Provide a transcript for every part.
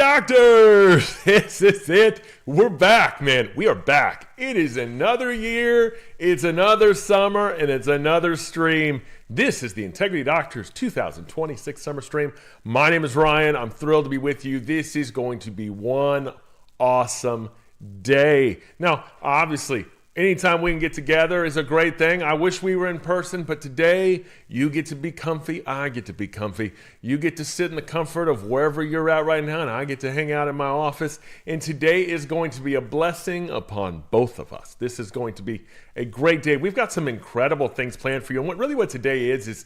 Doctors! This is it. We're back, man. We are back. It is another year, it's another summer, and it's another stream. This is the Integrity Doctors 2026 summer stream. My name is Ryan. I'm thrilled to be with you. This is going to be one awesome day. Now, obviously, anytime we can get together is a great thing. I wish we were in person, but today you get to be comfy. I get to be comfy. You get to sit in the comfort of wherever you're at right now, and I get to hang out in my office. And today is going to be a blessing upon both of us. This is going to be a great day. We've got some incredible things planned for you. And what today is,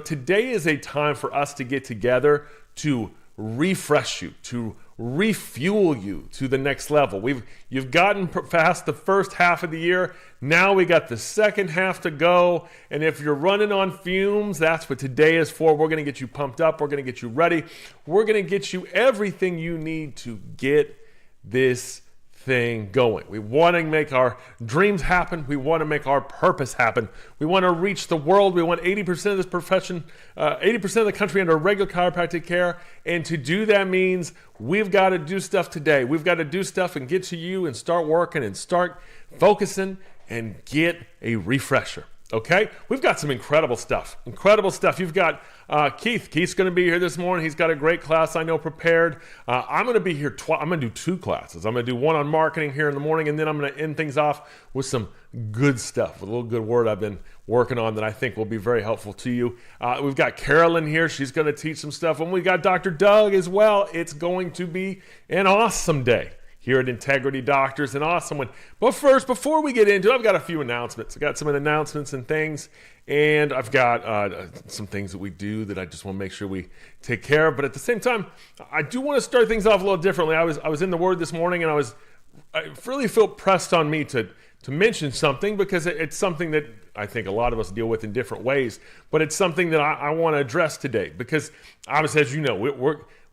today is a time for us to get together to refresh you, to refuel you to the next level. You've gotten past the first half of the year. Now we got the second half to go. And if you're running on fumes, that's what today is for. We're going to get you pumped up. We're going to get you ready. We're going to get you everything you need to get this thing going. We want to make our dreams happen. We want to make our purpose happen. We want to reach the world. We want 80% of this profession, 80% of the country under regular chiropractic care. And to do that means we've got to do stuff today. We've got to do stuff and get to you and start working and start focusing and get a refresher. Okay, we've got some incredible stuff. You've got Keith. Keith's going to be here this morning. He's got a great class I know prepared. I'm going to be here. I'm going to do two classes. I'm going to do one on marketing here in the morning, and then I'm going to end things off with some good stuff, with a little good word I've been working on that I think will be very helpful to you. We've got Carolyn here. She's going to teach some stuff, and we've got Dr. Doug as well. It's going to be an awesome day here at Integrity Doctors, an awesome one. But first, before we get into it, I've got a few announcements. I've got some announcements and things, and I've got some things that we do that I just want to make sure we take care of. But at the same time, I do want to start things off a little differently. I was in the Word this morning, and I really felt pressed on me to mention something because it's something that I think a lot of us deal with in different ways. But it's something that I want to address today because, obviously, as you know,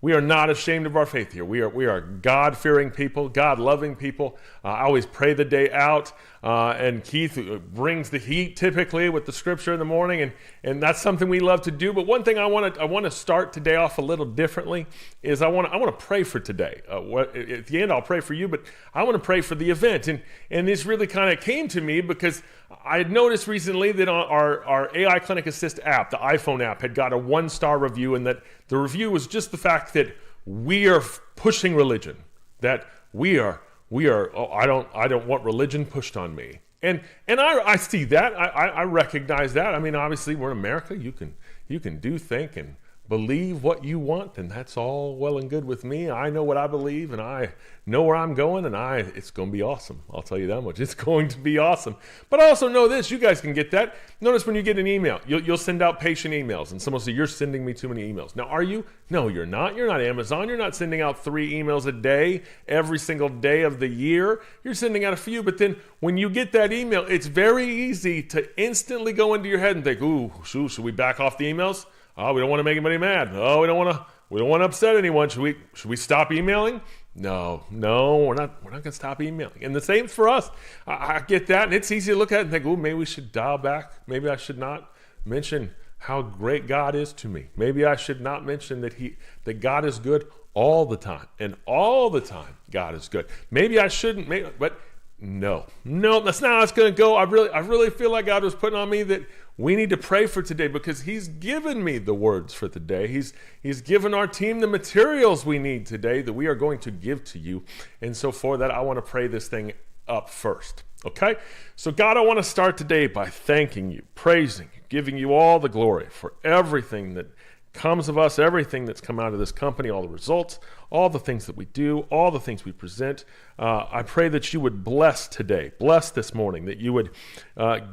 we are not ashamed of our faith here. We are God-fearing people, God-loving people. I always pray the day out, and Keith brings the heat typically with the scripture in the morning, and that's something we love to do. But one thing I want to start today off a little differently is I want to pray for today. At the end, I'll pray for you, but I want to pray for the event, and this really kind of came to me because I had noticed recently that our AI Clinic Assist app, the iPhone app, had got a 1-star review, and that the review was just the fact that we are pushing religion, that we are. I don't want religion pushed on me, and I see that. I recognize that. I mean, obviously, we're in America. You can do, think, and believe what you want, and that's all well and good with me. I know what I believe, and I know where I'm going, and it's going to be awesome. I'll tell you that much. It's going to be awesome. But I also know this. You guys can get that. Notice when you get an email, you'll send out patient emails, and someone will say, "You're sending me too many emails." Now, are you? No, you're not. You're not Amazon. You're not sending out 3 emails a day every single day of the year. You're sending out a few, but then when you get that email, it's very easy to instantly go into your head and think, "Ooh, should we back off the emails? Oh, we don't want to make anybody mad. Oh, we don't want to upset anyone. Should we stop emailing?" No, we're not going to stop emailing. And the same for us. I get that, and it's easy to look at it and think, "Oh, maybe we should dial back. Maybe I should not mention how great God is to me. Maybe I should not mention that God is good all the time, and all the time God is good. Maybe I shouldn't. But no, that's not how it's going to go. I really feel like God was putting on me that we need to pray for today because He's given me the words for the day. He's given our team the materials we need today that we are going to give to you. And so for that, I want to pray this thing up first. Okay? So God, I want to start today by thanking you, praising you, giving you all the glory for everything that comes of us, everything that's come out of this company, all the results, all the things that we do, all the things we present. I pray that you would bless today, bless this morning, that you would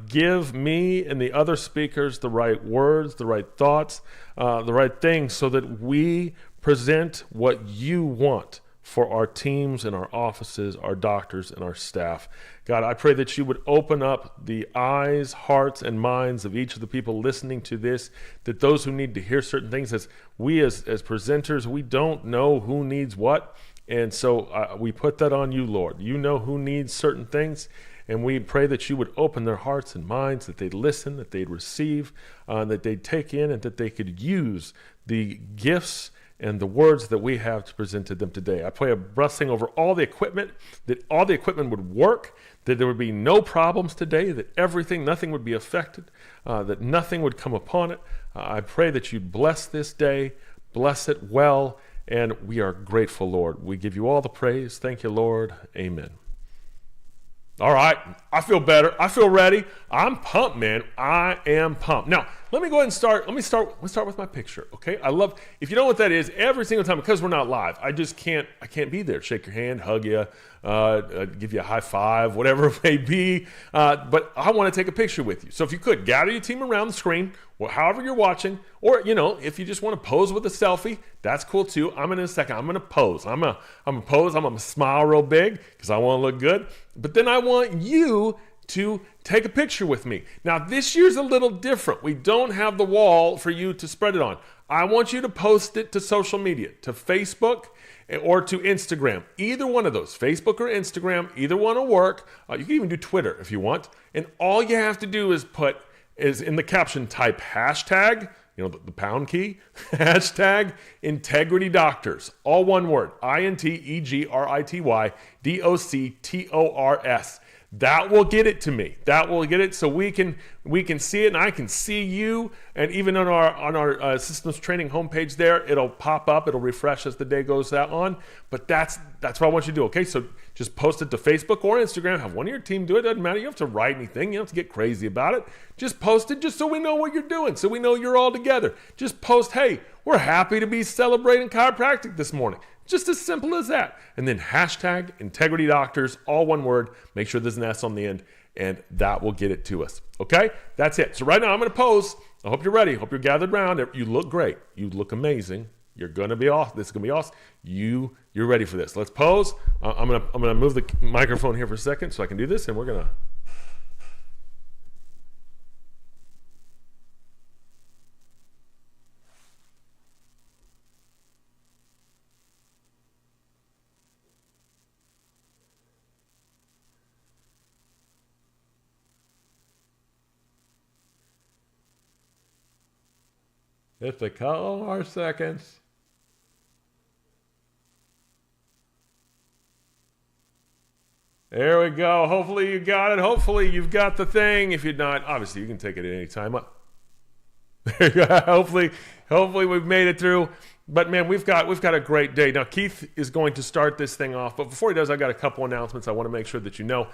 give me and the other speakers the right words, the right thoughts, the right things so that we present what you want for our teams and our offices, our doctors and our staff. God, I pray that you would open up the eyes, hearts, and minds of each of the people listening to this, that those who need to hear certain things, as presenters, we don't know who needs what, and so we put that on you, Lord. You know who needs certain things, and we pray that you would open their hearts and minds, that they'd listen, that they'd receive, that they'd take in, and that they could use the gifts and the words that we have to present to them today. I pray a blessing over all the equipment, that all the equipment would work, that there would be no problems today, that nothing would be affected, that nothing would come upon it. I pray that you bless this day, bless it well, and we are grateful, Lord. We give you all the praise. Thank you, Lord. Amen. All right, I feel better. I feel ready. I'm pumped, man. I am pumped. Now, let me go ahead and start. Let's start with my picture, okay? If you know what that is, every single time, because we're not live, I can't be there. Shake your hand, hug you, give you a high five, whatever it may be. But I want to take a picture with you. So if you could, gather your team around the screen, or however you're watching, or, if you just want to pose with a selfie, that's cool too. In a second, I'm going to pose. I'm going to pose. I'm going to smile real big because I want to look good. But then I want you to take a picture with me. Now, this year's a little different. We don't have the wall for you to spread it on. I want you to post it to social media, to Facebook or to Instagram. Either one of those, Facebook or Instagram, either one will work. You can even do Twitter if you want. And all you have to do is in the caption, type hashtag, the pound key, hashtag Integrity Doctors, all one word, INTEGRITY DOCTORS. That will get it to me. That will get it so we can see it, and I can see you. And even on our systems training homepage there, it'll pop up. It'll refresh as the day goes on. But that's what I want you to do. Okay, so just post it to Facebook or Instagram. Have one of your team do it. Doesn't matter. You don't have to write anything. You don't have to get crazy about it. Just post it, just so we know what you're doing, so we know you're all together. Just post, hey, we're happy to be celebrating chiropractic this morning. Just as simple as that. And then hashtag Integrity Doctors, all one word. Make sure there's an S on the end, and that will get it to us. Okay? That's it. So right now I'm going to pose. I hope you're ready. I hope you're gathered around. You look great. You look amazing. You're going to be awesome. This is going to be awesome. You're ready for this. Let's pose. I'm going to move the microphone here for a second so I can do this, and we're going to... Just a couple more seconds. There we go. Hopefully you got it. Hopefully you've got the thing. If you're not, obviously you can take it at any time. There you go. Hopefully we've made it through. But man, we've got a great day. Now Keith is going to start this thing off, but before he does, I got a couple announcements I want to make sure that you know.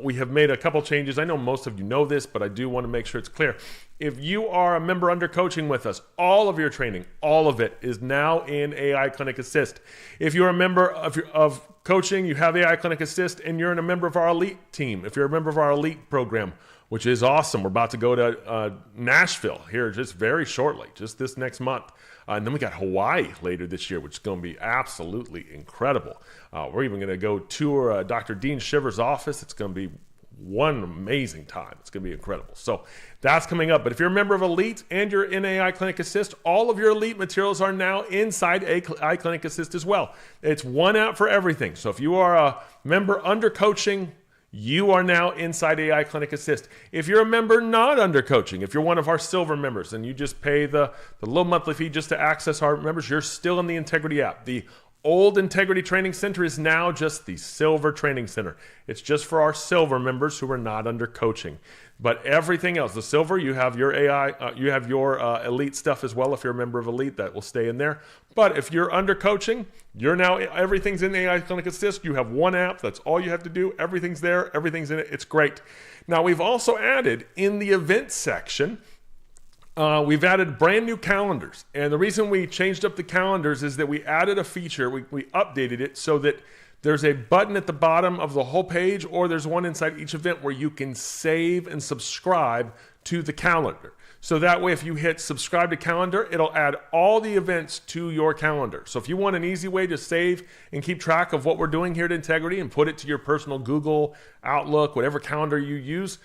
We have made a couple changes. I know most of you know this, but I do want to make sure it's clear. If you are a member under coaching with us, all of your training, all of it is now in AI Clinic Assist. If you're a member of coaching, you have AI Clinic Assist, and you're a member of our elite team. If you're a member of our elite program, which is awesome, we're about to go to Nashville here just very shortly, just this next month. And then we got Hawaii later this year, which is going to be absolutely incredible. We're even going to go tour Dr. Dean Shiver's office. It's going to be one amazing time. It's going to be incredible. So that's coming up. But if you're a member of Elite and you're in AI Clinic Assist, all of your Elite materials are now inside AI Clinic Assist as well. It's one app for everything. So if you are a member under coaching, you are now inside AI Clinic Assist. If you're a member not under coaching, if you're one of our silver members and you just pay the low monthly fee just to access our members, you're still in the Integrity app. The old Integrity Training Center is now just the Silver Training Center. It's just for our silver members who are not under coaching. But everything else, the silver, you have your AI, you have your elite stuff as well. If you're a member of Elite, that will stay in there. But if you're under coaching, you're now, everything's in AI Clinic Assist. You have one app. That's all you have to do. Everything's there. Everything's in it. It's great. Now, we've also added in the events section, we've added brand new calendars. And the reason we changed up the calendars is that we added a feature. We updated it so that there's a button at the bottom of the whole page, or there's one inside each event where you can save and subscribe to the calendar. So that way, if you hit subscribe to calendar, it'll add all the events to your calendar. So if you want an easy way to save and keep track of what we're doing here at Integrity and put it to your personal Google, Outlook, whatever calendar you use,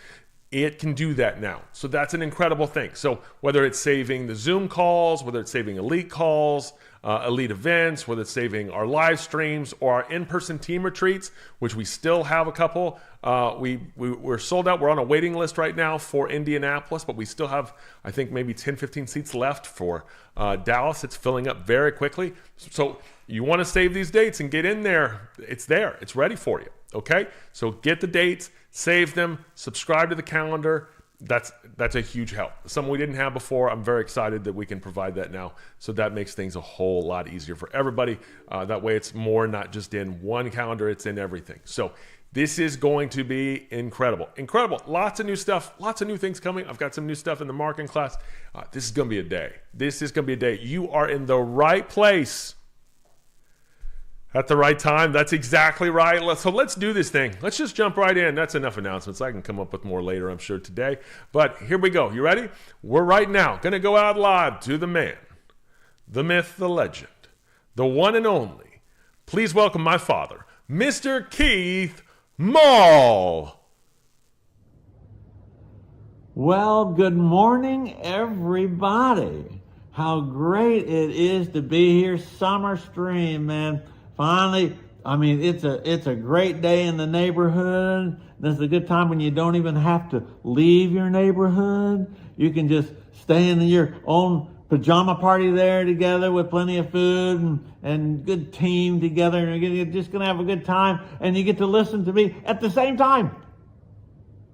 it can do that now. So that's an incredible thing. So whether it's saving the Zoom calls, whether it's saving Elite calls, elite events, whether it's saving our live streams or our in-person team retreats, which we still have a couple. We're sold out. We're on a waiting list right now for Indianapolis, but we still have, I think, maybe 10, 15 seats left for Dallas. It's filling up very quickly. So you want to save these dates and get in there. It's there. It's ready for you. Okay? So get the dates, save them, subscribe to the calendar. That's a huge help. Something we didn't have before. I'm very excited that we can provide that now. So that makes things a whole lot easier for everybody. That way it's more not just in one calendar, it's in everything. So this is going to be incredible. Incredible. Lots of new stuff, lots of new things coming. I've got some new stuff in the marketing class. This is going to be a day. This is going to be a day. You are in the right place at the right time. That's exactly right. So let's do this thing. Let's just jump right in. That's enough announcements. I can come up with more later, I'm sure, today. But here we go. You ready? We're right now going to go out live to the man, the myth, the legend, the one and only. Please welcome my father, Mr. Keith Mall. Well, good morning, everybody. How great it is to be here. Summer stream, man. Finally, I mean, it's a great day in the neighborhood. This is a good time when you don't even have to leave your neighborhood. You can just stay in your own pajama party there together with plenty of food and good team together. And you're just going to have a good time. And you get to listen to me at the same time.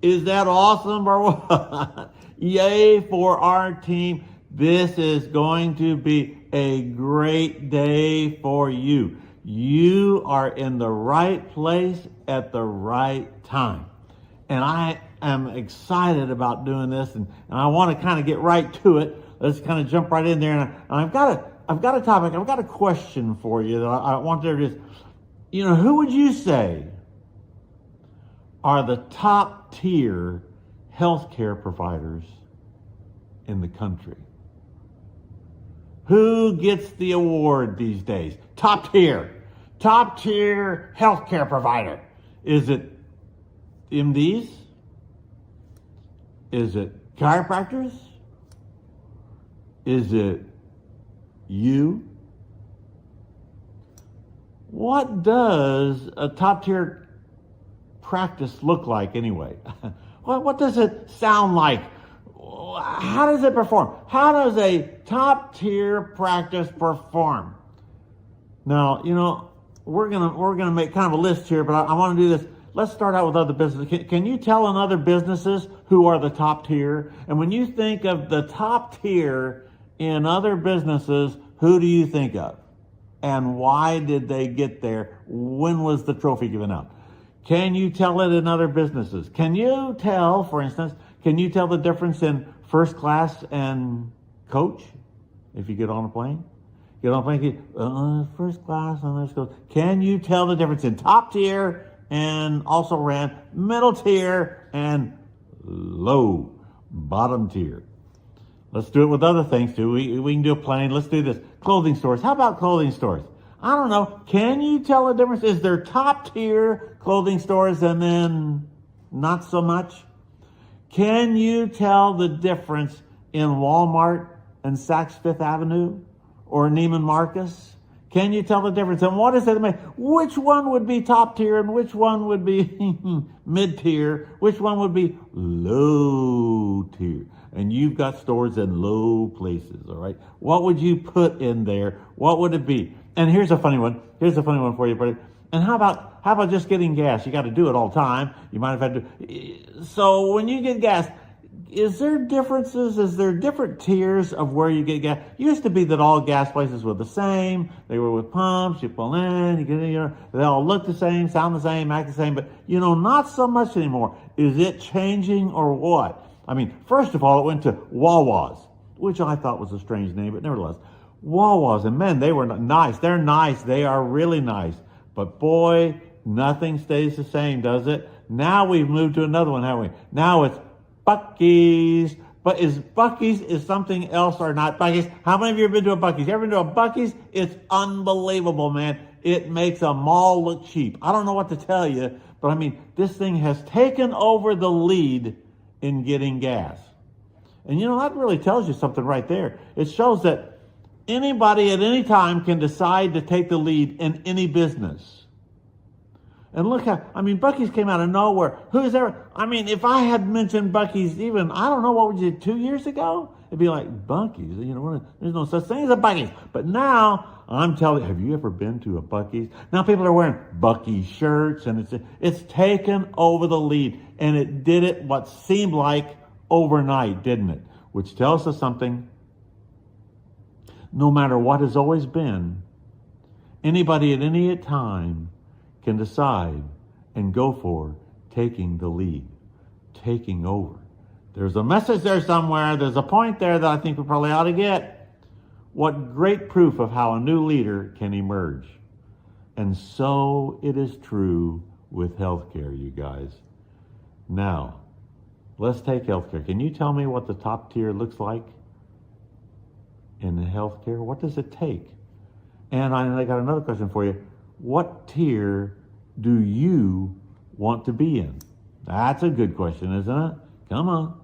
Is that awesome or what? Yay for our team. This is going to be a great day for you. You are in the right place at the right time. And I am excited about doing this, and I want to kind of get right to it. Let's kind of jump right in there. And I've got a topic, I've got a question for you that I want to just, who would you say are the top tier healthcare providers in the country? Who gets the award these days? Top tier healthcare provider. Is it MDs? Is it chiropractors? Is it you? What does a top tier practice look like anyway? What does it sound like? How does it perform? How does a top tier practice perform? Now, we're gonna make kind of a list here, but I want to do this. Let's start out with other businesses. Can you tell in other businesses who are the top tier? And when you think of the top tier in other businesses, who do you think of? And why did they get there? When was the trophy given out? Can you tell it in other businesses? Can you tell, for instance, the difference in first class and coach if you get on a plane? Get on a plane, first class and let's go. Can you tell the difference in top tier and also ran middle tier and low bottom tier? Let's do it with other things too. We can do a plane. Let's do this. Clothing stores. How about clothing stores? I don't know. Can you tell the difference? Is there top tier clothing stores and then not so much? Can you tell the difference in Walmart and Saks Fifth Avenue or Neiman Marcus? Can you tell the difference? And what is it? Which one would be top tier and which one would be mid tier? Which one would be low tier? And you've got stores in low places, all right? What would you put in there? What would it be? And here's a funny one. Here's a funny one for you, buddy. And how about just getting gas? You got to do it all the time. You might have had to. So when you get gas, is there differences? Is there different tiers of where you get gas? It used to be that all gas places were the same. They were with pumps. You pull in, you get in, they all look the same, sound the same, act the same. But, not so much anymore. Is it changing or what? I mean, first of all, it went to Wawas, which I thought was a strange name, but nevertheless. Wawas, and man, they were nice. They're nice. They are really nice. But boy, nothing stays the same, does it? Now we've moved to another one, haven't we? Now it's Buc-ee's. But is Buc-ee's something else or not? Buc-ee's. How many of you have been to a Buc-ee's? You ever been to a Buc-ee's? It's unbelievable, man. It makes a mall look cheap. I don't know what to tell you, but I mean, this thing has taken over the lead in getting gas. And that really tells you something right there. It shows that Anybody at any time can decide to take the lead in any business. And look how, Buc-ee's came out of nowhere. Who's ever, if I had mentioned Buc-ee's even, I don't know, what would you, 2 years ago? It'd be like, Buc-ee's, there's no such thing as a Buc-ee's. But now, I'm telling you, have you ever been to a Buc-ee's? Now people are wearing Buc-ee's shirts, and it's taken over the lead. And it did it what seemed like overnight, didn't it? Which tells us something. No matter what has always been, anybody at any time can decide and go for taking the lead, taking over. There's a message there somewhere. There's a point there that I think we probably ought to get. What great proof of how a new leader can emerge. And so it is true with healthcare, you guys. Now, let's take healthcare. Can you tell me what the top tier looks like in healthcare? What does it take? And I got another question for you. What tier do you want to be in? That's a good question, isn't it? Come on.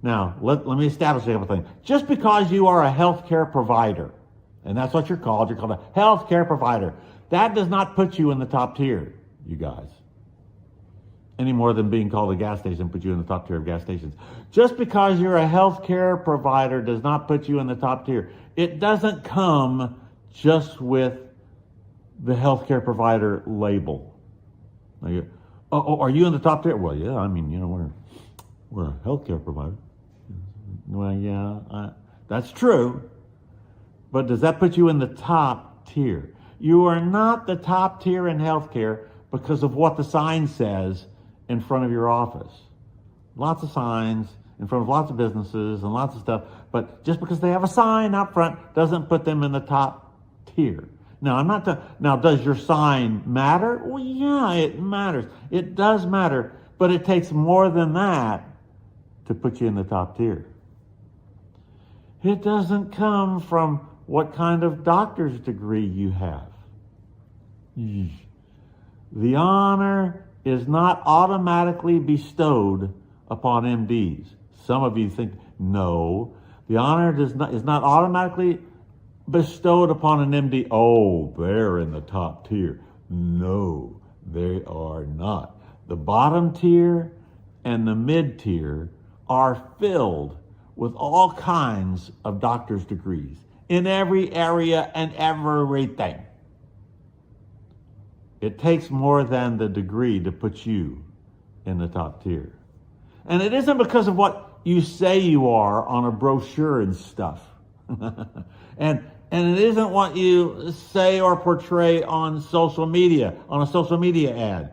Now, let me establish a couple things. Just because you are a healthcare provider, and that's what you're called a healthcare provider, that does not put you in the top tier, you guys. Any more than being called a gas station put you in the top tier of gas stations. Just because you're a healthcare provider does not put you in the top tier. It doesn't come just with the healthcare provider label. Are you in the top tier? Well, yeah, we're a healthcare provider. Well, yeah, that's true. But does that put you in the top tier? You are not the top tier in healthcare because of what the sign says in front of your office. Lots of signs in front of lots of businesses and lots of stuff. But just because they have a sign out front doesn't put them in the top tier. Now, now, does your sign matter? Well, yeah, it matters. It does matter. But it takes more than that to put you in the top tier. It doesn't come from what kind of doctor's degree you have. The honor is not automatically bestowed upon MDs. Some of you think, no, the honor is not automatically bestowed upon an MD. Oh, they're in the top tier. No, they are not. The bottom tier and the mid tier are filled with all kinds of doctor's degrees in every area and everything. It takes more than the degree to put you in the top tier. And it isn't because of what you say you are on a brochure and stuff. and it isn't what you say or portray on social media, on a social media ad.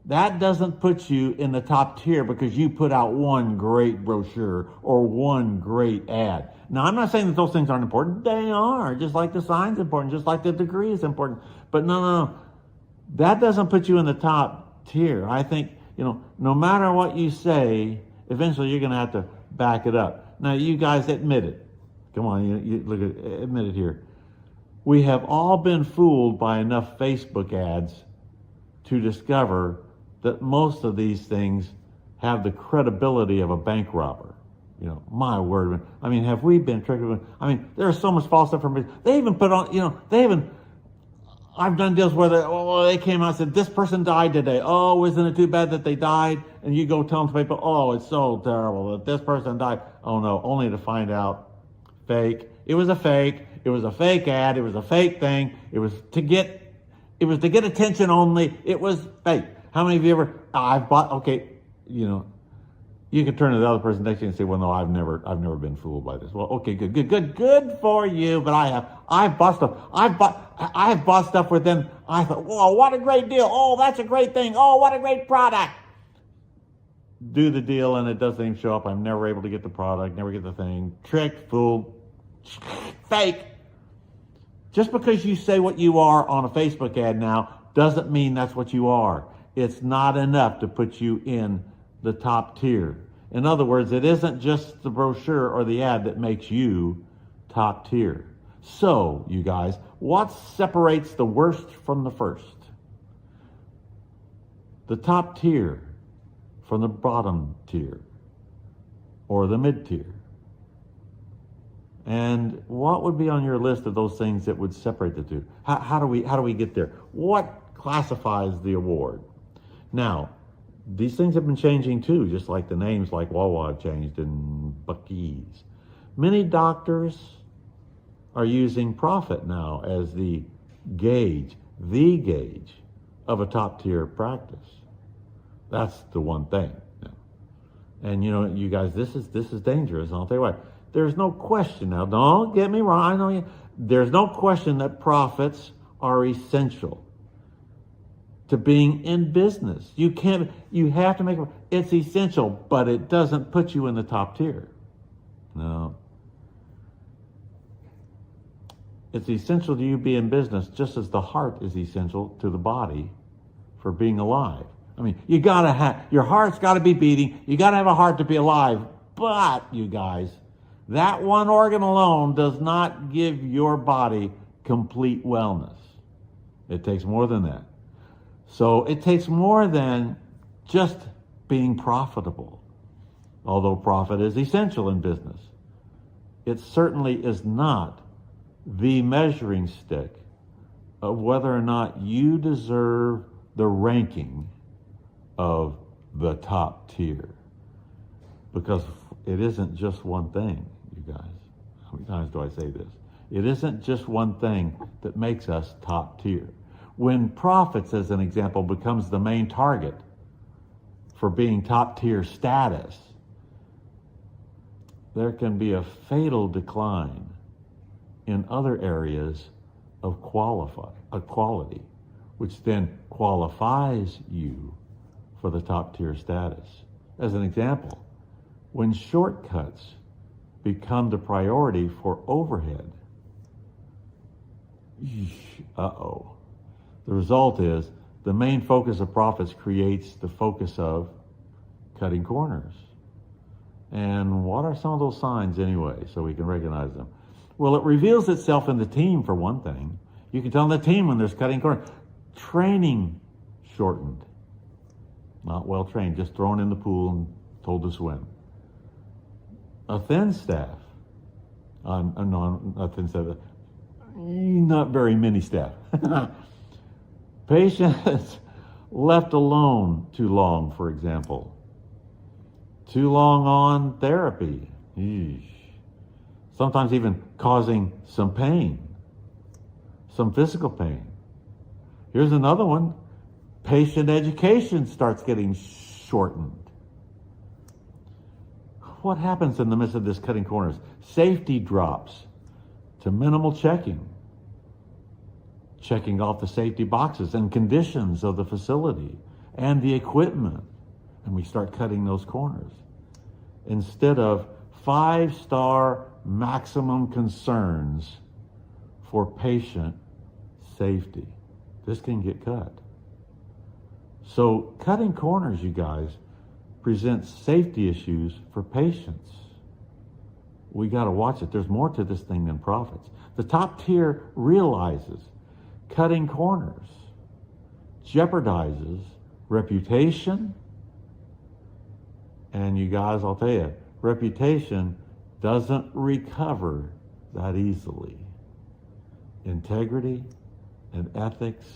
That doesn't put you in the top tier because you put out one great brochure or one great ad. Now, I'm not saying that those things aren't important. They are, just like the sign's important, just like the degree is important. But no. That doesn't put you in the top tier. I think, no matter what you say, eventually you're going to have to back it up. Now, you guys admit it. Come on, admit it here. We have all been fooled by enough Facebook ads to discover that most of these things have the credibility of a bank robber. My word. Have we been tricked? There's so much false information. They even put on, I've done deals where they came out and said, this person died today. Oh, isn't it too bad that they died? And you go tell them to people, oh, it's so terrible that this person died. Oh no, only to find out fake. It was a fake. It was a fake ad. It was a fake thing. It was to get attention only. It was fake. How many of you ever, you can turn to the other person next to you and say, well, no, I've never been fooled by this. Well, okay, good for you. But I've bought stuff. I have bought stuff where then I thought, whoa, what a great deal. Oh, that's a great thing. Oh, what a great product. Do the deal and it doesn't even show up. I'm never able to get the product, never get the thing. Tricked, fooled, fake. Just because you say what you are on a Facebook ad now doesn't mean that's what you are. It's not enough to put you in the top tier. In other words, it isn't just the brochure or the ad that makes you top tier. So, you guys, what separates the worst from the first? The top tier from the bottom tier or the mid tier. And what would be on your list of those things that would separate the two? How do we get there? What classifies the award? Now, these things have been changing too, just like the names like Wawa have changed and Buc-ee's. Many doctors are using profit now as the gauge of a top tier practice. That's the one thing. And you guys, this is dangerous. And I'll tell you why. There's no question now. Don't get me wrong. I know you. There's no question that profits are essential to being in business. You have to make it. It's essential, but it doesn't put you in the top tier. No. It's essential to you be in business just as the heart is essential to the body for being alive. I mean, your heart's got to be beating. You got to have a heart to be alive. But, you guys, that one organ alone does not give your body complete wellness. It takes more than that. So it takes more than just being profitable. Although profit is essential in business, it certainly is not the measuring stick of whether or not you deserve the ranking of the top tier. Because it isn't just one thing, you guys. How many times do I say this? It isn't just one thing that makes us top tier. When profits, as an example, becomes the main target for being top tier status, there can be a fatal decline in other areas of quality, which then qualifies you for the top tier status. As an example, when shortcuts become the priority for overhead, the result is the main focus of profits creates the focus of cutting corners. And what are some of those signs anyway, so we can recognize them? Well, it reveals itself in the team, for one thing. You can tell in the team when there's cutting corners. Training shortened. Not well trained, just thrown in the pool and told to swim. A thin staff. Not thin staff. Not very many staff. Patients left alone too long, for example. Too long on therapy. Eesh. Sometimes even causing some pain, some physical pain. Here's another one. Patient education starts getting shortened. What happens in the midst of this cutting corners? Safety drops to minimal checking off the safety boxes and conditions of the facility and the equipment. And we start cutting those corners. Instead of 5-star maximum concerns for patient safety. This can get cut. So cutting corners, you guys, presents safety issues for patients. We got to watch it. There's more to this thing than profits. The top tier realizes cutting corners jeopardizes reputation. And you guys, I'll tell you, reputation doesn't recover that easily. Integrity and ethics,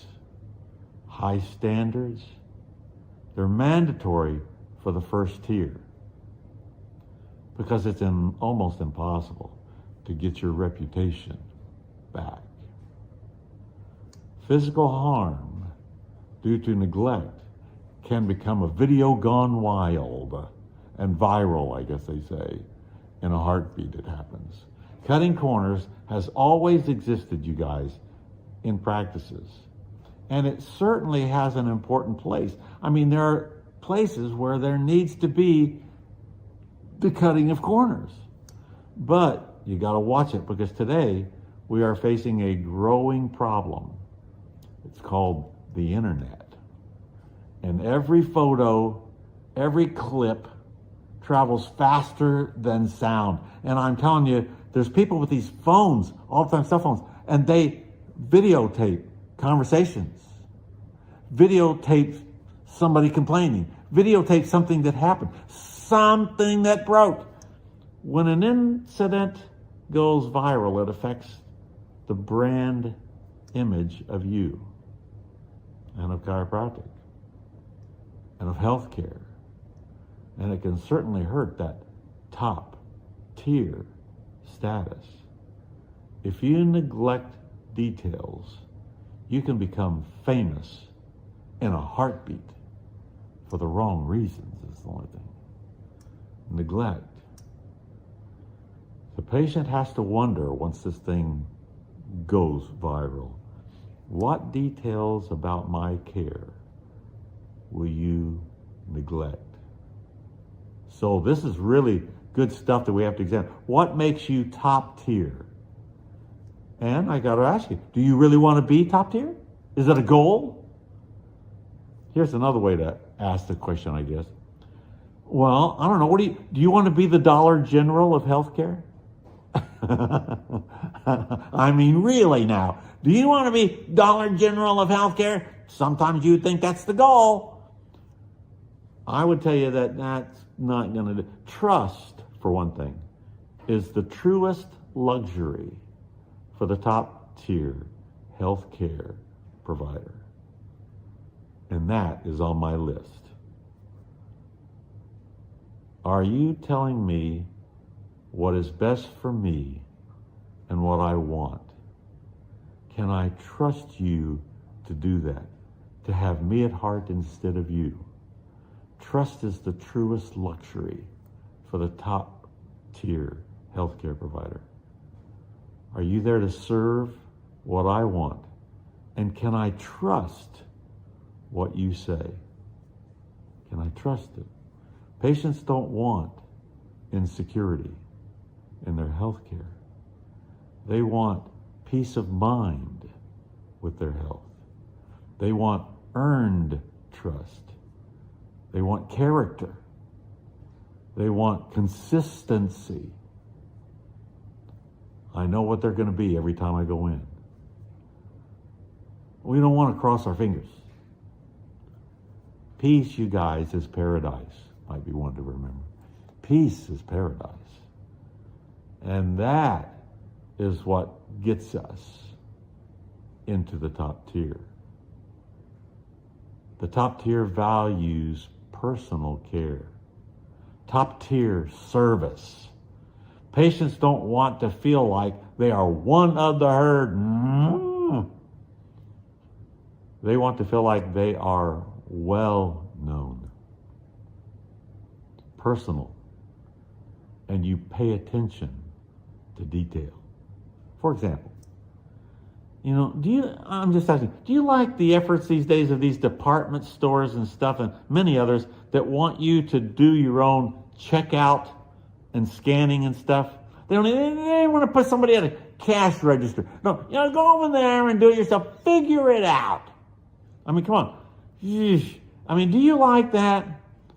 high standards, they're mandatory for the first tier because it's almost impossible to get your reputation back. Physical harm due to neglect can become a video gone wild and viral, I guess they say. In a heartbeat it happens. Cutting corners has always existed, you guys, in practices. And it certainly has an important place. I mean, there are places where there needs to be the cutting of corners. But you got to watch it because today we are facing a growing problem. It's called the internet. And every photo, every clip travels faster than sound. And I'm telling you, there's people with these phones, all the time, cell phones, and they videotape conversations, videotape somebody complaining, videotape something that happened, something that broke. When an incident goes viral, it affects the brand image of you and of chiropractic and of healthcare. And it can certainly hurt that top tier status. If you neglect details, you can become famous in a heartbeat for the wrong reasons, is the only thing. Neglect. The patient has to wonder, once this thing goes viral, what details about my care will you neglect? So this is really good stuff that we have to examine. What makes you top tier? And I got to ask you, do you really want to be top tier? Is it a goal? Here's another way to ask the question, I guess. Well, I don't know. Do you want to be the Dollar General of healthcare? I mean, really now, do you want to be Dollar General of healthcare? Sometimes you think that's the goal. I would tell you that that's not going to do. Trust, for one thing, is the truest luxury for the top tier healthcare provider. And that is on my list. Are you telling me what is best for me and what I want? Can I trust you to do that? To have me at heart instead of you? Trust is the truest luxury for the top tier healthcare provider. Are you there to serve what I want? And can I trust what you say? Can I trust it? Patients don't want insecurity in their health care. They want peace of mind with their health. They want earned trust. They want character. They want consistency. I know what they're going to be every time I go in. We don't want to cross our fingers. Peace, you guys, is paradise. Might be one to remember. Peace is paradise. And that is what gets us into the top tier. The top tier values personal care. Top tier service. Patients don't want to feel like they are one of the herd. They want to feel like they are well known, personal, and you pay attention to detail. For example, I'm just asking, do you like the efforts these days of these department stores and stuff and many others that want you to do your own checkout and scanning and stuff? They don't want to put somebody at a cash register. No, go over there and do it yourself. Figure it out. I mean, come on. Yeesh. I mean, do you like that?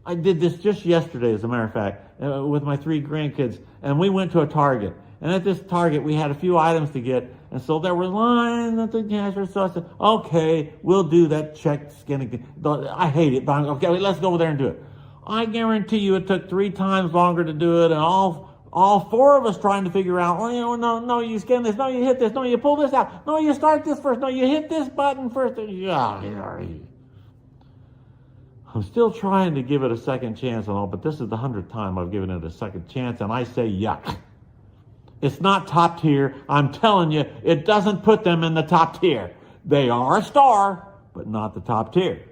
I did this just yesterday, as a matter of fact, with my 3 grandkids, and we went to a Target. And at this Target, we had a few items to get, and so there were lines at the cash register. So I said, okay, we'll do that check scanning. I hate it, but okay, let's go over there and do it. I guarantee you it took 3 times longer to do it, and all 4 of us trying to figure out, no, you scan this, no, you hit this, no, you pull this out, no, you start this first, no, you hit this button first. I'm still trying to give it a second chance and all, but this is the 100th time I've given it a second chance, and I say yuck. It's not top tier. I'm telling you, it doesn't put them in the top tier. They are a star, but not the top tier.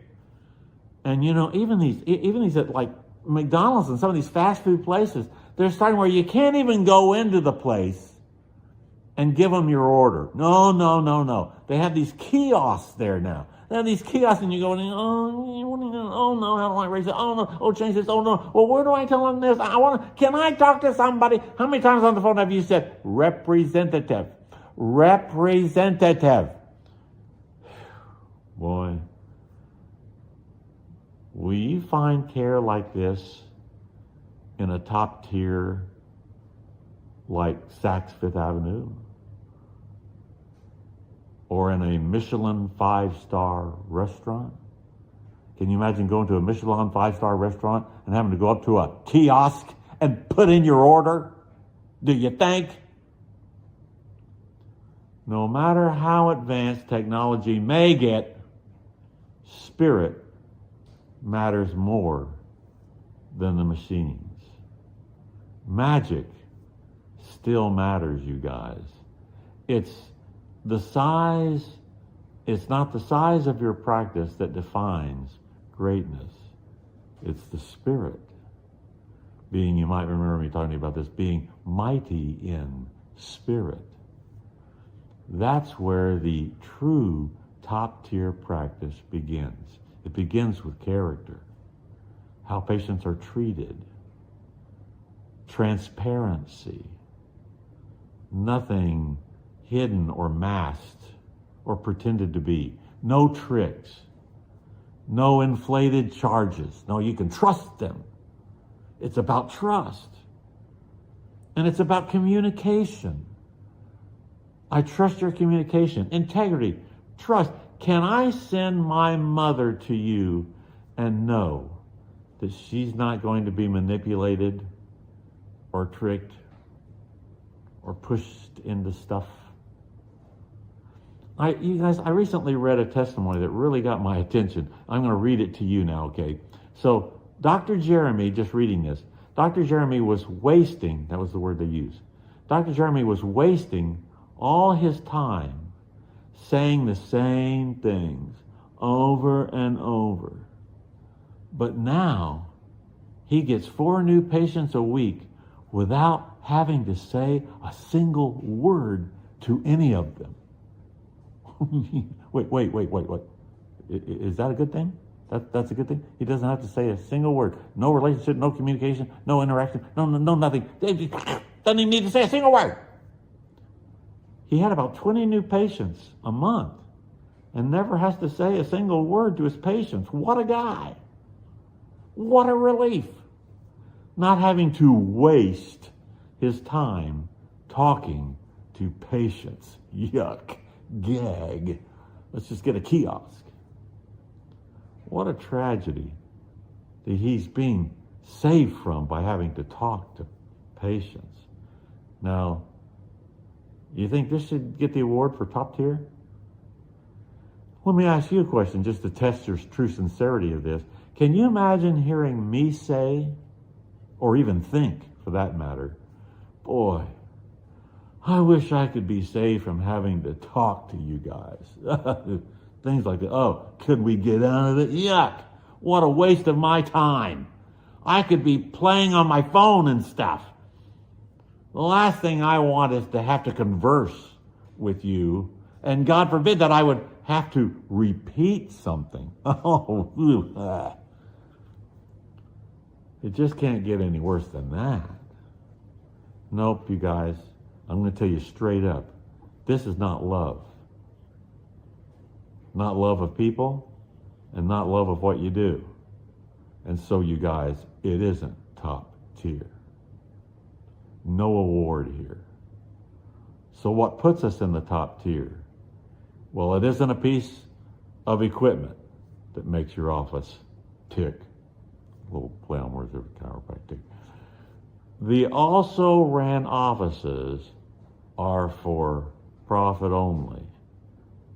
And even these at like McDonald's and some of these fast food places, they're starting where you can't even go into the place and give them your order. No. They have these kiosks there now. They have these kiosks, and you go in, oh no, how do I raise it? Oh no, change this, oh no. Well, where do I tell them this? Can I talk to somebody? How many times on the phone have you said, representative? Representative. Boy, will you find care like this in a top tier like Saks Fifth Avenue? Or in a Michelin 5-star restaurant? Can you imagine going to a Michelin 5-star restaurant and having to go up to a kiosk and put in your order? Do you think? No matter how advanced technology may get, spirit matters more than the machines. Magic still matters, you guys. It's not the size of your practice that defines greatness. It's the spirit. You might remember me talking about this, being mighty in spirit. That's where the true top-tier practice begins. It begins with character, how patients are treated, transparency, nothing hidden or masked or pretended to be, no tricks, no inflated charges. No, you can trust them. It's about trust. And it's about communication. I trust your communication. Integrity, trust. Can I send my mother to you and know that she's not going to be manipulated or tricked or pushed into stuff? You guys, I recently read a testimony that really got my attention. I'm going to read it to you now, okay? So Dr. Jeremy, just reading this, Dr. Jeremy was wasting, that was the word they used, Dr. Jeremy was wasting all his time saying the same things over and over. But now he gets 4 new patients a week without having to say a single word to any of them. Wait. Is that a good thing? That's a good thing? He doesn't have to say a single word. No relationship, no communication, no interaction, no nothing. Doesn't even need to say a single word. He had about 20 new patients a month and never has to say a single word to his patients. What a guy. What a relief. Not having to waste his time talking to patients. Yuck. Gag. Let's just get a kiosk. What a tragedy that he's being saved from by having to talk to patients. Now, you think this should get the award for top tier? Let me ask you a question just to test your true sincerity of this. Can you imagine hearing me say, or even think for that matter, boy, I wish I could be saved from having to talk to you guys. Things like that. Oh, could we get out of it? Yuck. What a waste of my time. I could be playing on my phone and stuff. The last thing I want is to have to converse with you. And God forbid that I would have to repeat something. Oh, it just can't get any worse than that. Nope, you guys. I'm going to tell you straight up, this is not love. Not love of people and not love of what you do. And so, you guys, it isn't top tier. No award here. So what puts us in the top tier? Well, it isn't a piece of equipment that makes your office tick. A little play on words of chiropractic. The also ran offices are for profit only.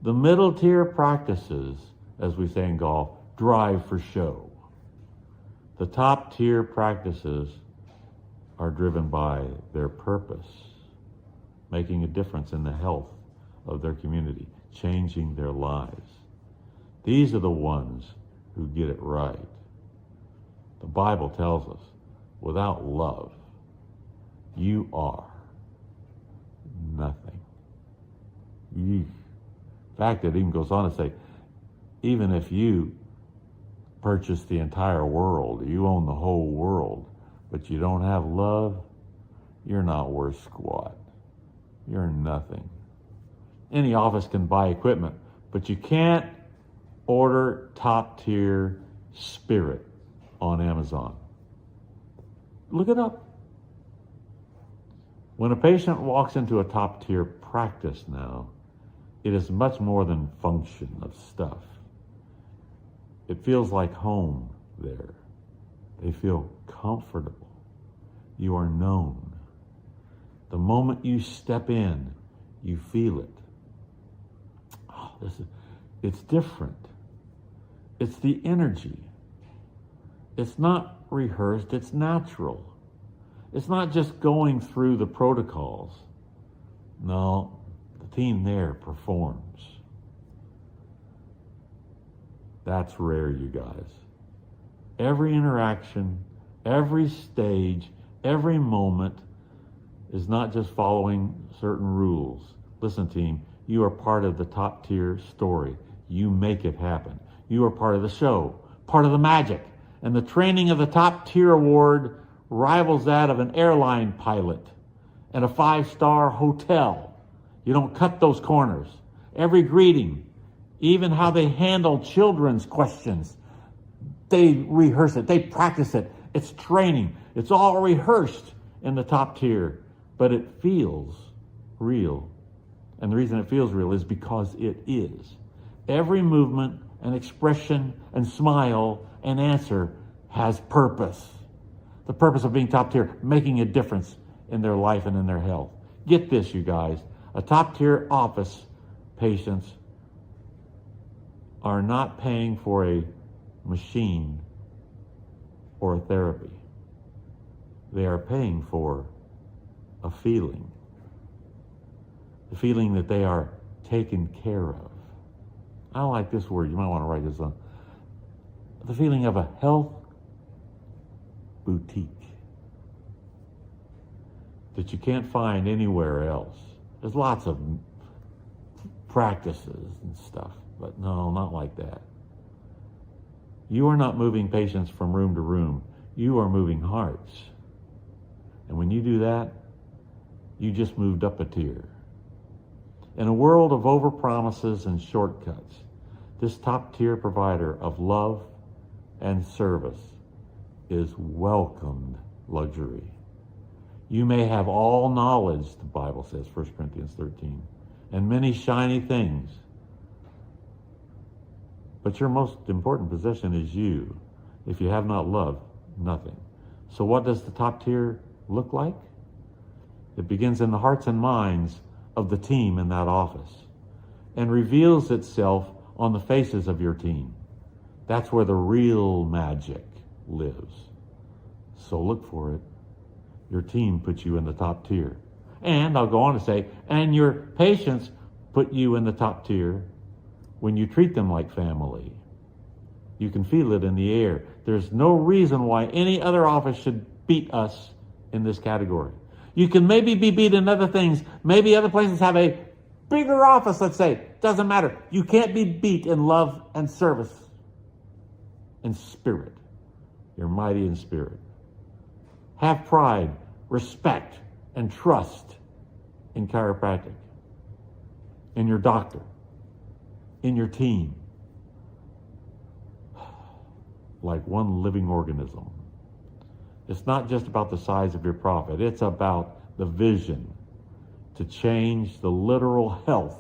The middle tier practices, as we say in golf, drive for show. The top tier practices are driven by their purpose, making a difference in the health of their community, changing their lives. These are the ones who get it right. The Bible tells us, without love, you are nothing. In fact, it even goes on to say, even if you purchase the entire world, you own the whole world, but you don't have love, you're not worth squat. You're nothing. Any office can buy equipment, but you can't order top tier spirit on Amazon. Look it up. When a patient walks into a top tier practice now, it is much more than function of stuff. It feels like home there. They feel comfortable. You are known. The moment you step in, you feel it. it's different. It's the energy. It's not rehearsed, it's natural. It's not just going through the protocols. No, the team there performs. That's rare, you guys. Every interaction, every stage, every moment is not just following certain rules. Listen, team, you are part of the top tier story. You make it happen. You are part of the show, part of the magic. And the training of the top tier award rivals that of an airline pilot and a 5-star hotel. You don't cut those corners. Every greeting, even how they handle children's questions, they rehearse it, they practice it. It's training. It's all rehearsed in the top tier, but it feels real. And the reason it feels real is because it is. Every movement and expression and smile and answer has purpose. The purpose of being top tier, making a difference in their life and in their health. Get this, you guys. A top tier office patients are not paying for a machine or a therapy. They are paying for a feeling. The feeling that they are taken care of. I don't like this word. You might want to write this down. The feeling of a health boutique that you can't find anywhere else. There's lots of practices and stuff, but no, not like that. You are not moving patients from room to room. You are moving hearts. And when you do that, you just moved up a tier. In a world of overpromises and shortcuts, this top tier provider of love and service is welcomed luxury. You may have all knowledge, the Bible says, 1 Corinthians 13, and many shiny things. But your most important possession is you. If you have not love, nothing. So what does the top tier look like? It begins in the hearts and minds of the team in that office and reveals itself on the faces of your team. That's where the real magic lives. So look for it. Your team puts you in the top tier. And I'll go on to say, and your patients put you in the top tier when you treat them like family. You can feel it in the air. There's no reason why any other office should beat us in this category. You can maybe be beat in other things. Maybe other places have a bigger office, let's say. Doesn't matter. You can't be beat in love and service and spirit. You're mighty in spirit. Have pride, respect, and trust in chiropractic, in your doctor, in your team, like one living organism. It's not just about the size of your profit. It's about the vision to change the literal health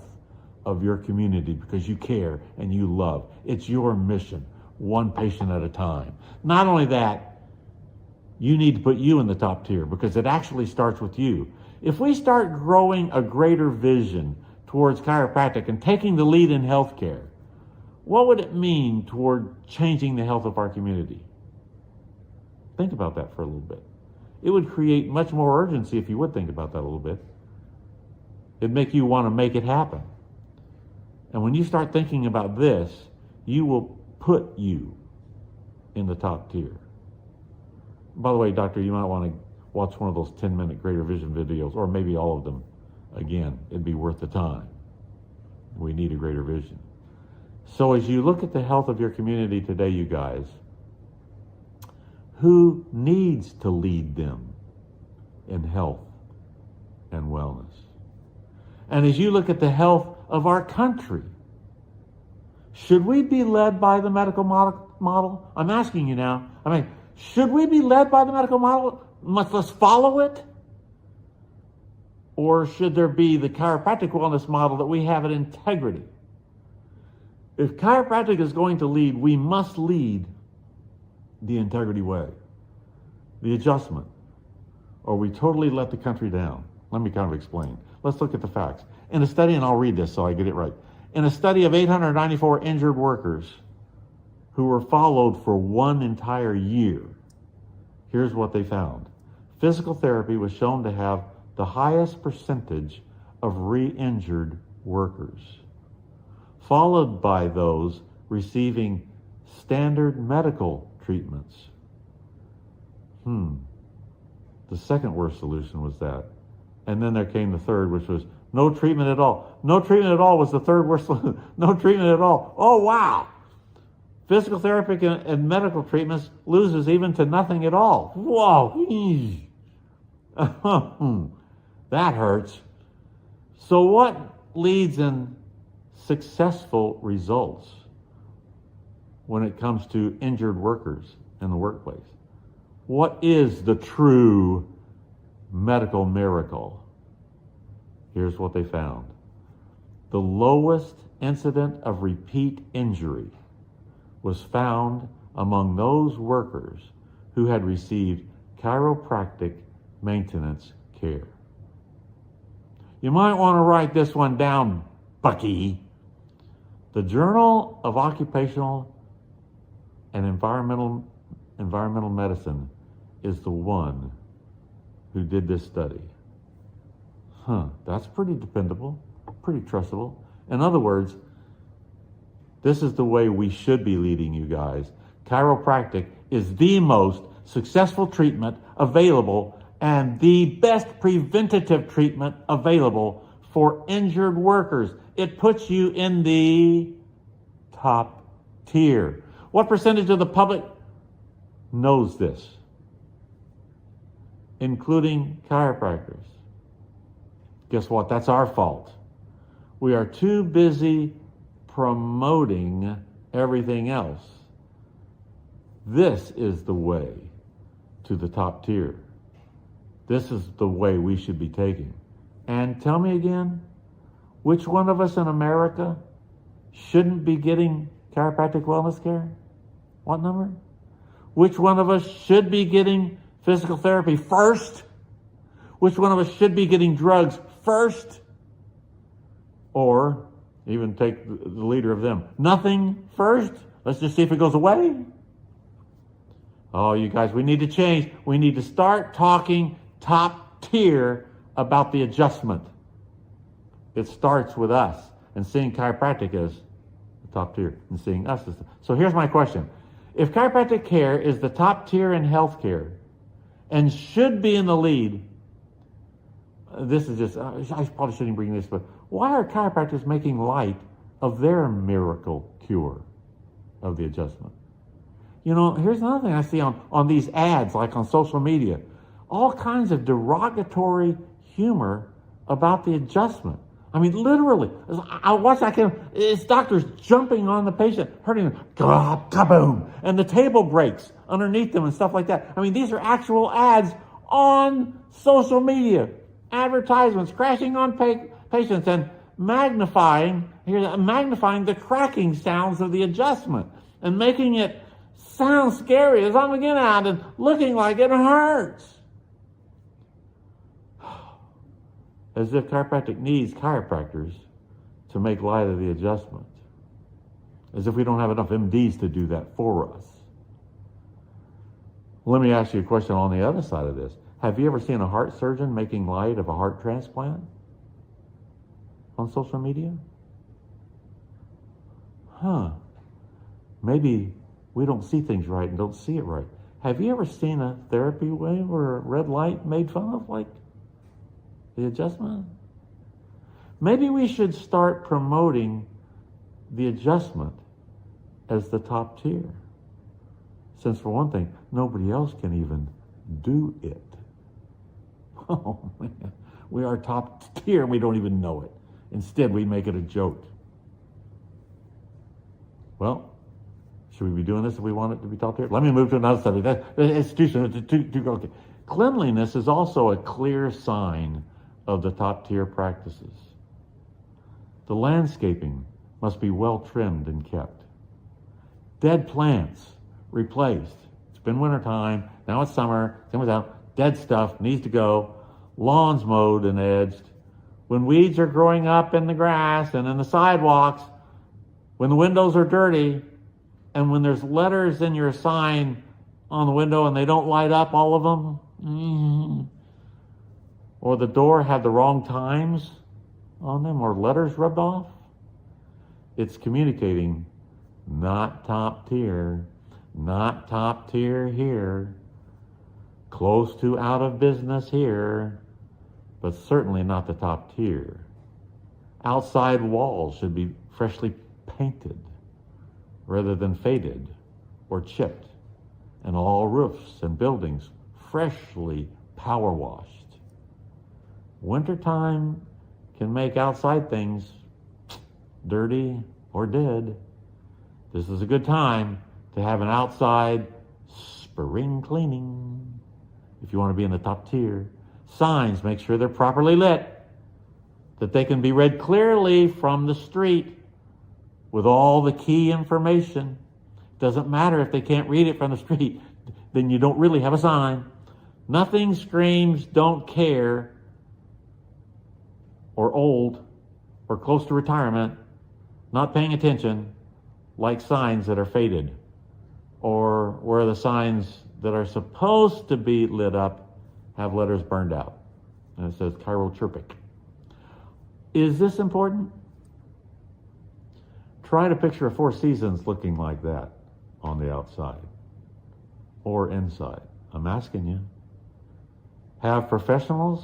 of your community because you care and you love. It's your mission, one patient at a time. Not only that, you need to put you in the top tier because it actually starts with you. If we start growing a greater vision towards chiropractic and taking the lead in healthcare, what would it mean toward changing the health of our community? Think about that for a little bit. It would create much more urgency if you would think about that a little bit. It'd make you want to make it happen. And when you start thinking about this, you will put you in the top tier. By the way, doctor, you might want to watch one of those 10-minute Greater Vision videos, or maybe all of them. Again, it'd be worth the time. We need a greater vision. So as you look at the health of your community today, you guys, who needs to lead them in health and wellness? And as you look at the health of our country, should we be led by the medical model? I'm asking you now. Should we be led by the medical model? Let's follow it? Or should there be the chiropractic wellness model that we have at Integrity? If chiropractic is going to lead, we must lead the Integrity way, the adjustment, or we totally let the country down. Let me kind of explain. Let's look at the facts. In a study, and I'll read this so I get it right. In a study of 894 injured workers who were followed for 1 entire year, here's what they found. Physical therapy was shown to have the highest percentage of re-injured workers, followed by those receiving standard medical treatments. The second worst solution was that. And then there came the third, which was no treatment at all. No treatment at all was the third worst solution. No treatment at all. Oh, wow. Physical therapy and medical treatments loses even to nothing at all. Whoa. That hurts. So what leads in successful results when it comes to injured workers in the workplace? What is the true medical miracle? Here's what they found. The lowest incident of repeat injury was found among those workers who had received chiropractic maintenance care. You might want to write this one down, Bucky. The Journal of Occupational and Environmental Medicine is the one who did this study. That's pretty dependable, pretty trustable. In other words, this is the way we should be leading you guys. Chiropractic is the most successful treatment available and the best preventative treatment available for injured workers. It puts you in the top tier. What percentage of the public knows this, including chiropractors? Guess what? That's our fault. We are too busy promoting everything else. This is the way to the top tier. This is the way we should be taking. And tell me again, which one of us in America shouldn't be getting chiropractic wellness care? What number? Which one of us should be getting physical therapy first? Which one of us should be getting drugs first? Or even take the leader of them, nothing first? Let's just see if it goes away. Oh, you guys, we need to change. We need to start talking top tier about the adjustment. It starts with us and seeing chiropractic as the top tier and seeing us as so here's my question. If chiropractic care is the top tier in healthcare and should be in the lead, this is just, I probably shouldn't bring this, but why are chiropractors making light of their miracle cure of the adjustment? You know, here's another thing I see on these ads, like on social media. All kinds of derogatory humor about the adjustment. I mean, literally, I watch that it's doctors jumping on the patient, hurting them, kaboom, and the table breaks underneath them and stuff like that. I mean, these are actual ads on social media, advertisements crashing on patients and magnifying the cracking sounds of the adjustment and making it sound scary as I'm getting out and looking like it hurts. As if chiropractic needs chiropractors to make light of the adjustment. As if we don't have enough MDs to do that for us. Let me ask you a question on the other side of this. Have you ever seen a heart surgeon making light of a heart transplant on social media? Maybe we don't see things right and don't see it right. Have you ever seen a therapy wave or a red light made fun of like the adjustment? Maybe we should start promoting the adjustment as the top tier. Since for one thing, nobody else can even do it. Oh man, we are top tier and we don't even know it. Instead, we make it a joke. Well, should we be doing this if we want it to be top tier? Let me move to another subject. It's too soon. Okay. Cleanliness is also a clear sign of the top tier practices. The landscaping must be well trimmed and kept. Dead plants replaced. It's been wintertime, now it's summer, summer's out. Dead stuff needs to go. Lawns mowed and edged. when weeds are growing up in the grass and in the sidewalks, when the windows are dirty, and when there's letters in your sign on the window and they don't light up, all of them, or the door had the wrong times on them, or letters rubbed off, it's communicating not top tier, not top tier here, close to out of business here, but certainly not the top tier. Outside walls should be freshly painted rather than faded or chipped, and all roofs and buildings freshly power washed. Wintertime can make outside things dirty or dead. This is a good time to have an outside spring cleaning if you want to be in the top tier. Signs, make sure they're properly lit, that they can be read clearly from the street with all the key information. Doesn't matter if they can't read it from the street, then you don't really have a sign. Nothing screams don't care or old or close to retirement, not paying attention, like signs that are faded, or where the signs that are supposed to be lit up have letters burned out. And it says Chiropractic. Is this important? Try to picture a Four Seasons looking like that on the outside or inside. I'm asking you. Have professionals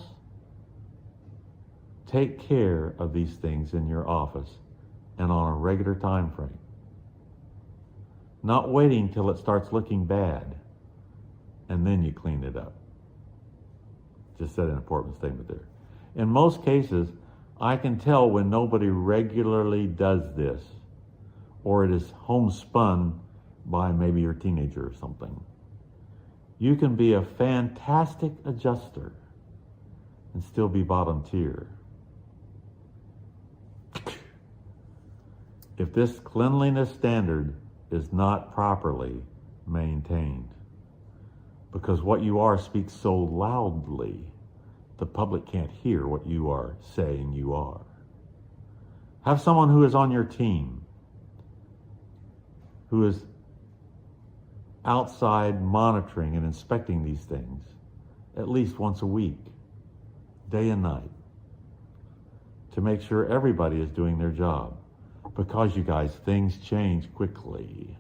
take care of these things in your office and on a regular time frame. Not waiting till it starts looking bad and then you clean it up. Just said an important statement there. In most cases, I can tell when nobody regularly does this, or it is homespun by maybe your teenager or something. You can be a fantastic adjuster and still be bottom tier. If this cleanliness standard is not properly maintained, because what you are speaks so loudly, the public can't hear what you are saying you are. Have someone who is on your team, who is outside monitoring and inspecting these things at least once a week, day and night, to make sure everybody is doing their job. Because you guys, things change quickly.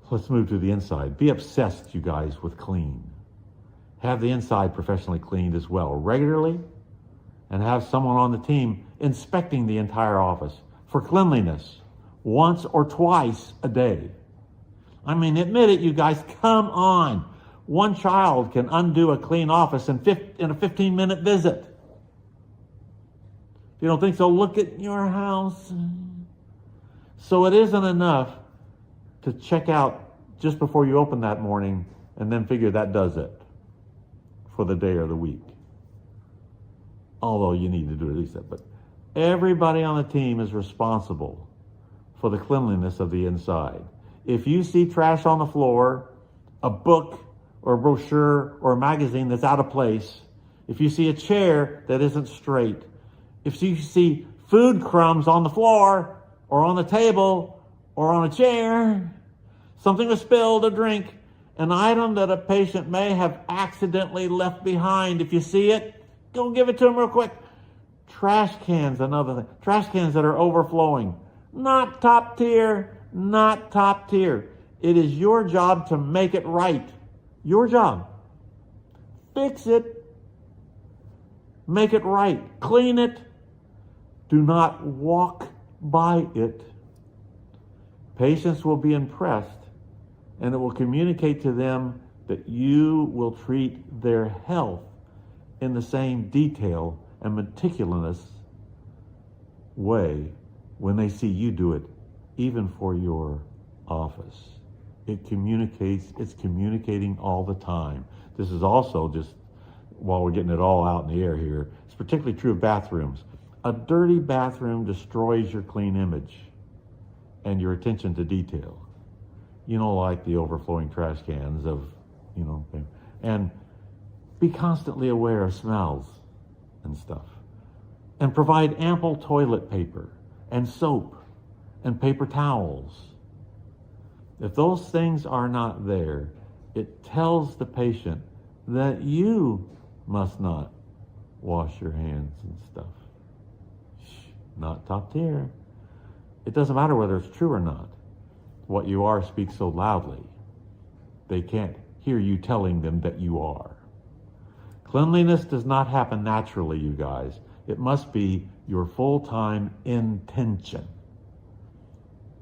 Let's move to the inside. Be obsessed, you guys, with clean. Have the inside professionally cleaned as well, regularly, and have someone on the team inspecting the entire office for cleanliness once or twice a day. I mean, admit it, you guys, come on. One child can undo a clean office in a 15-minute visit. If you don't think so, look at your house. So it isn't enough to check out just before you open that morning and then figure that does it for the day or the week. Although you need to do at least that. But everybody on the team is responsible for the cleanliness of the inside. If you see trash on the floor, a book or a brochure or a magazine that's out of place, if you see a chair that isn't straight, if you see food crumbs on the floor or on the table or on a chair, something was spilled, a drink, an item that a patient may have accidentally left behind. If you see it, go give it to them real quick. Trash cans, another thing. Trash cans that are overflowing. Not top tier, not top tier. It is your job to make it right. Your job. Fix it. Make it right. Clean it. Do not walk by it. Patients will be impressed, and it will communicate to them that you will treat their health in the same detail and meticulous way when they see you do it, even for your office. It communicates, it's communicating all the time. This is also, just while we're getting it all out in the air here, it's particularly true of bathrooms. A dirty bathroom destroys your clean image and your attention to detail. You know, like the overflowing trash cans of, and be constantly aware of smells and stuff. and provide ample toilet paper and soap and paper towels. If those things are not there, it tells the patient that you must not wash your hands and stuff. Shh, not top tier. It doesn't matter whether it's true or not. What you are speaks so loudly, they can't hear you telling them that you are. Cleanliness does not happen naturally, you guys. It must be your full-time intention.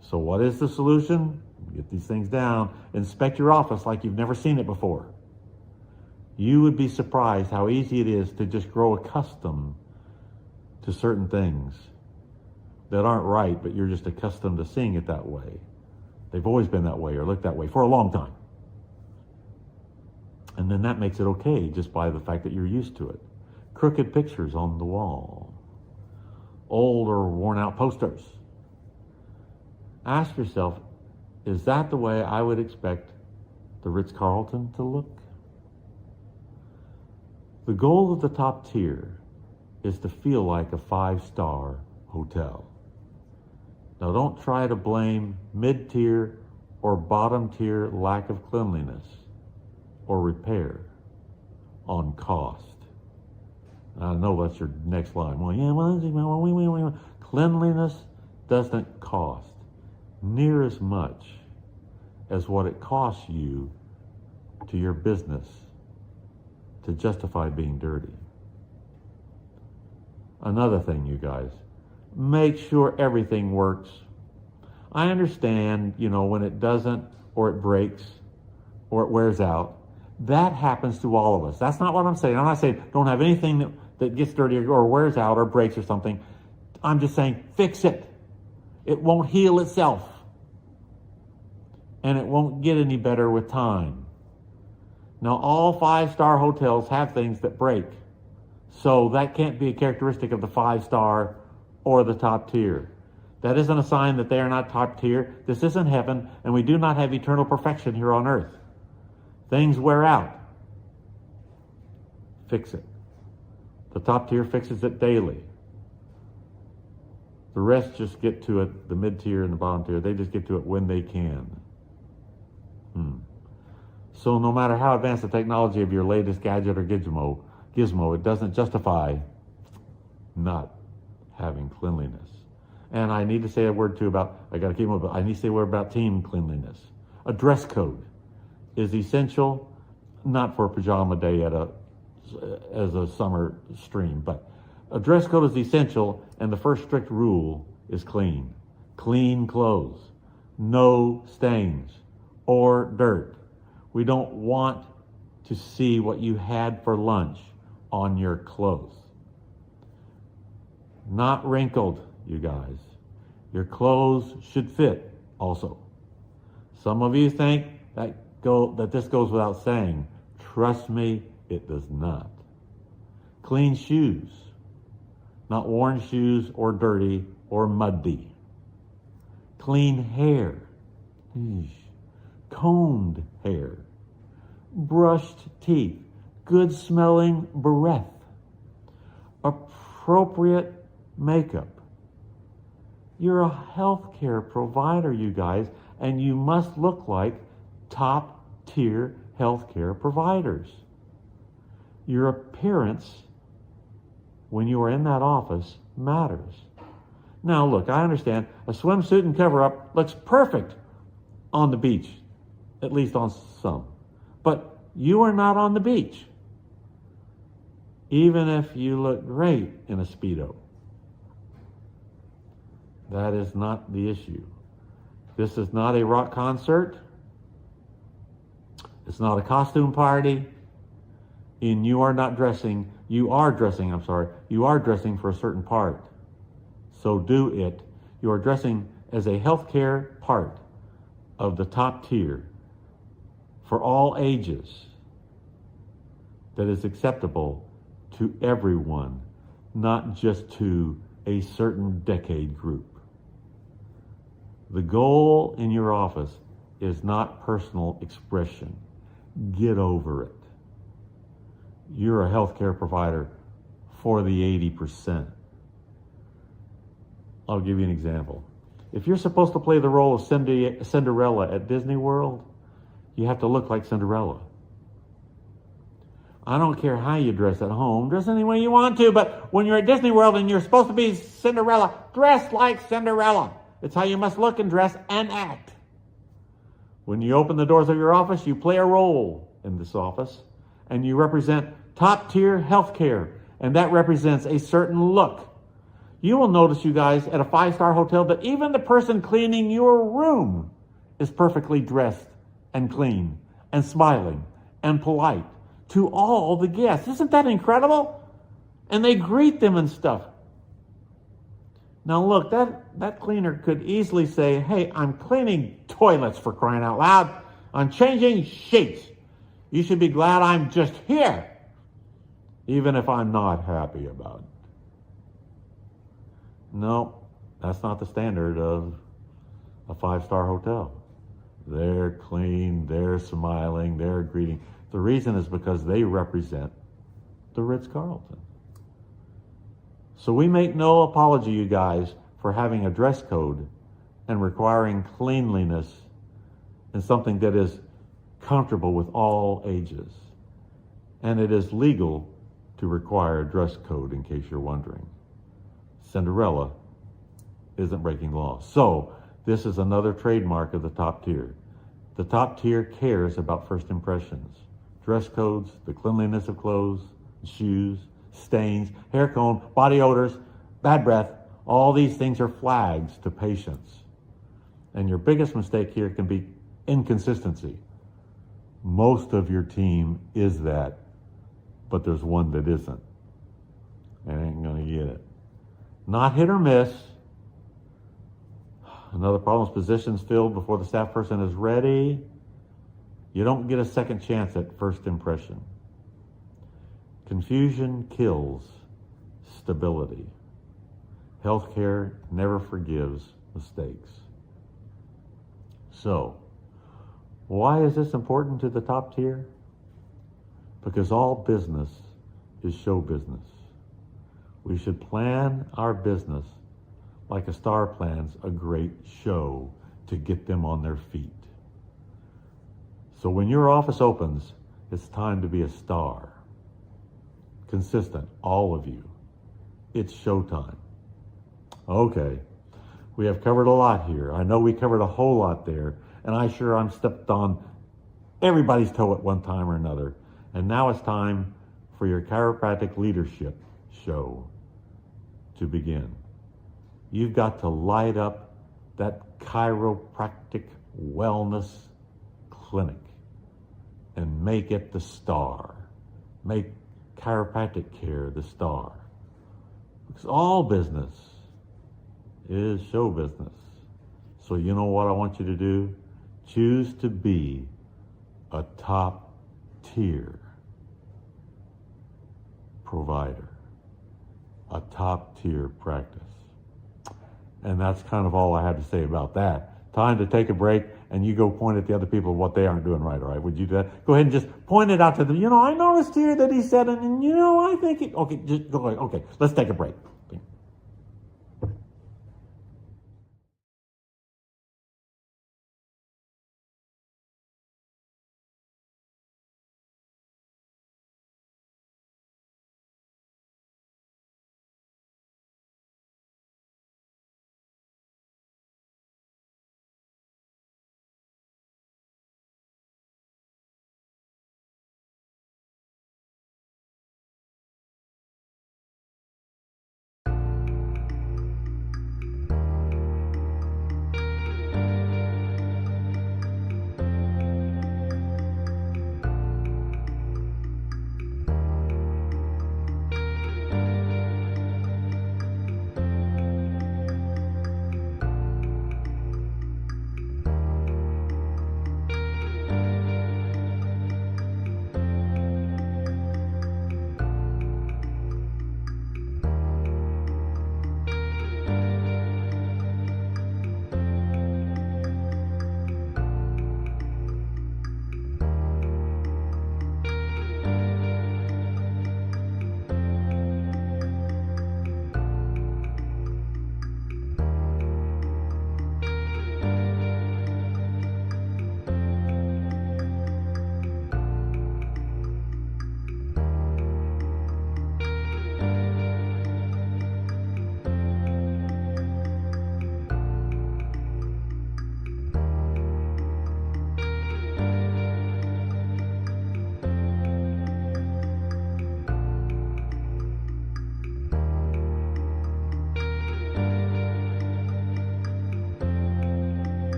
So what is the solution? Get these things down. Inspect your office like you've never seen it before. You would be surprised how easy it is to just grow accustomed to certain things that aren't right, but you're just accustomed to seeing it that way. They've always been that way or looked that way for a long time. And then that makes it okay just by the fact that you're used to it. Crooked pictures on the wall. Old or worn out posters. Ask yourself, is that the way I would expect the Ritz-Carlton to look? The goal of the top tier is to feel like a 5-star hotel. Now don't try to blame mid-tier or bottom-tier lack of cleanliness or repair on cost. I know that's your next line. Well, yeah, cleanliness doesn't cost near as much as what it costs you to your business to justify being dirty. Another thing, you guys, make sure everything works. I understand, when it doesn't, or it breaks, or it wears out. That happens to all of us. That's not what I'm saying. I'm not saying don't have anything that gets dirty or wears out or breaks or something. I'm just saying fix it. It won't heal itself. And it won't get any better with time. Now, all 5-star hotels have things that break. So that can't be a characteristic of the 5-star or the top tier. That isn't a sign that they are not top tier. This isn't heaven, and we do not have eternal perfection here on earth. Things wear out. Fix it. The top tier fixes it daily. The rest just get to it, the mid-tier and the bottom tier, they just get to it when they can. So no matter how advanced the technology of your latest gadget or gizmo, it doesn't justify not having cleanliness. And I need to say a word too about, I got to keep moving, I need to say a word about team cleanliness. A dress code is essential, not for a pajama day as a summer stream, but a dress code is essential, and the first strict rule is clean. Clean clothes, no stains or dirt. We don't want to see what you had for lunch on your clothes. Not wrinkled, you guys. Your clothes should fit also. Some of you think that this goes without saying. Trust me, it does not. Clean shoes, not worn shoes or dirty or muddy. Clean hair, combed hair, brushed teeth, good smelling breath, appropriate makeup. You're a healthcare provider, you guys, and you must look like top tier healthcare providers. Your appearance when you are in that office matters. Now look, I understand a swimsuit and cover-up looks perfect on the beach, at least on some. But you are not on the beach, even if you look great in a Speedo. That is not the issue. This is not a rock concert. It's not a costume party. And you are dressing for a certain part. So do it. You are dressing as a healthcare part of the top tier for all ages that is acceptable to everyone, not just to a certain decade group. The goal in your office is not personal expression. Get over it. You're a healthcare provider for the 80%, I'll give you an example. If you're supposed to play the role of Cinderella at Disney World, you have to look like Cinderella. I don't care how you dress at home, dress any way you want to, but when you're at Disney World and you're supposed to be Cinderella, dress like Cinderella. It's how you must look and dress and act. When you open the doors of your office, you play a role in this office, and you represent top-tier healthcare, and that represents a certain look. You will notice, you guys, at a 5-star hotel that even the person cleaning your room is perfectly dressed and clean and smiling and polite to all the guests. Isn't that incredible? And they greet them and stuff. Now look, that cleaner could easily say, hey, I'm cleaning toilets, for crying out loud. I'm changing sheets. You should be glad I'm just here, even if I'm not happy about it. No, that's not the standard of a 5-star hotel. They're clean, they're smiling, they're greeting. The reason is because they represent the Ritz-Carlton. So we make no apology, you guys, for having a dress code and requiring cleanliness and something that is comfortable with all ages. And it is legal to require a dress code, in case you're wondering. Cinderella isn't breaking law. So this is another trademark of the top tier. The top tier cares about first impressions. Dress codes, the cleanliness of clothes, shoes, stains, hair comb, body odors, bad breath. All these things are flags to patients. And your biggest mistake here can be inconsistency. Most of your team is that, but there's one that isn't. And ain't gonna get it. Not hit or miss. Another problem is positions filled before the staff person is ready. You don't get a second chance at first impression. Confusion kills stability. Healthcare never forgives mistakes. So, why is this important to the top tier? Because all business is show business. We should plan our business like a star plans a great show to get them on their feet. So when your office opens, it's time to be a star. Consistent, all of you. It's showtime. Okay, we have covered a lot here. I know we covered a whole lot there, and I'm stepped on everybody's toe at one time or another. And now it's time for your chiropractic leadership show to begin. You've got to light up that chiropractic wellness clinic and make it the star. Make chiropractic care the star. Because all business is show business. So you know what I want you to do? Choose to be a top tier provider, a top tier practice. And that's kind of all I had to say about that. Time to take a break, and you go point at the other people what they aren't doing right, all right? Would you do that? Go ahead and just point it out to them. I noticed here that he said, and I think it, okay, just go ahead. Okay, let's take a break.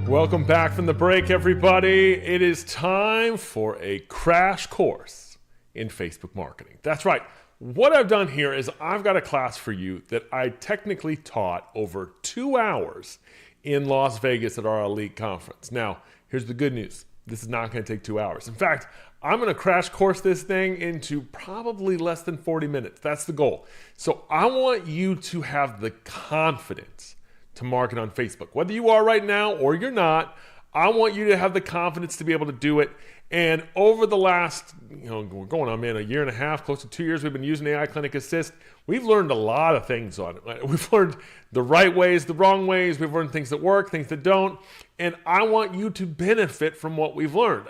Welcome back from the break, everybody. It is time for a crash course in Facebook marketing. That's right. What I've done here is I've got a class for you that I technically taught over 2 hours in Las Vegas at our elite conference. Now, here's the good news. This is not going to take 2 hours. In fact, I'm going to crash course this thing into probably less than 40 minutes. That's the goal. So I want you to have the confidence to market on Facebook. Whether you are right now or you're not, I want you to have the confidence to be able to do it. And over the last, we're going on, a year and a half, close to 2 years, we've been using AI Clinic Assist. We've learned a lot of things on it. We've learned the right ways, the wrong ways. We've learned things that work, things that don't. And I want you to benefit from what we've learned.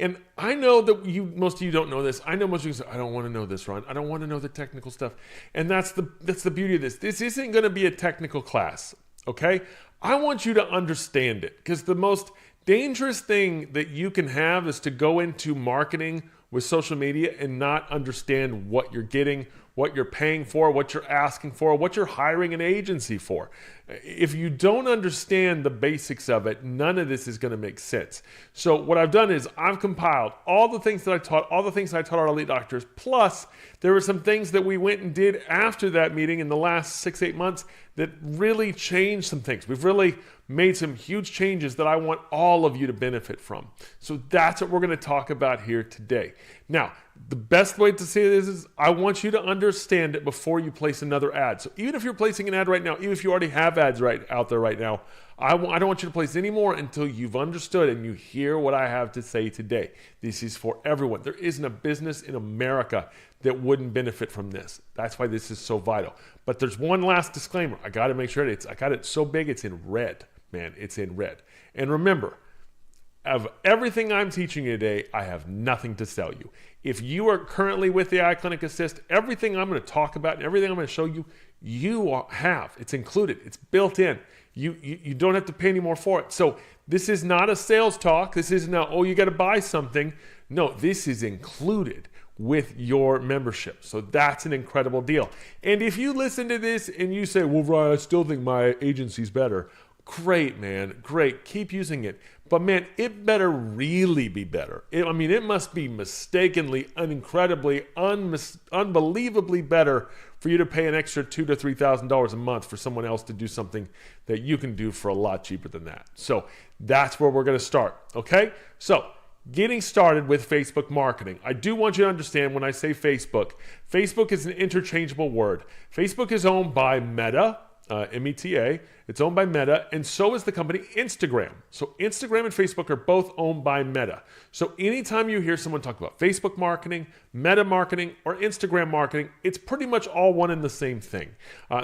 And I know that most of you don't know this. I know most of you say, I don't want to know this, Ron. I don't want to know the technical stuff. And that's the beauty of this. This isn't going to be a technical class, okay? I want you to understand it, because the most dangerous thing that you can have is to go into marketing with social media and not understand what you're getting, what you're paying for, what you're asking for, what you're hiring an agency for. If you don't understand the basics of it, none of this is going to make sense. So what I've done is I've compiled all the things that I taught, all the things that I taught our elite doctors, plus there were some things that we went and did after that meeting in the last 6-8 months that really changed some things. We've really made some huge changes that I want all of you to benefit from. So that's what we're going to talk about here today. Now, the best way to say this is I want you to understand it before you place another ad. So even if you're placing an ad right now, even if you already have ads right out there right now, I don't want you to place any more until you've understood and you hear what I have to say today. This is for everyone. There isn't a business in America that wouldn't benefit from this. That's why this is so vital. But there's one last disclaimer. I got to make sure I got it so big it's in red. Man, it's in red. And remember, of everything I'm teaching you today, I have nothing to sell you. If you are currently with the AI Clinic Assist, everything I'm going to talk about and everything I'm going to show you, you have. It's included. It's built in. You don't have to pay any more for it. So this is not a sales talk. This isn't you got to buy something. No, this is included with your membership. So that's an incredible deal. And if you listen to this and you say, well, Ryan, I still think my agency's better. Great, man. Great. Keep using it. But man, it better really be better. It must be mistakenly, incredibly, unbelievably better for you to pay an extra $2,000 to $3,000 a month for someone else to do something that you can do for a lot cheaper than that. So that's where we're going to start. Okay? So getting started with Facebook marketing. I do want you to understand when I say Facebook is an interchangeable word. Facebook is owned by Meta. META. It's owned by Meta, and so is the company Instagram. So Instagram and Facebook are both owned by Meta. So anytime you hear someone talk about Facebook marketing, Meta marketing, or Instagram marketing, it's pretty much all one and the same thing.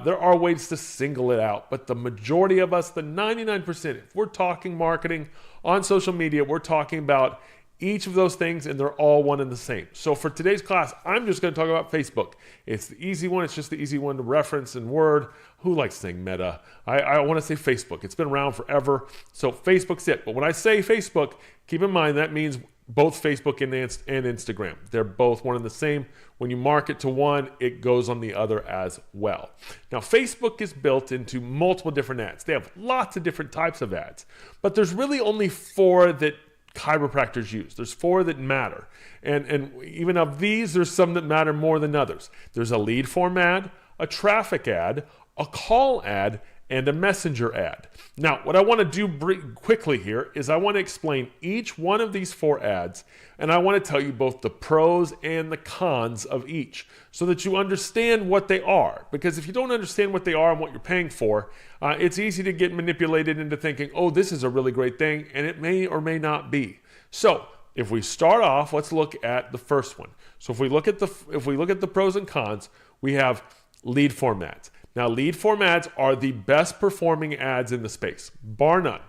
There are ways to single it out, but the majority of us, the 99%, if we're talking marketing on social media, we're talking about each of those things, and they're all one and the same. So for today's class, I'm just going to talk about Facebook. It's the easy one. It's just the easy one to reference in Word. Who likes saying Meta? I want to say Facebook. It's been around forever. So Facebook's it. But when I say Facebook, keep in mind that means both Facebook and Instagram. They're both one and the same. When you market to one, it goes on the other as well. Now, Facebook is built into multiple different ads. They have lots of different types of ads, but there's really only 4 that chiropractors use. There's 4 that matter. And even of these, there's some that matter more than others. There's a lead form ad, a traffic ad, a call ad, and a messenger ad. Now, what I want to do quickly here is I want to explain each one of these 4 ads, and I want to tell you both the pros and the cons of each so that you understand what they are. Because if you don't understand what they are and what you're paying for, it's easy to get manipulated into thinking, oh, this is a really great thing, and it may or may not be. So if we start off, let's look at the first one. So if we look at the pros and cons, we have lead form ads. Now, lead form ads are the best performing ads in the space, bar none.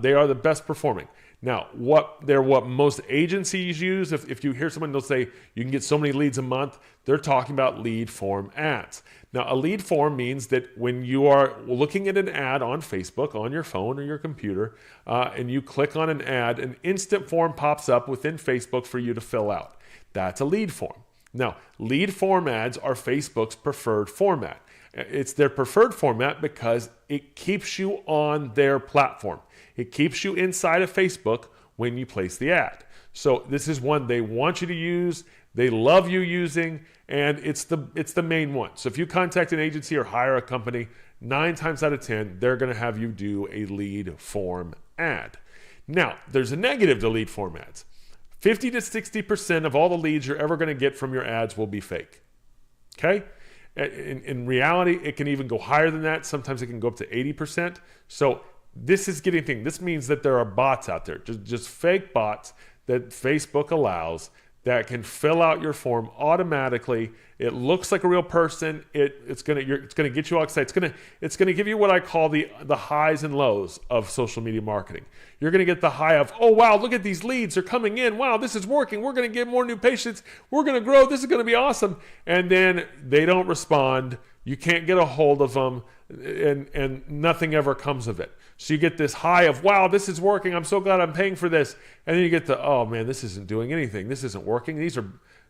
They are the best performing. Now, what most agencies use, if you hear someone, they'll say you can get so many leads a month, they're talking about lead form ads. Now, a lead form means that when you are looking at an ad on Facebook, on your phone or your computer, and you click on an ad, an instant form pops up within Facebook for you to fill out. That's a lead form. Now, lead form ads are Facebook's preferred format. It's their preferred format because it keeps you on their platform. It keeps you inside of Facebook when you place the ad. So this is one they want you to use, they love you using, and it's the main one. So if you contact an agency or hire a company, 9 times out of 10, they're going to have you do a lead form ad. Now, there's a negative to lead form ads. 50 to 60% of all the leads you're ever going to get from your ads will be fake. Okay? In reality, it can even go higher than that. Sometimes it can go up to 80%. So this is getting things. This means that there are bots out there, just fake bots that Facebook allows that can fill out your form automatically. It looks like a real person. It's gonna get you all excited. It's gonna give you what I call the highs and lows of social media marketing. You're gonna get the high of, oh wow, look at these leads, they're coming in. Wow, this is working. We're gonna get more new patients. We're gonna grow. This is gonna be awesome. And then they don't respond. You can't get a hold of them, and nothing ever comes of it. So you get this high of, wow, this is working. I'm so glad I'm paying for this. And then you get the, oh man, this isn't doing anything. This isn't working.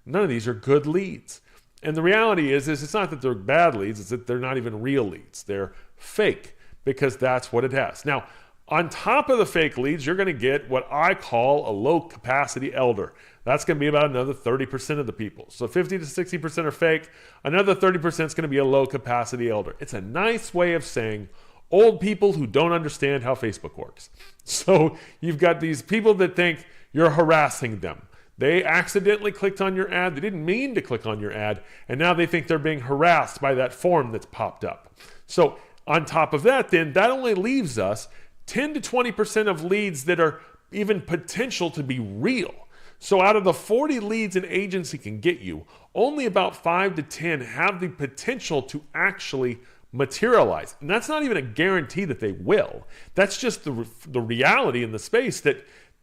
None of these are good leads. And the reality is it's not that they're bad leads. It's that they're not even real leads. They're fake because that's what it has. Now, on top of the fake leads, you're going to get what I call a low capacity elder. That's going to be about another 30% of the people. So 50 to 60% are fake. Another 30% is going to be a low capacity elder. It's a nice way of saying old people who don't understand how Facebook works. So you've got these people that think you're harassing them. They accidentally clicked on your ad. They didn't mean to click on your ad. And now they think they're being harassed by that form that's popped up. So on top of that, then, that only leaves us 10 to 20% of leads that are even potential to be real. So out of the 40 leads an agency can get you, only about 5 to 10 have the potential to actually materialize. And that's not even a guarantee that they will. That's just the reality in the space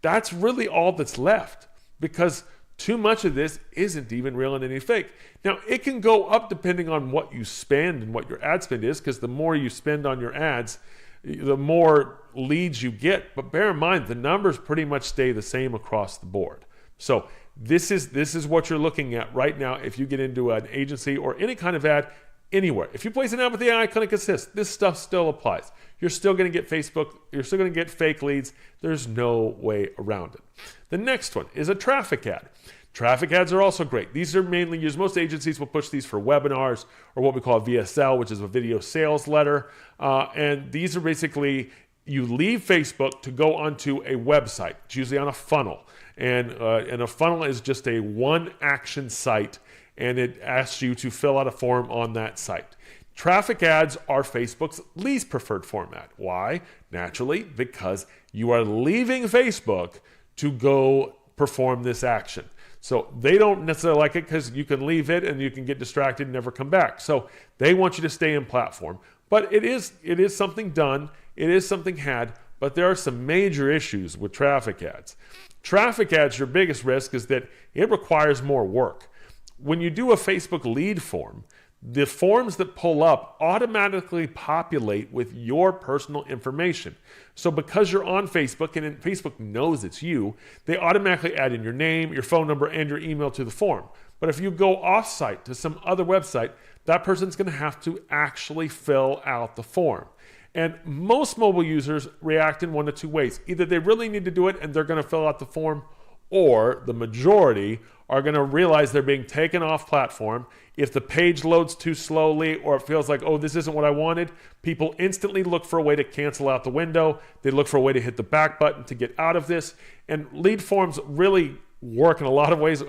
that's really all that's left, because too much of this isn't even real and any fake. Now, it can go up depending on what you spend and what your ad spend is, because the more you spend on your ads, the more leads you get. But bear in mind, the numbers pretty much stay the same across the board. So this is what you're looking at right now if you get into an agency or any kind of ad anywhere. If you place an ad with the AI Clinic Assist, this stuff still applies. You're still going to get Facebook. You're still going to get fake leads. There's no way around it. The next one is a traffic ad. Traffic ads are also great. These are mainly used. Most agencies will push these for webinars or what we call a VSL, which is a video sales letter. And these are basically, you leave Facebook to go onto a website. It's usually on a funnel. And a funnel is just a one action site, and it asks you to fill out a form on that site. Traffic ads are Facebook's least preferred format. Why? Naturally, because you are leaving Facebook to go perform this action. So they don't necessarily like it because you can leave it and you can get distracted and never come back. So they want you to stay in platform. But it is something done. It is something had. But there are some major issues with traffic ads. Traffic ads, your biggest risk is that it requires more work. When you do a Facebook lead form, the forms that pull up automatically populate with your personal information. So because you're on Facebook and Facebook knows it's you, they automatically add in your name, your phone number, and your email to the form. But if you go off-site to some other website, that person's going to have to actually fill out the form. And most mobile users react in one of two ways. Either they really need to do it and they're going to fill out the form, or the majority are going to realize they're being taken off platform. If the page loads too slowly or it feels like, oh, this isn't what I wanted, people instantly look for a way to cancel out the window. They look for a way to hit the back button to get out of this. And lead forms really work in a lot of ways.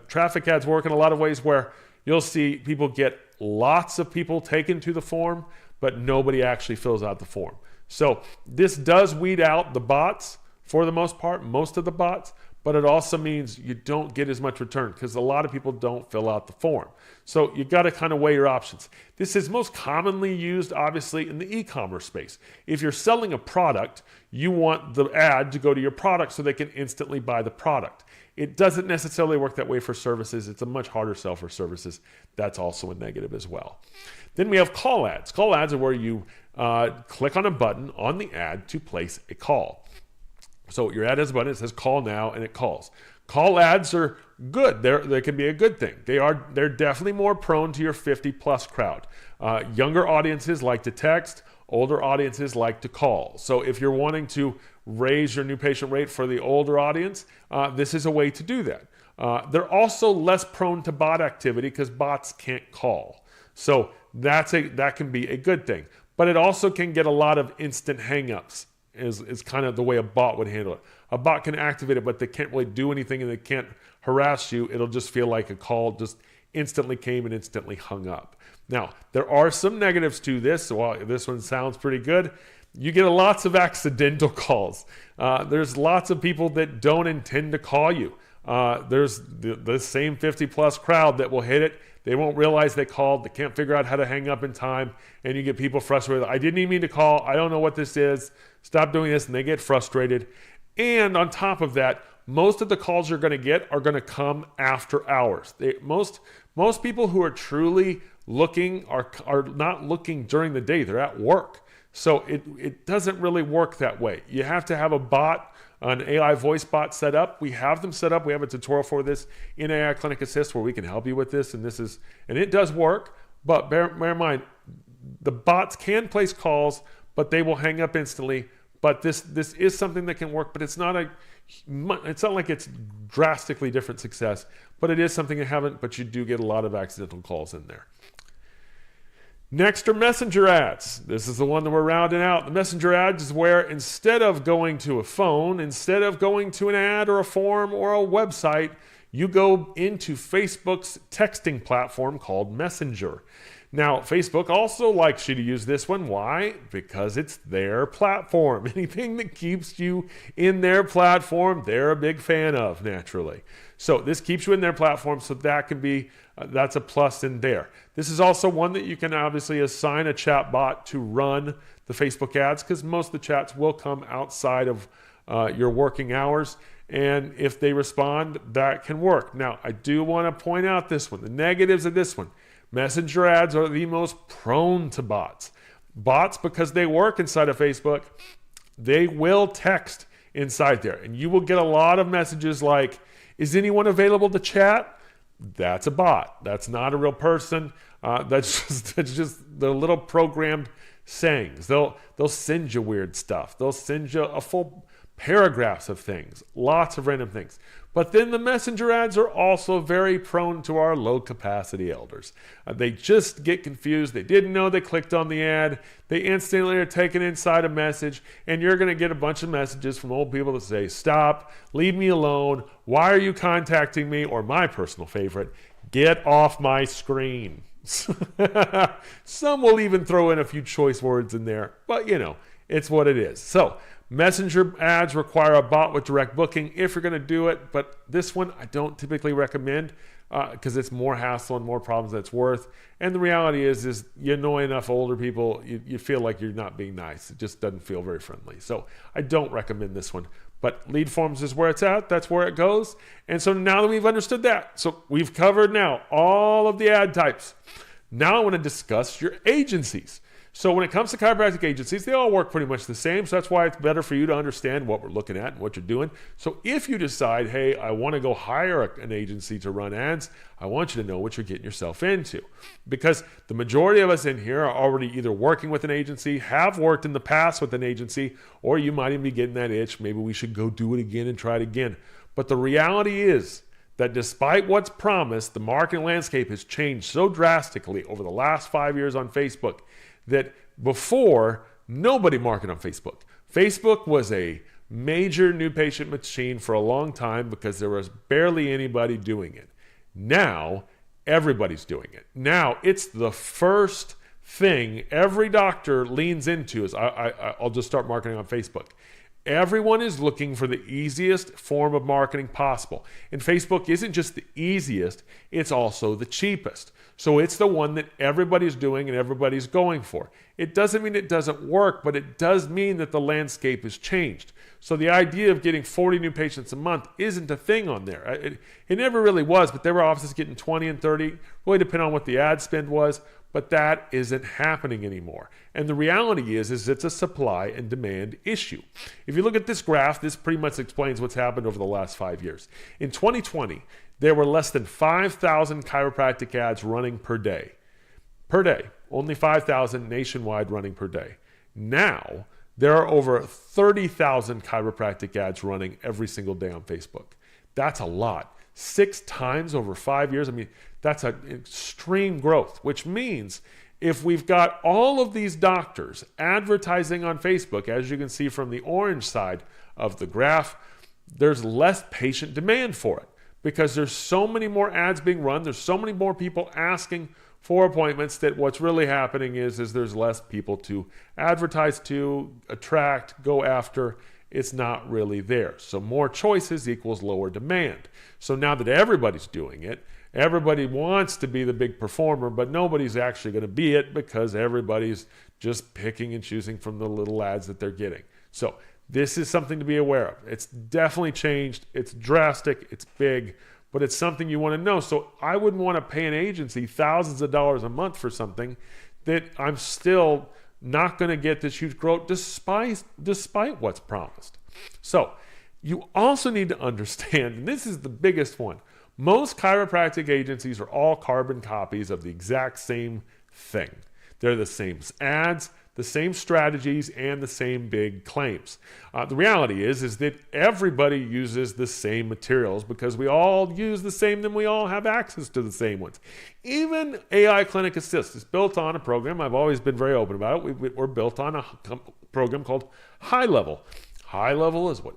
Traffic ads work in a lot of ways where you'll see people get lots of people taken to the form, but nobody actually fills out the form. So this does weed out the bots for the most part, most of the bots, but it also means you don't get as much return because a lot of people don't fill out the form. So you got to kind of weigh your options. This is most commonly used, obviously, in the e-commerce space. If you're selling a product, you want the ad to go to your product so they can instantly buy the product. It doesn't necessarily work that way for services. It's a much harder sell for services. That's also a negative as well. Then we have call ads. Call ads are where you click on a button on the ad to place a call. So your ad has a button, it says call now, and it calls. Call ads are good. They can be a good thing. They're definitely more prone to your 50 plus crowd. Younger audiences like to text. Older audiences like to call. So if you're wanting to raise your new patient rate for the older audience, this is a way to do that. They're also less prone to bot activity because bots can't call. So that can be a good thing. But it also can get a lot of instant hangups is kind of the way a bot would handle it. A bot can activate it, but they can't really do anything and they can't harass you. It'll just feel like a call just instantly came and instantly hung up. Now, there are some negatives to this. While this one sounds pretty good, you get lots of accidental calls. There's lots of people that don't intend to call you. There's the same 50 plus crowd that will hit it. They won't realize they called. They can't figure out how to hang up in time. And you get people frustrated. I didn't even mean to call. I don't know what this is. Stop doing this. And they get frustrated. And on top of that, most of the calls you're going to get are going to come after hours. Most people who are truly looking are not looking during the day. They're at work. So it doesn't really work that way. You have to have a bot, an AI voice bot set up. We have them set up. We have a tutorial for this in AI Clinic Assist where we can help you with this. And it does work, but bear in mind, the bots can place calls, but they will hang up instantly. But this is something that can work, but it's not like it's drastically different success, but it is something you haven't, but you do get a lot of accidental calls in there. Next are messenger ads. This is the one that we're rounding out. The messenger ads is where instead of going to a phone, instead of going to an ad or a form or a website, you go into Facebook's texting platform called Messenger. Now, Facebook also likes you to use this one. Why? Because it's their platform. Anything that keeps you in their platform, they're a big fan of, naturally. So this keeps you in their platform, so that can be, that's a plus in there. This is also one that you can obviously assign a chat bot to run the Facebook ads, because most of the chats will come outside of your working hours. And if they respond, that can work. Now, I do want to point out this one, the negatives of this one. Messenger ads are the most prone to bots. Bots, because they work inside of Facebook, they will text inside there. And you will get a lot of messages like, is anyone available to chat? That's a bot. That's not a real person. That's just the little programmed sayings. They'll send you weird stuff. They'll send you a full paragraphs of things, lots of random things. But then the messenger ads are also very prone to our low capacity elders. They just get confused. They didn't know they clicked on the ad. They instantly are taken inside a message, and you're going to get a bunch of messages from old people that say, stop, leave me alone, why are you contacting me? Or my personal favorite, get off my screen. Some will even throw in a few choice words in there, but it's what it is. So messenger ads require a bot with direct booking if you're going to do it, but this one I don't typically recommend because it's more hassle and more problems than it's worth. And the reality is you annoy enough older people, you feel like you're not being nice. It just doesn't feel very friendly. So I don't recommend this one. But lead forms is where it's at. That's where it goes. And so now that we've understood that, so we've covered now all of the ad types. Now I want to discuss your agencies. So when it comes to chiropractic agencies, they all work pretty much the same. So that's why it's better for you to understand what we're looking at and what you're doing. So if you decide, hey, I want to go hire an agency to run ads, I want you to know what you're getting yourself into. Because the majority of us in here are already either working with an agency, have worked in the past with an agency, or you might even be getting that itch. Maybe we should go do it again and try it again. But the reality is that despite what's promised, the marketing landscape has changed so drastically over the last 5 years on Facebook that before, nobody marketed on Facebook. Facebook was a major new patient machine for a long time because there was barely anybody doing it. Now, everybody's doing it. Now, it's the first thing every doctor leans into is I'll just start marketing on Facebook. Everyone is looking for the easiest form of marketing possible. And Facebook isn't just the easiest, it's also the cheapest. So it's the one that everybody's doing and everybody's going for. It doesn't mean it doesn't work, but it does mean that the landscape has changed. So the idea of getting 40 new patients a month isn't a thing on there. It never really was, but there were offices getting 20 and 30, really depending on what the ad spend was, but that isn't happening anymore. And the reality is it's a supply and demand issue. If you look at this graph, this pretty much explains what's happened over the last 5 years. In 2020, there were less than 5,000 chiropractic ads running per day. Per day. Only 5,000 nationwide running per day. Now, there are over 30,000 chiropractic ads running every single day on Facebook. That's a lot. 6 times over 5 years. I mean, that's an extreme growth, which means if we've got all of these doctors advertising on Facebook, as you can see from the orange side of the graph, there's less patient demand for it because there's so many more ads being run. There's so many more people asking for appointments that what's really happening is there's less people to advertise to, attract, go after. It's not really there. So more choices equals lower demand. So now that everybody's doing it, everybody wants to be the big performer, but nobody's actually going to be it because everybody's just picking and choosing from the little ads that they're getting. So this is something to be aware of. It's definitely changed. It's drastic. It's big. But it's something you want to know. So I wouldn't want to pay an agency thousands of dollars a month for something that I'm still not going to get this huge growth despite what's promised. So you also need to understand, and this is the biggest one, most chiropractic agencies are all carbon copies of the exact same thing. They're the same ads, the same strategies, and the same big claims. The reality is that everybody uses the same materials because we all use the same, then we all have access to the same ones. Even AI Clinic Assist is built on a program. I've always been very open about it. We're built on a program called High Level. High Level is what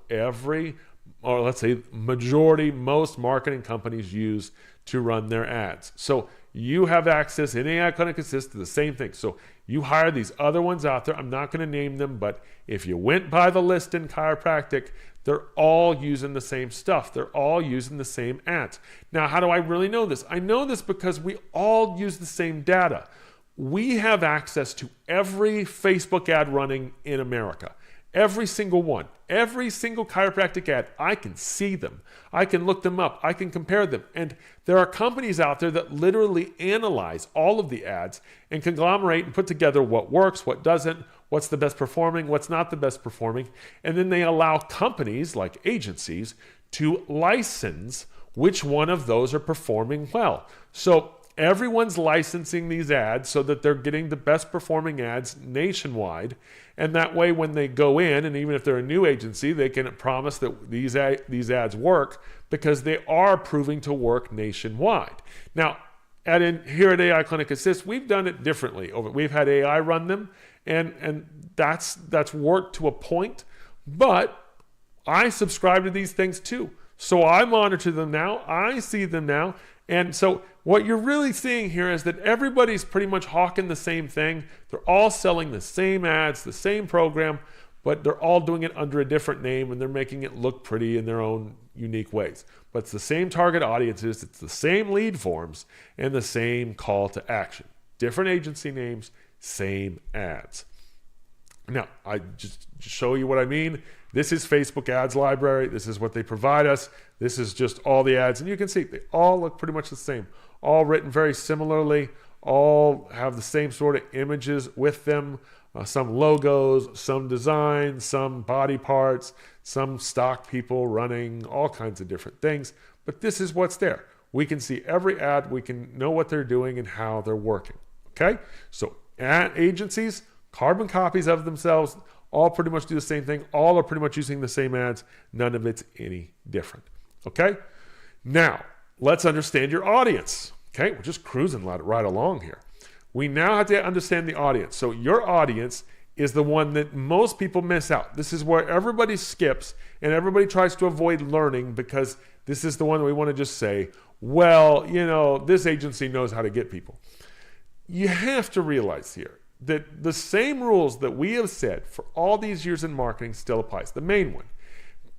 or let's say most marketing companies use to run their ads. So you have access in AI Clinic Assist to the same thing. So you hire these other ones out there. I'm not going to name them, but if you went by the list in chiropractic, they're all using the same stuff. They're all using the same ads. Now, how do I really know this? I know this because we all use the same data. We have access to every Facebook ad running in America. Every single one, every single chiropractic ad, I can see them. I can look them up. I can compare them. And there are companies out there that literally analyze all of the ads and conglomerate and put together what works, what doesn't, what's the best performing, what's not the best performing. And then they allow companies like agencies to license which one of those are performing well. So everyone's licensing these ads so that they're getting the best performing ads nationwide. And that way, when they go in, and even if they're a new agency, they can promise that these ads work because they are proving to work nationwide. Now, here at AI Clinic Assist, we've done it differently. We've had AI run them, and that's worked to a point. But I subscribe to these things too. So I monitor them now. I see them now. And so what you're really seeing here is that everybody's pretty much hawking the same thing. They're all selling the same ads, the same program, but they're all doing it under a different name and they're making it look pretty in their own unique ways. But it's the same target audiences, it's the same lead forms, and the same call to action. Different agency names, same ads. Now, I just show you what I mean. This is Facebook ads library. This is what they provide us. This is just all the ads. And you can see they all look pretty much the same. All written very similarly. All have the same sort of images with them. Some logos, some designs, some body parts, some stock people running, all kinds of different things. But this is what's there. We can see every ad. We can know what they're doing and how they're working. Okay? So ad agencies, carbon copies of themselves, all pretty much do the same thing. All are pretty much using the same ads. None of it's any different. Okay? Now, let's understand your audience. Okay? We're just cruising right along here. We now have to understand the audience. So your audience is the one that most people miss out. This is where everybody skips and everybody tries to avoid learning because this is the one that we want to just say, well, this agency knows how to get people. You have to realize here that the same rules that we have said for all these years in marketing still applies. The main one,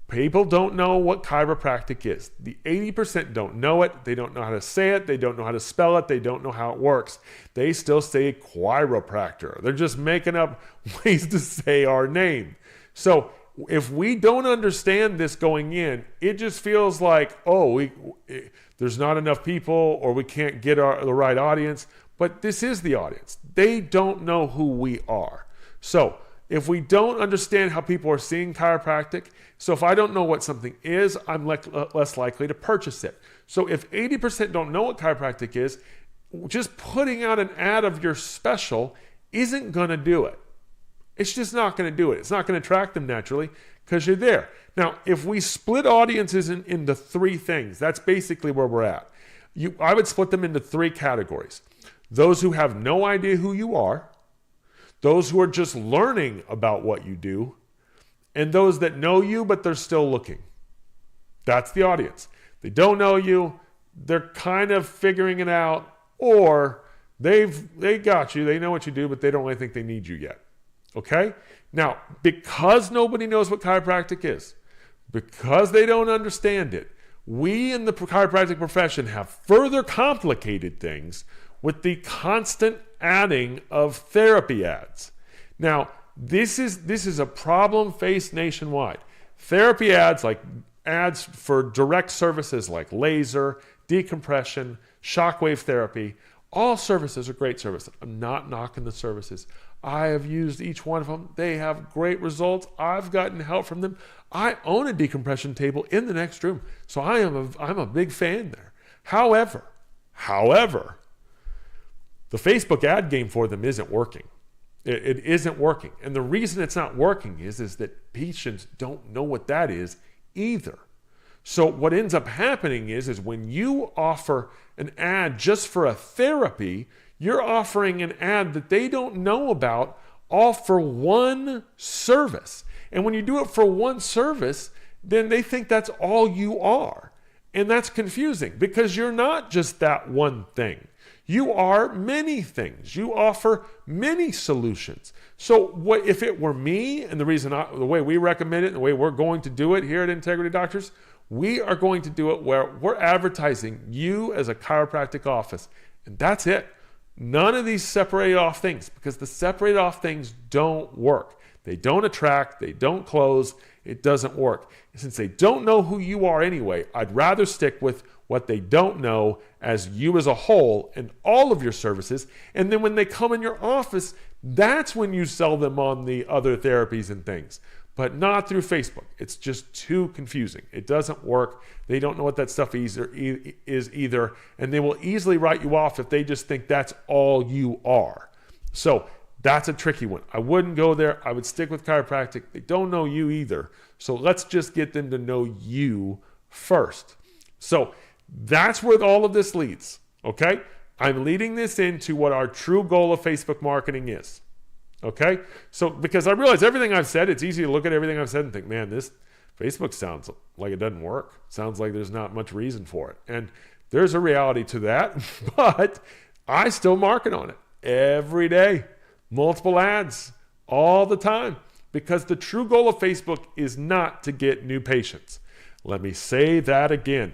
people don't know what chiropractic is. The 80% don't know it. They don't know how to say it. They don't know how to spell it. They don't know how it works. They still say chiropractor. They're just making up ways to say our name. So if we don't understand this going in, it just feels like, there's not enough people or we can't get the right audience. But this is the audience. They don't know who we are. So if we don't understand how people are seeing chiropractic, so if I don't know what something is, I'm less likely to purchase it. So if 80% don't know what chiropractic is, just putting out an ad of your special isn't going to do it. It's just not going to do it. It's not going to attract them naturally because you're there. Now, if we split audiences into three things, that's basically where we're at. I would split them into three categories. Those who have no idea who you are, those who are just learning about what you do, and those that know you, but they're still looking. That's the audience. They don't know you, they're kind of figuring it out, or they got you, they know what you do, but they don't really think they need you yet. Okay? Now, because nobody knows what chiropractic is, because they don't understand it, we in the chiropractic profession have further complicated things with the constant adding of therapy ads. Now, this is a problem faced nationwide. Therapy ads, like ads for direct services like laser, decompression, shockwave therapy, all services are great services. I'm not knocking the services. I have used each one of them. They have great results. I've gotten help from them. I own a decompression table in the next room, so I'm a big fan there. However, the Facebook ad game for them isn't working. It isn't working. And the reason it's not working is that patients don't know what that is either. So what ends up happening is when you offer an ad just for a therapy, you're offering an ad that they don't know about, all for one service. And when you do it for one service, then they think that's all you are. And that's confusing because you're not just that one thing. You are many things. You offer many solutions. So what if it were me, and the way we recommend it, and the way we're going to do it here at Integrity Doctors, we are going to do it where we're advertising you as a chiropractic office, and that's it. None of these separated off things, because the separated off things don't work. They don't attract, they don't close, it doesn't work. Since they don't know who you are anyway, I'd rather stick with what they don't know as you as a whole and all of your services. And then when they come in your office, that's when you sell them on the other therapies and things, but not through Facebook. It's just too confusing. It doesn't work. They don't know what that stuff is either, and they will easily write you off if they just think that's all you are. So that's a tricky one. I wouldn't go there. I would stick with chiropractic. They don't know you either. So let's just get them to know you first. So that's where all of this leads, okay? I'm leading this into what our true goal of Facebook marketing is, okay? So because I realize everything I've said, it's easy to look at everything I've said and think, man, this Facebook sounds like it doesn't work. Sounds like there's not much reason for it. And there's a reality to that, but I still market on it every day, multiple ads all the time, because the true goal of Facebook is not to get new patients. Let me say that again.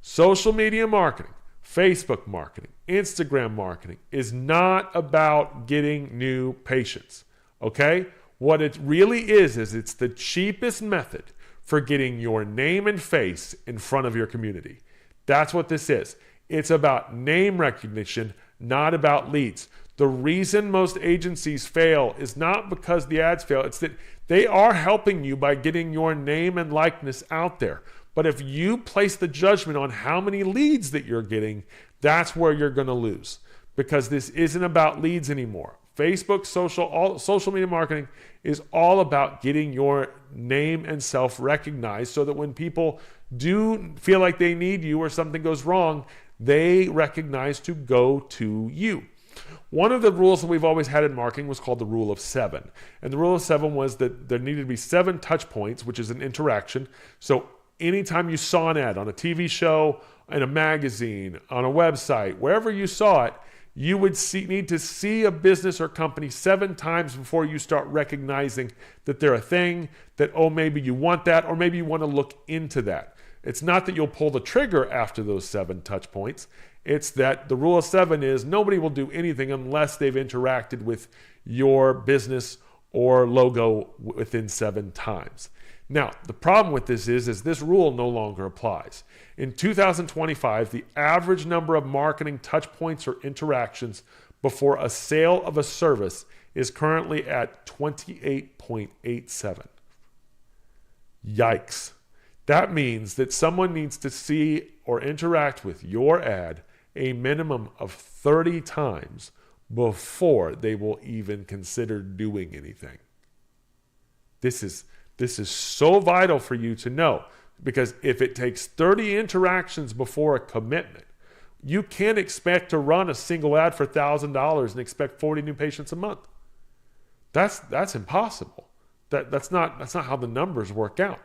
Social media marketing, Facebook marketing, Instagram marketing is not about getting new patients, okay? What it really is it's the cheapest method for getting your name and face in front of your community. That's what this is. It's about name recognition, not about leads. The reason most agencies fail is not because the ads fail. It's that they are helping you by getting your name and likeness out there. But if you place the judgment on how many leads that you're getting, that's where you're going to lose, because this isn't about leads anymore. Facebook, social media marketing is all about getting your name and self recognized so that when people do feel like they need you or something goes wrong, they recognize to go to you. One of the rules that we've always had in marketing was called the rule of 7. And the rule of 7 was that there needed to be 7 touch points, which is an interaction. So anytime you saw an ad on a TV show, in a magazine, on a website, wherever you saw it, you would need to see a business or company 7 times before you start recognizing that they're a thing, that, oh, maybe you want that, or maybe you want to look into that. It's not that you'll pull the trigger after those 7 touch points. It's that the rule of 7 is nobody will do anything unless they've interacted with your business or logo within 7 times. Now, the problem with this is this rule no longer applies. In 2025, the average number of marketing touch points or interactions before a sale of a service is currently at 28.87. Yikes. That means that someone needs to see or interact with your ad a minimum of 30 times before they will even consider doing anything. This is so vital for you to know, because if it takes 30 interactions before a commitment, you can't expect to run a single ad for $1,000 and expect 40 new patients a month. That's impossible. That's not how the numbers work out.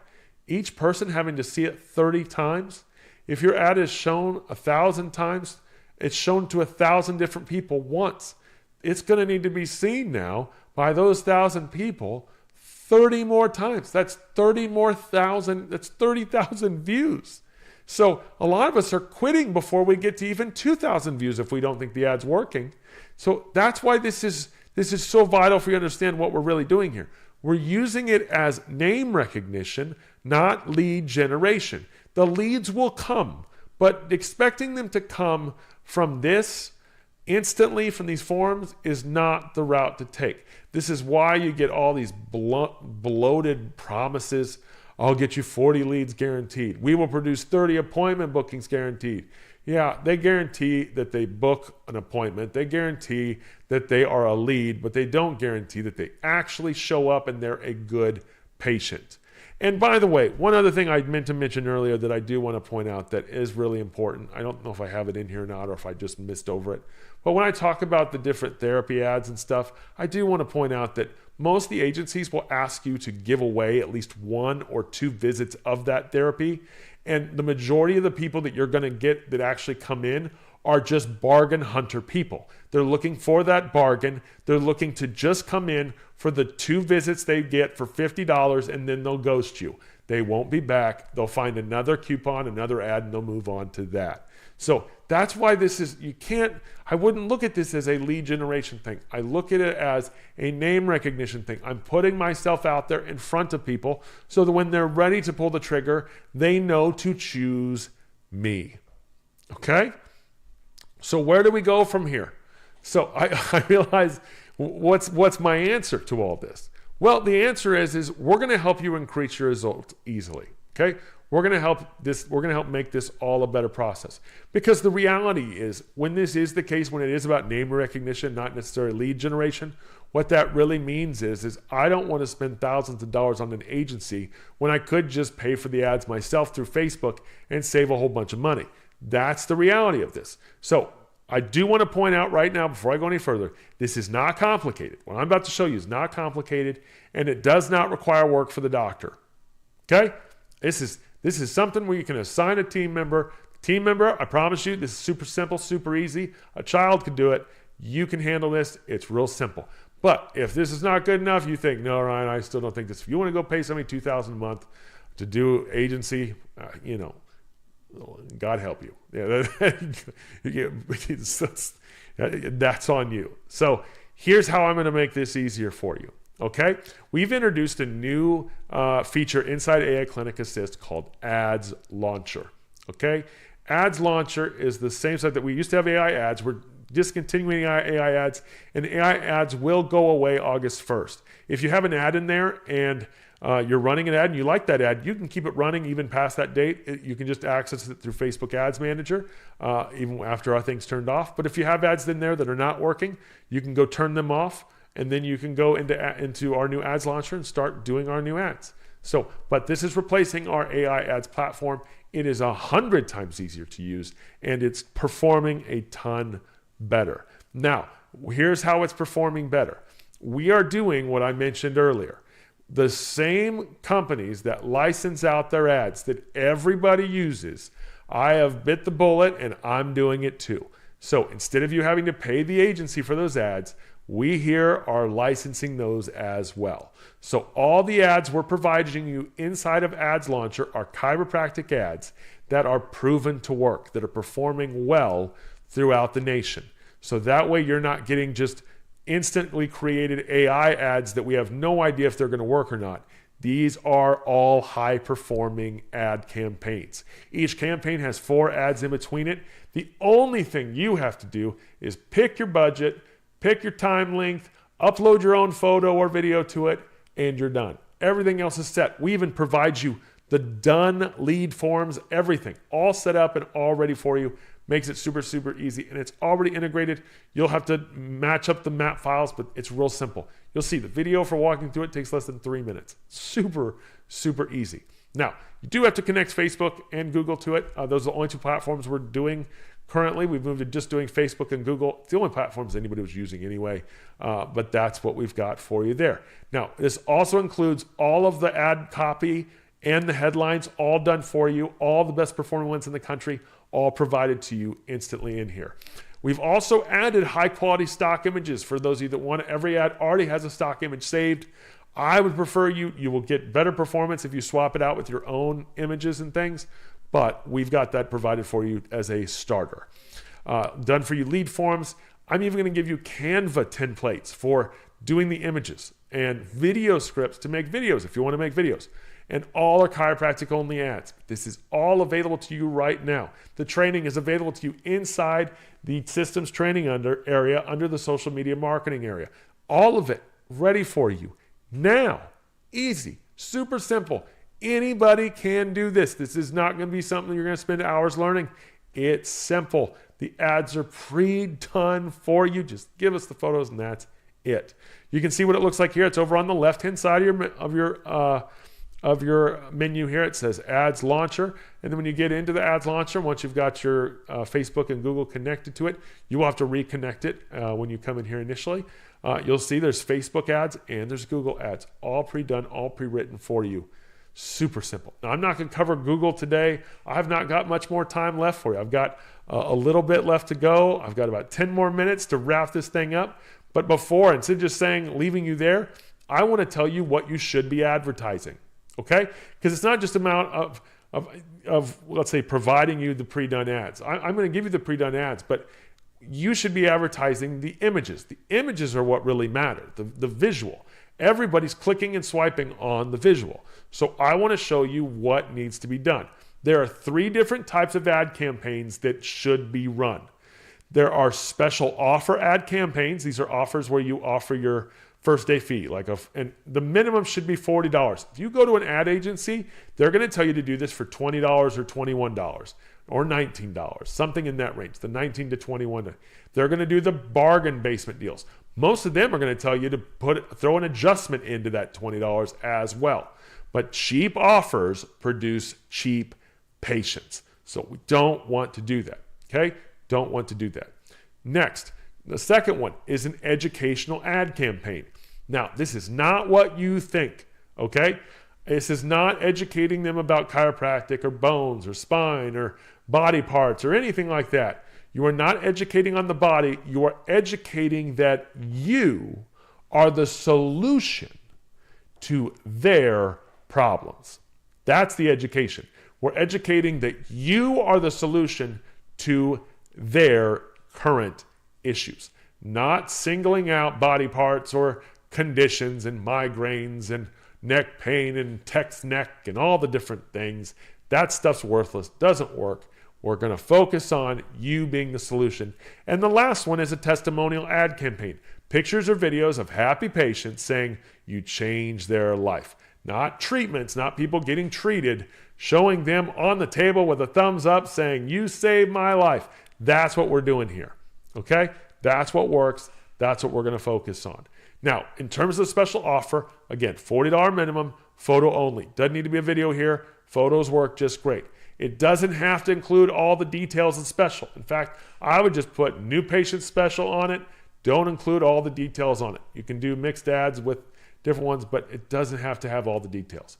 Each person having to see it 30 times. If your ad is shown 1,000 times, it's shown to 1,000 different people once. It's going to need to be seen now by those 1,000 people 30 more times. That's 30,000 views. So a lot of us are quitting before we get to even 2,000 views if we don't think the ad's working. So that's why this is so vital for you to understand what we're really doing here. We're using it as name recognition, not lead generation. The leads will come, but expecting them to come from this instantly from these forums is not the route to take. This is why you get all these bloated promises. I'll get you 40 leads guaranteed. We will produce 30 appointment bookings guaranteed. Yeah, they guarantee that they book an appointment. They guarantee that they are a lead, but they don't guarantee that they actually show up and they're a good patient. And by the way, one other thing I meant to mention earlier that I do want to point out that is really important. I don't know if I have it in here or not, or if I just missed over it. But when I talk about the different therapy ads and stuff, I do want to point out that most of the agencies will ask you to give away at least 1 or 2 visits of that therapy. And the majority of the people that you're going to get that actually come in are just bargain hunter people. They're looking for that bargain. They're looking to just come in for the 2 visits they get for $50, and then they'll ghost you. They won't be back. They'll find another coupon, another ad, and they'll move on to that. So that's why I wouldn't look at this as a lead generation thing. I look at it as a name recognition thing. I'm putting myself out there in front of people so that when they're ready to pull the trigger, they know to choose me. Okay? So where do we go from here? So I realize what's my answer to all this? Well, the answer is we're going to help you increase your results easily. Okay? We're going to help make this all a better process. Because the reality is, when this is the case, when it is about name recognition, not necessarily lead generation, what that really means is I don't want to spend thousands of dollars on an agency when I could just pay for the ads myself through Facebook and save a whole bunch of money. That's the reality of this. So I do want to point out right now, before I go any further, this is not complicated. What I'm about to show you is not complicated, and it does not require work for the doctor. Okay? This is something where you can assign a team member. Team member, I promise you, this is super simple, super easy. A child can do it. You can handle this. It's real simple. But if this is not good enough, you think, no, Ryan, I still don't think this. If you want to go pay somebody $2,000 a month to do agency, God help you. That's on you. So here's how I'm going to make this easier for you. Okay, we've introduced a new feature inside AI Clinic Assist called Ads Launcher. Okay, Ads Launcher is the same site that we used to have AI ads. We're discontinuing AI ads, and AI ads will go away August 1st. If you have an ad in there and you're running an ad and you like that ad, you can keep it running even past that date. You can just access it through Facebook Ads Manager, even after our thing's turned off. But if you have ads in there that are not working, you can go turn them off. And then you can go into our new ads launcher and start doing our new ads. But this is replacing our AI ads platform. It is 100 times easier to use, and it's performing a ton better. Now, here's how it's performing better. We are doing what I mentioned earlier. The same companies that license out their ads that everybody uses, I have bit the bullet and I'm doing it too. So instead of you having to pay the agency for those ads, we here are licensing those as well. So all the ads we're providing you inside of Ads Launcher are chiropractic ads that are proven to work, that are performing well throughout the nation. So that way you're not getting just instantly created AI ads that we have no idea if they're going to work or not. These are all high performing ad campaigns. Each campaign has 4 ads in between it. The only thing you have to do is pick your budget, pick your time length, upload your own photo or video to it, and you're done. Everything else is set. We even provide you the done lead forms, everything all set up and all ready for you. Makes it super, super easy, and it's already integrated. You'll have to match up the map files, but it's real simple. You'll see the video for walking through it takes less than 3 minutes. Super, super easy. Now, you do have to connect Facebook and Google to it. Those are the only two platforms we're doing currently. We've moved to just doing Facebook and Google. It's the only platforms anybody was using anyway, but that's what we've got for you there. Now, this also includes all of the ad copy and the headlines, all done for you, all the best performing ones in the country, all provided to you instantly in here. We've also added high quality stock images for those of you that want it. Every ad already has a stock image saved. I would prefer you will get better performance if you swap it out with your own images and things, but we've got that provided for you as a starter. Done for you lead forms. I'm even going to give you Canva templates for doing the images and video scripts to make videos if you want to make videos. And all are chiropractic only ads. This is all available to you right now. The training is available to you inside the systems training area under the social media marketing area. All of it ready for you now. Easy, super simple. Anybody can do this. This is not going to be something you're going to spend hours learning. It's simple. The ads are pre-done for you. Just give us the photos and that's it. You can see what it looks like here. It's over on the left-hand side of your menu here. It says Ads Launcher. And then when you get into the Ads Launcher, once you've got your Facebook and Google connected to it, you will have to reconnect it when you come in here initially. You'll see there's Facebook ads and there's Google ads, all pre-done, all pre-written for you. Super simple. Now, I'm not going to cover Google today. I've not got much more time left for you. I've got a little bit left to go. I've got about 10 more minutes to wrap this thing up. But before, instead of just leaving you there, I want to tell you what you should be advertising. Okay? Because it's not just a amount of let's say, providing you the pre-done ads. I'm going to give you the pre-done ads, but you should be advertising the images. The images are what really matter, the visual. Everybody's clicking and swiping on the visual. So I want to show you what needs to be done. There are 3 different types of ad campaigns that should be run. There are special offer ad campaigns. These are offers where you offer your first day fee, and the minimum should be $40. If you go to an ad agency, they're going to tell you to do this for $20 or $21 or $19, something in that range, the $19 to $21. They're going to do the bargain basement deals. Most of them are going to tell you to throw an adjustment into that $20 as well. But cheap offers produce cheap patients. So we don't want to do that. Okay? Don't want to do that. Next, the second one is an educational ad campaign. Now, this is not what you think, okay? This is not educating them about chiropractic or bones or spine or body parts or anything like that. You are not educating on the body. You are educating that you are the solution to their problems. That's the education. We're educating that you are the solution to their current issues, not singling out body parts or conditions and migraines and neck pain and text neck and all the different things. That stuff's worthless, doesn't work. We're going to focus on you being the solution. And the last one is a testimonial ad campaign. Pictures or videos of happy patients saying you changed their life. Not treatments, not people getting treated, showing them on the table with a thumbs up saying you saved my life. That's what we're doing here. Okay? That's what works. That's what we're going to focus on. Now, in terms of the special offer, again, $40 minimum, photo only. Doesn't need to be a video here. Photos work just great. It doesn't have to include all the details and special. In fact, I would just put new patient special on it. Don't include all the details on it. You can do mixed ads with different ones, but it doesn't have to have all the details.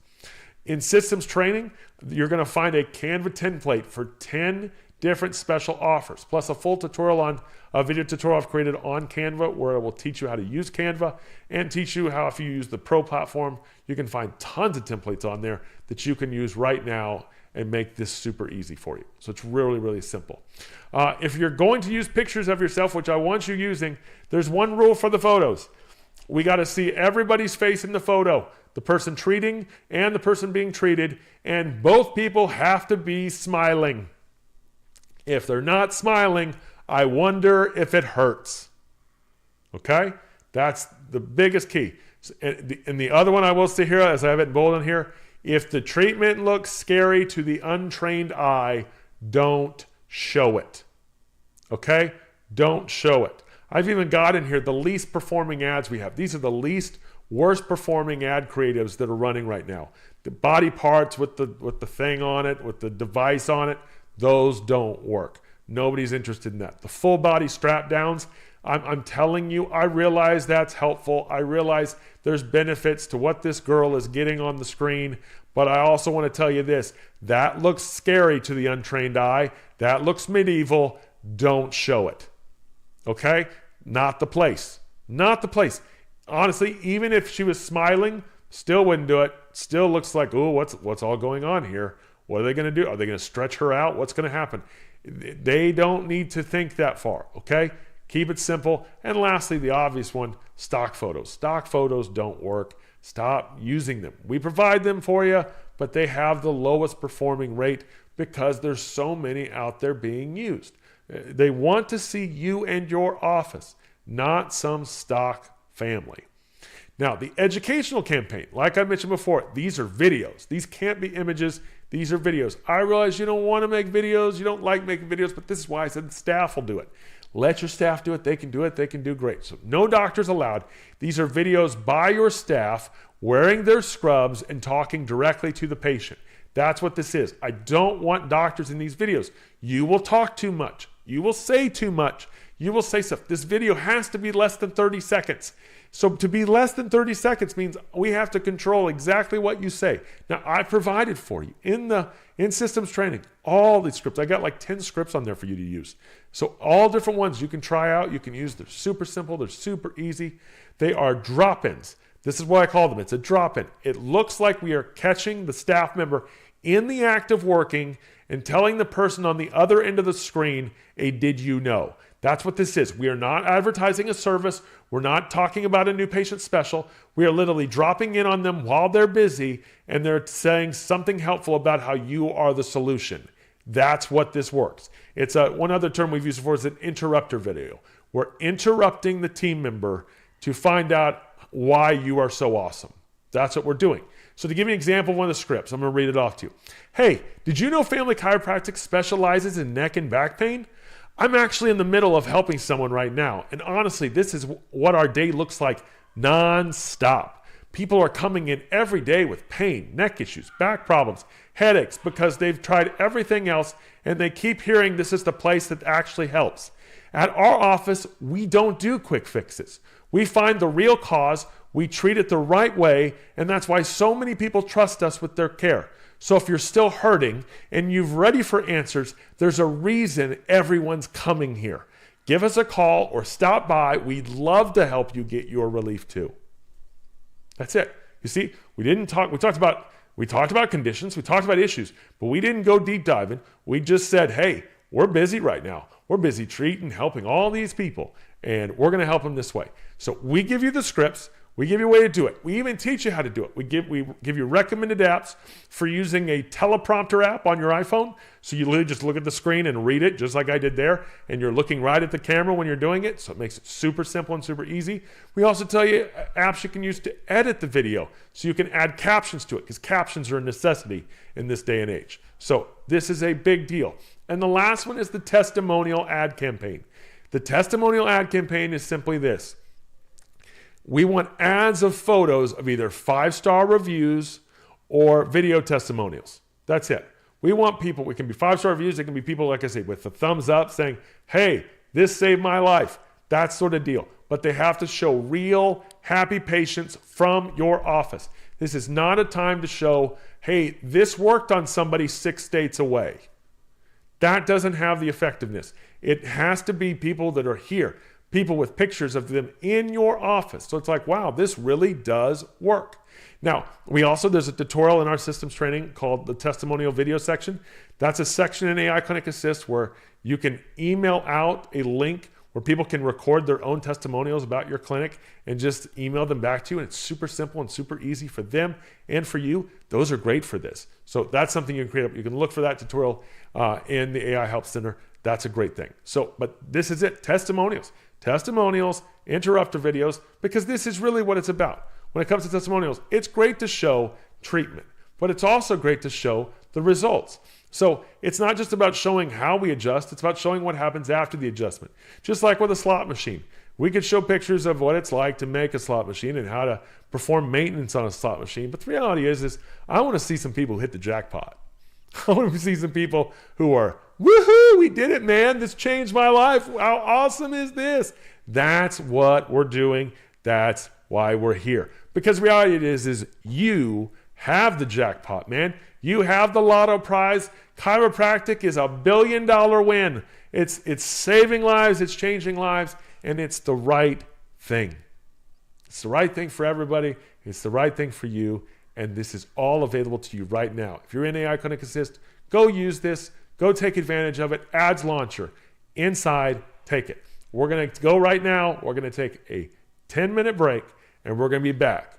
In systems training, you're going to find a Canva template for 10 different special offers, plus a full tutorial on a video tutorial I've created on Canva where I will teach you how to use Canva and teach you how, if you use the Pro platform, you can find tons of templates on there that you can use right now and make this super easy for you. So it's really, really simple. If you're going to use pictures of yourself, which I want you using, there's one rule for the photos. We got to see everybody's face in the photo, the person treating and the person being treated, and both people have to be smiling. If they're not smiling, I wonder if it hurts. Okay? That's the biggest key. And the other one I will say here, as I have it bold on here, If the treatment looks scary to the untrained eye, don't show it. Okay? Don't show it. I've even got in here the least performing ads we have. These are the least worst performing ad creatives that are running right now. The body parts with the thing on it, with the device on it, those don't work. Nobody's interested in that. The full body strap downs, I'm telling you, I realize that's helpful. I realize there's benefits to what this girl is getting on the screen, but I also want to tell you this, that looks scary to the untrained eye. That looks medieval. Don't show it. Okay? Not the place. Not the place. Honestly, even if she was smiling, still wouldn't do it. Still looks like, oh, what's all going on here? What are they going to do? Are they going to stretch her out? What's going to happen? They don't need to think that far, okay? Keep it simple. And lastly, the obvious one, stock photos. Stock photos don't work. Stop using them. We provide them for you, but they have the lowest performing rate because there's so many out there being used. They want to see you and your office, not some stock family. Now, the educational campaign, like I mentioned before, these are videos. These can't be images. These are videos. I realize you don't want to make videos. You don't like making videos, but this is why I said the staff will do it. Let your staff do it. They can do it. They can do great. So no doctors allowed. These are videos by your staff wearing their scrubs and talking directly to the patient. That's what this is. I don't want doctors in these videos. You will talk too much. You will say too much. You will say stuff. This video has to be less than 30 seconds. So to be less than 30 seconds means we have to control exactly what you say. Now, I provided for you in systems training, all these scripts. I got like 10 scripts on there for you to use. So all different ones you can try out, you can use. They're super simple. They're super easy. They are drop-ins. This is what I call them. It's a drop-in. It looks like we are catching the staff member in the act of working and telling the person on the other end of the screen a did you know. That's what this is. We are not advertising a service. We're not talking about a new patient special. We are literally dropping in on them while they're busy and they're saying something helpful about how you are the solution. That's what this works. It's one other term we've used before is an interrupter video. We're interrupting the team member to find out why you are so awesome. That's what we're doing. So to give you an example of one of the scripts, I'm going to read it off to you. Hey, did you know Family Chiropractic specializes in neck and back pain? I'm actually in the middle of helping someone right now. And honestly, this is what our day looks like non-stop. People are coming in every day with pain, neck issues, back problems, headaches, because they've tried everything else and they keep hearing this is the place that actually helps. At our office, we don't do quick fixes. We find the real cause, we treat it the right way, and that's why so many people trust us with their care. So if you're still hurting and you're ready for answers, there's a reason everyone's coming here. Give us a call or stop by. We'd love to help you get your relief too. That's it. You see, we talked about conditions, we talked about issues, but we didn't go deep diving. We just said, hey, we're busy right now. We're busy treating, helping all these people, and we're going to help them this way. So we give you the scripts. We give you a way to do it. We even teach you how to do it. We give you recommended apps for using a teleprompter app on your iPhone. So you literally just look at the screen and read it just like I did there. And you're looking right at the camera when you're doing it. So it makes it super simple and super easy. We also tell you apps you can use to edit the video so you can add captions to it because captions are a necessity in this day and age. So this is a big deal. And the last one is the testimonial ad campaign. The testimonial ad campaign is simply this. We want ads of photos of either 5-star reviews or video testimonials. That's it. We want people, it can be 5-star reviews, it can be people, like I say, with the thumbs up saying, hey, this saved my life. That sort of deal. But they have to show real, happy patients from your office. This is not a time to show, hey, this worked on somebody 6 states away. That doesn't have the effectiveness. It has to be people that are here. People with pictures of them in your office. So it's like, wow, this really does work. Now, there's a tutorial in our systems training called the testimonial video section. That's a section in AI Clinic Assist where you can email out a link where people can record their own testimonials about your clinic and just email them back to you. And it's super simple and super easy for them and for you. Those are great for this. So that's something you can create. You can look for that tutorial in the AI Help Center. That's a great thing. So, but this is it, testimonials, interrupter videos, because this is really what it's about. When it comes to testimonials, it's great to show treatment, but it's also great to show the results. So it's not just about showing how we adjust, it's about showing what happens after the adjustment. Just like with a slot machine. We could show pictures of what it's like to make a slot machine and how to perform maintenance on a slot machine. But the reality is I want to see some people hit the jackpot. I want to see some people who are, woohoo, we did it, man. This changed my life. How awesome is this? That's what we're doing. That's why we're here. Because the reality is you have the jackpot, man. You have the lotto prize. Chiropractic is $1 billion win. It's saving lives, it's changing lives, and it's the right thing. It's the right thing for everybody. It's the right thing for you. And this is all available to you right now. If you're in AI Clinic Assist, go use this. Go take advantage of it. Ads Launcher. Inside, take it. We're going to go right now. We're going to take a 10-minute break, and we're going to be back.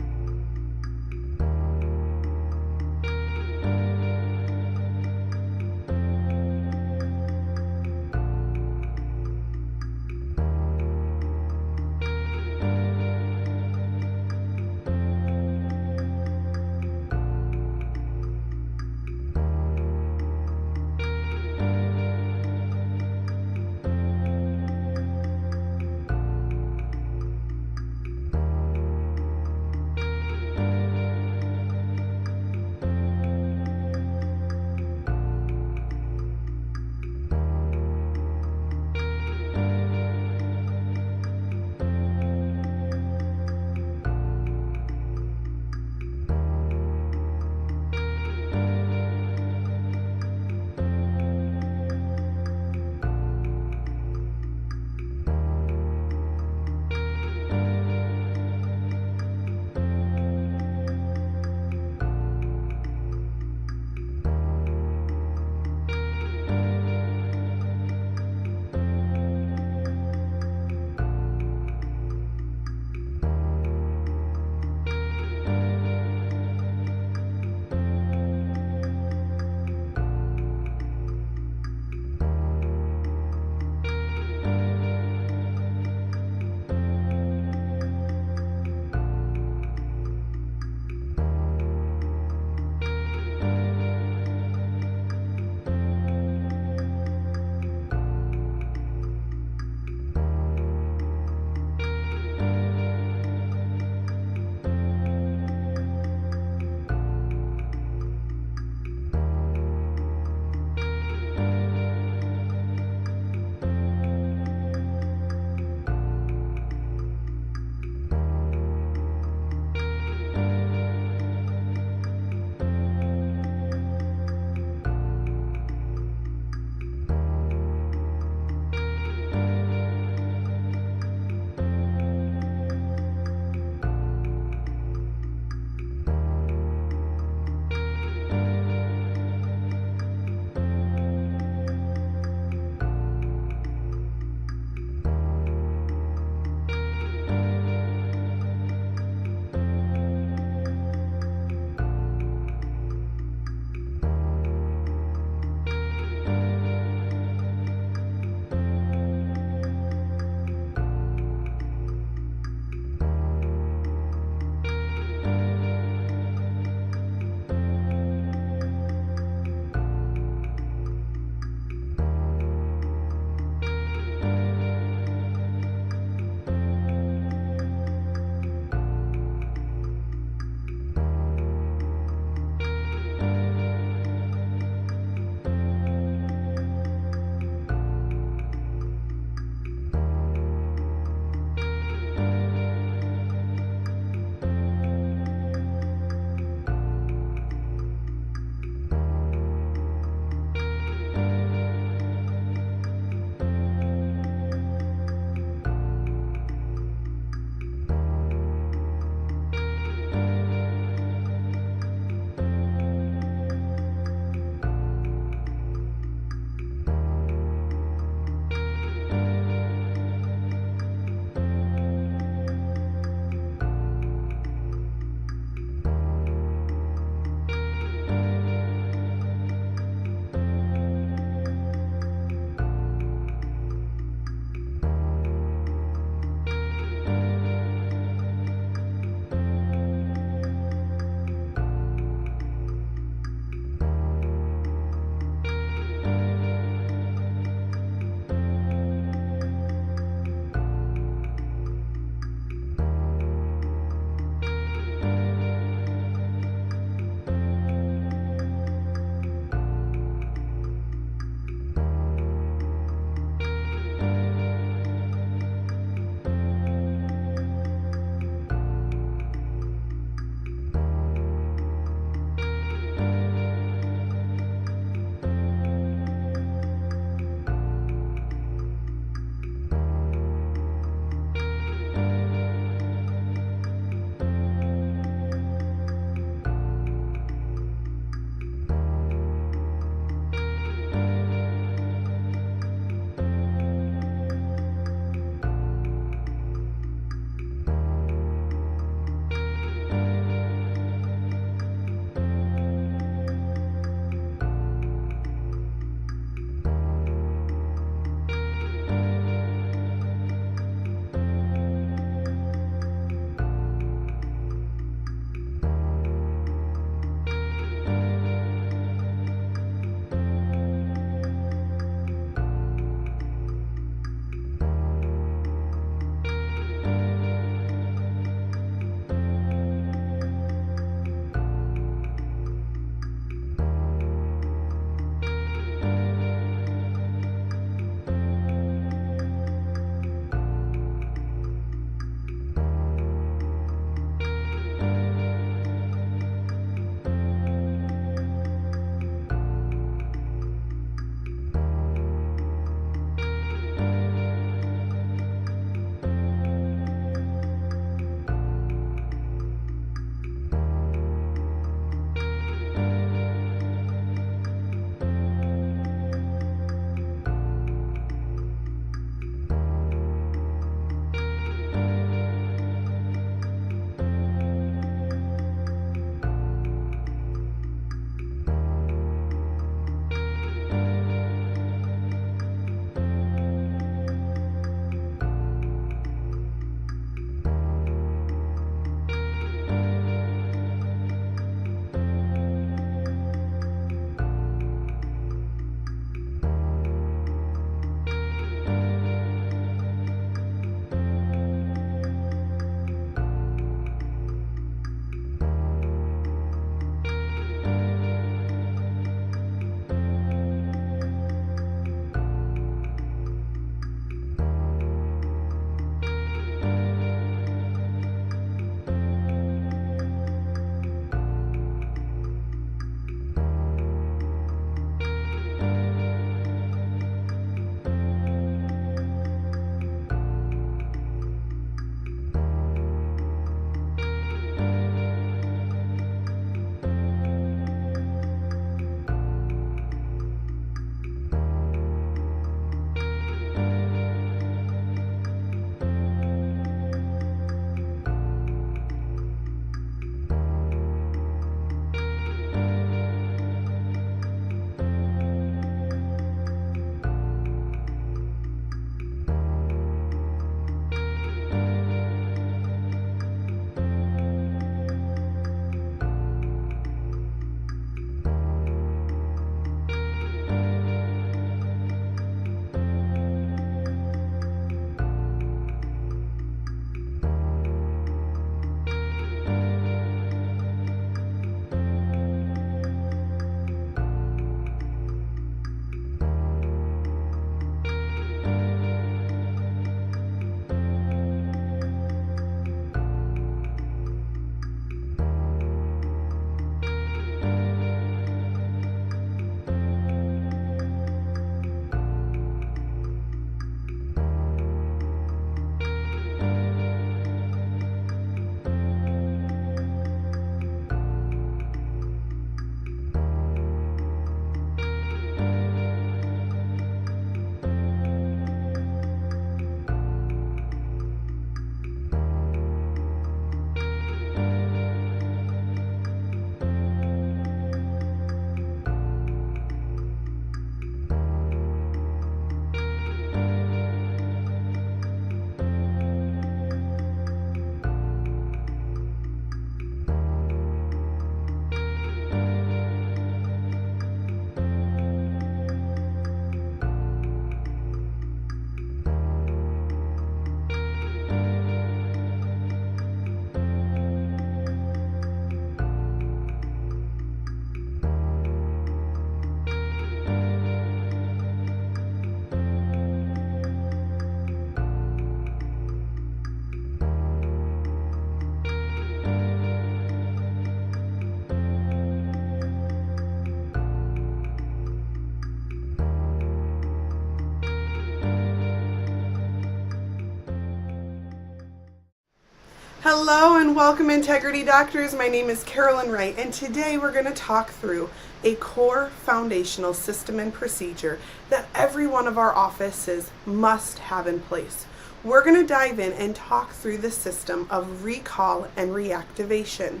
Hello and welcome Integrity Doctors. My name is Carolyn Wright, and today we're going to talk through a core foundational system and procedure that every one of our offices must have in place. We're going to dive in and talk through the system of recall and reactivation.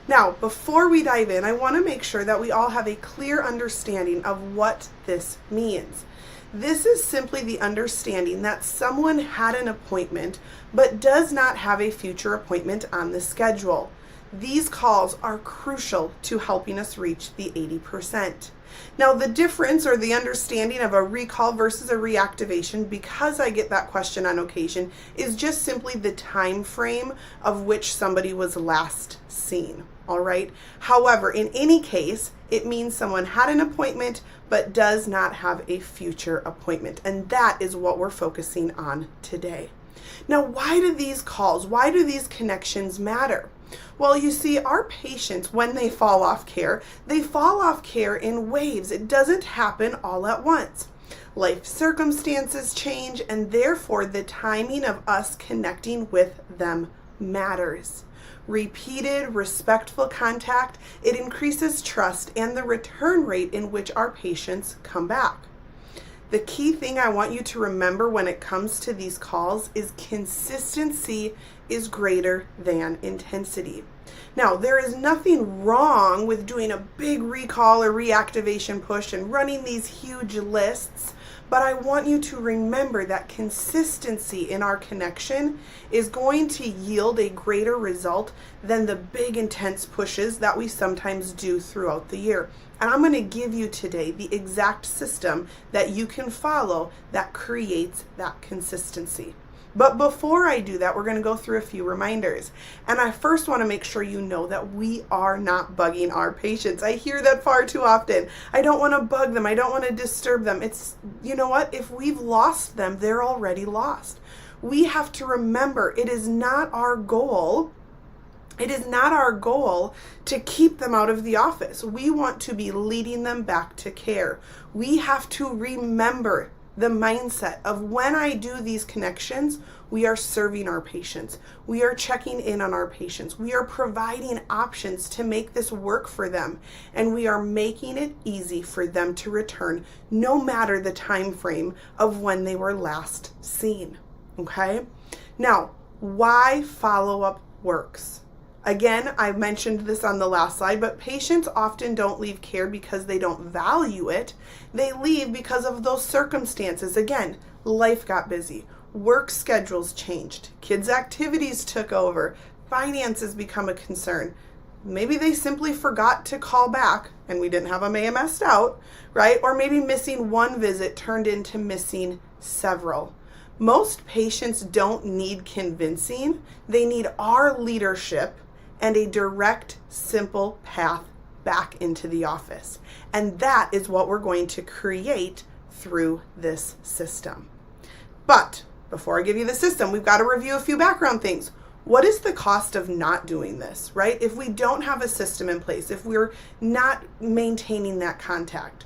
Now, before we dive in, I want to make sure that we all have a clear understanding of what this means. This is simply the understanding that someone had an appointment but does not have a future appointment on the schedule. These calls are crucial to helping us reach the 80%. Now, the difference or the understanding of a recall versus a reactivation, because I get that question on occasion, is just simply the time frame of which somebody was last seen. All right. However, in any case, it means someone had an appointment but does not have a future appointment. And that is what we're focusing on today. Now, why do these calls, why do these connections matter? Well, you see, our patients, when they fall off care, they fall off care in waves. It doesn't happen all at once. Life circumstances change, and therefore the timing of us connecting with them matters. Repeated, respectful contact, it increases trust and the return rate in which our patients come back. The key thing I want you to remember when it comes to these calls is consistency is greater than intensity. Now, there is nothing wrong with doing a big recall or reactivation push and running these huge lists, but I want you to remember that consistency in our connection is going to yield a greater result than the big intense pushes that we sometimes do throughout the year. And I'm going to give you today the exact system that you can follow that creates that consistency. But before I do that, we're going to go through a few reminders. And I first want to make sure you know that we are not bugging our patients. I hear that far too often. I don't want to bug them. I don't want to disturb them. It's, you know what? If we've lost them, they're already lost. We have to remember it is not our goal. It is not our goal to keep them out of the office. We want to be leading them back to care. We have to remember the mindset of when I do these connections, we are serving our patients. We are checking in on our patients. We are providing options to make this work for them. And we are making it easy for them to return no matter the time frame of when they were last seen. Okay? Now, why follow-up works? Again, I mentioned this on the last slide, but patients often don't leave care because they don't value it. They leave because of those circumstances. Again, life got busy, work schedules changed, kids' activities took over, finances become a concern. Maybe they simply forgot to call back and we didn't have them AMS'd out, right? Or maybe missing one visit turned into missing several. Most patients don't need convincing. They need our leadership and a direct, simple path back into the office. And that is what we're going to create through this system. But before I give you the system, we've got to review a few background things. What is the cost of not doing this, right? If we don't have a system in place, if we're not maintaining that contact,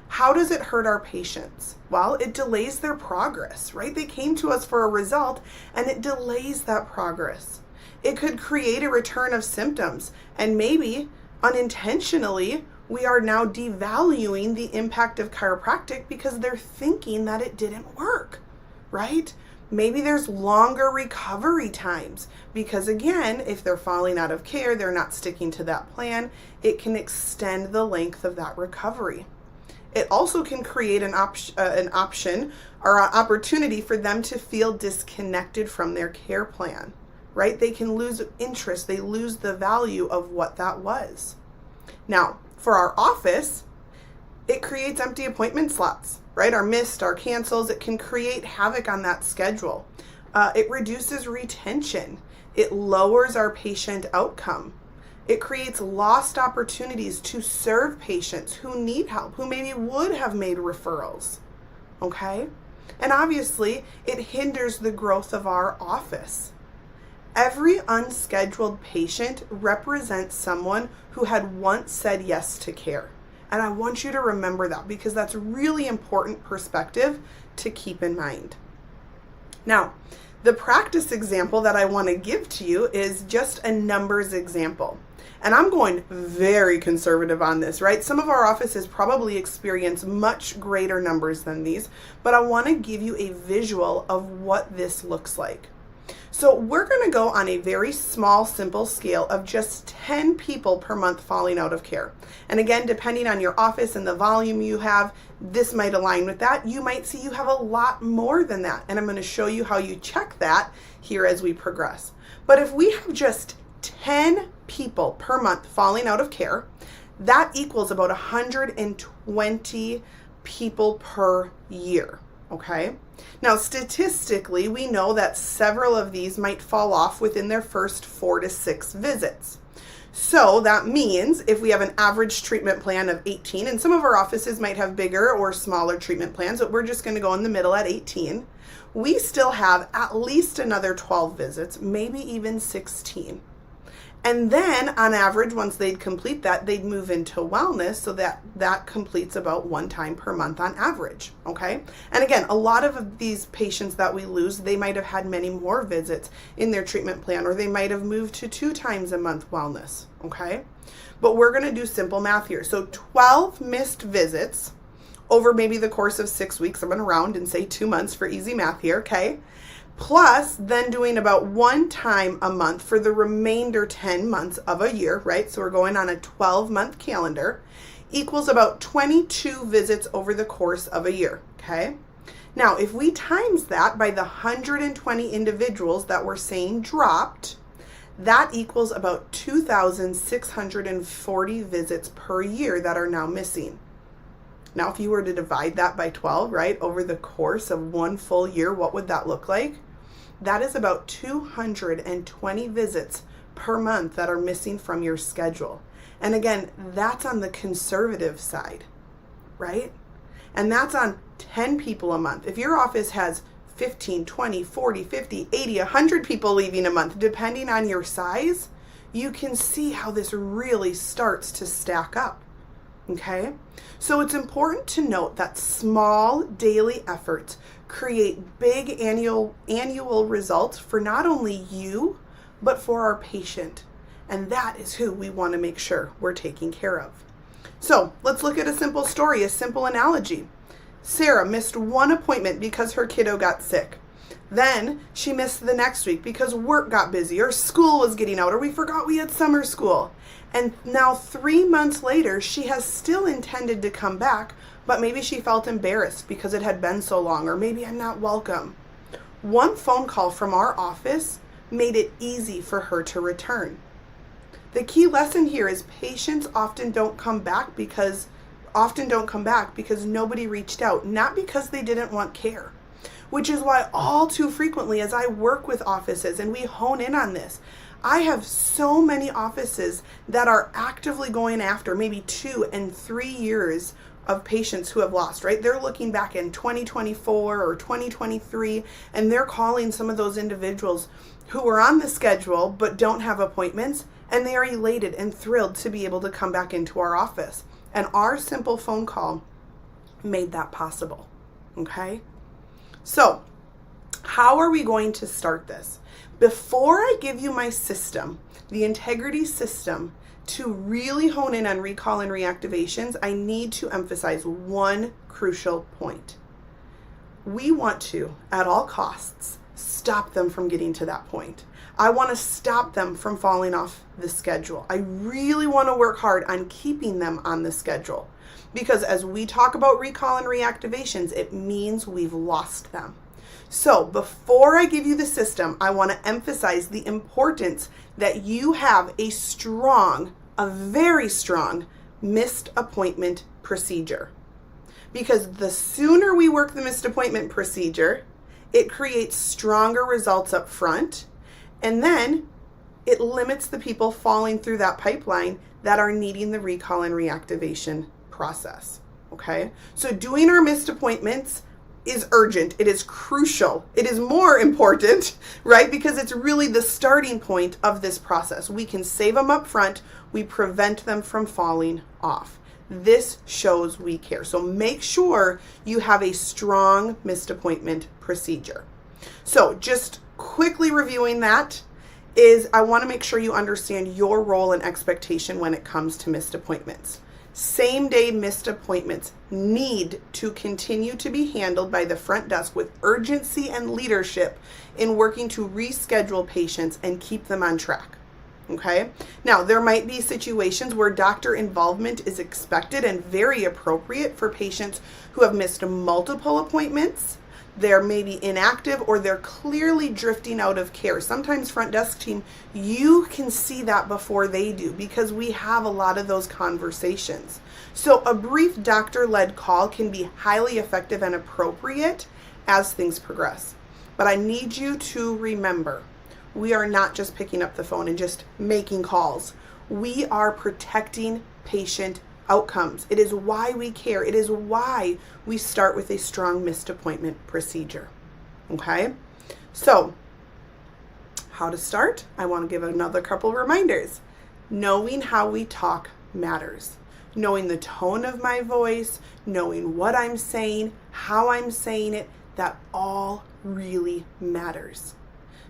how does it hurt our patients? Well, it delays their progress, right? They came to us for a result and it delays that progress. It could create a return of symptoms, and maybe unintentionally we are now devaluing the impact of chiropractic because they're thinking that it didn't work, right? Maybe there's longer recovery times because, again, if they're falling out of care, they're not sticking to that plan, it can extend the length of that recovery. It also can create an option or an opportunity for them to feel disconnected from their care plan. Right? They can lose interest. They lose the value of what that was. Now, for our office, it creates empty appointment slots, right? Our missed, our cancels. It can create havoc on that schedule. It reduces retention. It lowers our patient outcome. It creates lost opportunities to serve patients who need help, who maybe would have made referrals. Okay? And obviously, it hinders the growth of our office. Every unscheduled patient represents someone who had once said yes to care. And I want you to remember that because that's really important perspective to keep in mind. Now, The practice example that I want to give to you is just a numbers example. And I'm going very conservative on this, right? Some of our offices probably experience much greater numbers than these, but I want to give you a visual of what this looks like. So we're going to go on a very small, simple scale of just 10 people per month falling out of care. And again, depending on your office and the volume you have, this might align with that. You might see you have a lot more than that. And I'm going to show you how you check that here as we progress. But if we have just 10 people per month falling out of care, that equals about 120 people per year. Okay. Now, statistically, we know that several of these might fall off within their first 4 to 6 visits. So that means if we have an average treatment plan of 18, and some of our offices might have bigger or smaller treatment plans, but we're just going to go in the middle at 18, we still have at least another 12 visits, maybe even 16. And then on average, once they'd complete that, they'd move into wellness, so that completes about 1 time per month on average, okay? And again, a lot of these patients that we lose, they might have had many more visits in their treatment plan, or they might have moved to 2 times a month wellness, okay? But we're gonna do simple math here. So 12 missed visits over maybe the course of 6 weeks. I'm gonna round and say 2 months for easy math here, okay? Plus then doing about 1 time a month for the remainder 10 months of a year, right? So we're going on a 12-month calendar, equals about 22 visits over the course of a year, okay? Now, if we times that by the 120 individuals that we're saying dropped, that equals about 2,640 visits per year that are now missing. Now, if you were to divide that by 12, right, over the course of 1 full year, what would that look like? That is about 220 visits per month that are missing from your schedule. And again, that's on the conservative side, right? And that's on 10 people a month. If your office has 15, 20, 40, 50, 80, 100 people leaving a month, depending on your size, you can see how this really starts to stack up. Okay, so it's important to note that small daily efforts create big annual results for not only you, but for our patient. And that is who we want to make sure we're taking care of. So let's look at a simple story, a simple analogy. Sarah missed 1 appointment because her kiddo got sick. Then she missed the next week because work got busy, or school was getting out, or we forgot we had summer school. And now 3 months later, she has still intended to come back, but maybe she felt embarrassed because it had been so long, or maybe I'm not welcome. 1 phone call from our office made it easy for her to return. The key lesson here is patients often don't come back because nobody reached out, not because they didn't want care. Which is why all too frequently, as I work with offices and we hone in on this, I have so many offices that are actively going after maybe 2 and 3 years of patients who have lost, right? They're looking back in 2024 or 2023, and they're calling some of those individuals who are on the schedule but don't have appointments, and they are elated and thrilled to be able to come back into our office. And our simple phone call made that possible, okay? So, how are we going to start this? Before I give you my system, the integrity system, to really hone in on recall and reactivations, I need to emphasize 1 crucial point. We want to, at all costs, stop them from getting to that point. I want to stop them from falling off the schedule. I really want to work hard on keeping them on the schedule. Because as we talk about recall and reactivations, it means we've lost them. So before I give you the system, I want to emphasize the importance that you have a very strong missed appointment procedure. Because the sooner we work the missed appointment procedure, it creates stronger results up front, and then it limits the people falling through that pipeline that are needing the recall and reactivation process, okay? So doing our missed appointments is urgent. It is crucial. It is more important, right? Because it's really the starting point of this process. We can save them up front. We prevent them from falling off. This shows we care. So make sure you have a strong missed appointment procedure. So just quickly reviewing that is I want to make sure you understand your role and expectation when it comes to missed appointments. Same day missed appointments need to continue to be handled by the front desk with urgency and leadership in working to reschedule patients and keep them on track. Okay? Now, there might be situations where doctor involvement is expected and very appropriate for patients who have missed multiple appointments. They're maybe inactive or they're clearly drifting out of care. Sometimes front desk team, you can see that before they do because we have a lot of those conversations. So a brief doctor-led call can be highly effective and appropriate as things progress. But I need you to remember, we are not just picking up the phone and just making calls. We are protecting patient outcomes. It is why we care. It is why we start with a strong missed appointment procedure. Okay? So, how to start? I want to give another couple reminders. Knowing how we talk matters. Knowing the tone of my voice, knowing what I'm saying, how I'm saying it, that all really matters.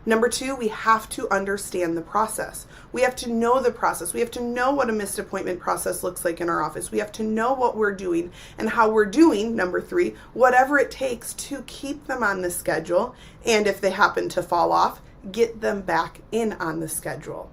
Number 2, we have to understand the process. We have to know the process. We have to know what a missed appointment process looks like in our office. We have to know what we're doing and how we're doing, number 3, whatever it takes to keep them on the schedule. And if they happen to fall off, get them back in on the schedule.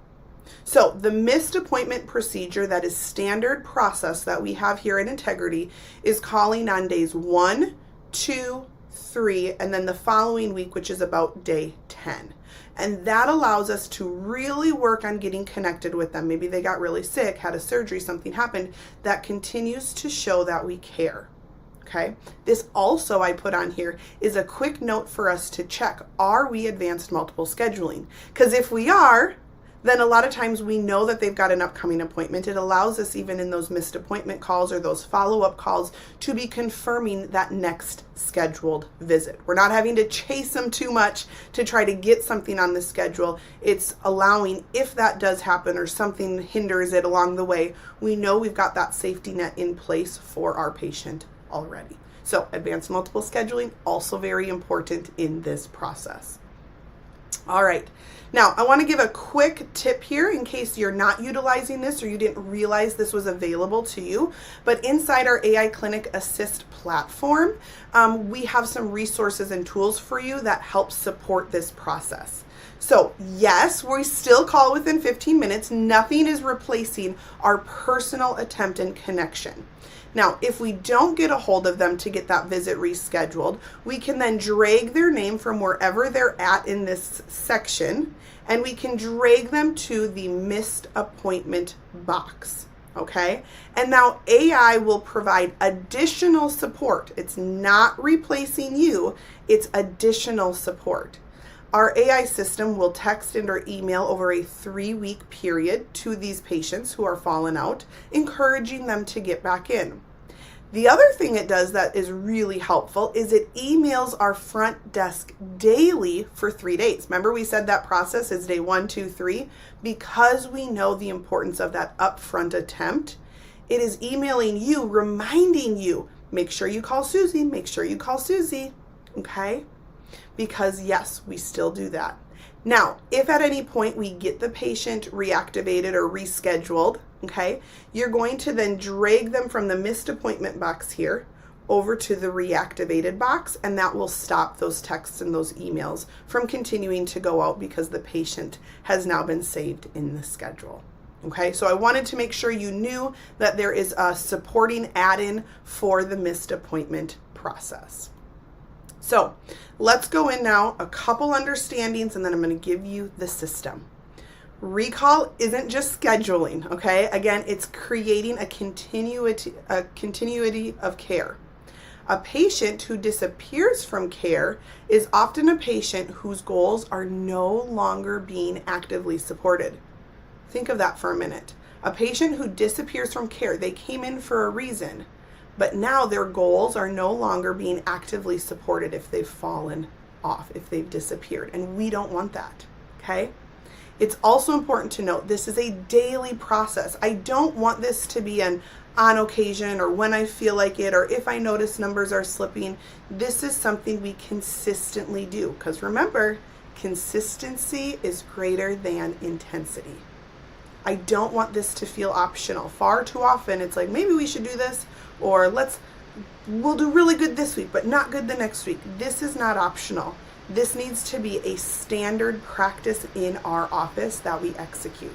So the missed appointment procedure that is standard process that we have here at Integrity is calling on days 1, 2, 3, and then the following week, which is about day 10. And that allows us to really work on getting connected with them. Maybe they got really sick, had a surgery, something happened. That continues to show that we care. Okay. This also I put on here is a quick note for us to check. Are we advanced multiple scheduling? Because if we are, then a lot of times we know that they've got an upcoming appointment. It allows us, even in those missed appointment calls or those follow-up calls, to be confirming that next scheduled visit. We're not having to chase them too much to try to get something on the schedule. It's allowing, if that does happen or something hinders it along the way, we know we've got that safety net in place for our patient already. So advanced multiple scheduling, also very important in this process. All right. Now, I want to give a quick tip here in case you're not utilizing this or you didn't realize this was available to you. But inside our AI Clinic Assist platform, we have some resources and tools for you that help support this process. So yes, we still call within 15 minutes. Nothing is replacing our personal attempt and connection. Now, if we don't get a hold of them to get that visit rescheduled, we can then drag their name from wherever they're at in this section, and we can drag them to the missed appointment box. Okay? And now AI will provide additional support. It's not replacing you, it's additional support. Our AI system will text and or email over a 3-week period to these patients who are fallen out, encouraging them to get back in. The other thing it does that is really helpful is it emails our front desk daily for 3 days. Remember we said that process is day 1, 2, 3? Because we know the importance of that upfront attempt, it is emailing you, reminding you, make sure you call Susie, make sure you call Susie, okay? Because yes, we still do that. Now, if at any point we get the patient reactivated or rescheduled, okay, you're going to then drag them from the missed appointment box here over to the reactivated box, and that will stop those texts and those emails from continuing to go out because the patient has now been saved in the schedule. Okay, so I wanted to make sure you knew that there is a supporting add-in for the missed appointment process. So let's go in now, a couple understandings, and then I'm going to give you the system. Recall isn't just scheduling, okay? Again, it's creating a continuity of care. A patient who disappears from care is often a patient whose goals are no longer being actively supported. Think of that for a minute. A patient who disappears from care, they came in for a reason, but now their goals are no longer being actively supported if they've fallen off, if they've disappeared, and we don't want that, okay? It's also important to note this is a daily process. I don't want this to be an on occasion or when I feel like it or if I notice numbers are slipping. This is something we consistently do because remember, Consistency is greater than intensity. I don't want this to feel optional. Far too often it's like, maybe we should do this, or we'll do really good this week, but not good the next week. This is not optional. This needs to be a standard practice in our office that we execute.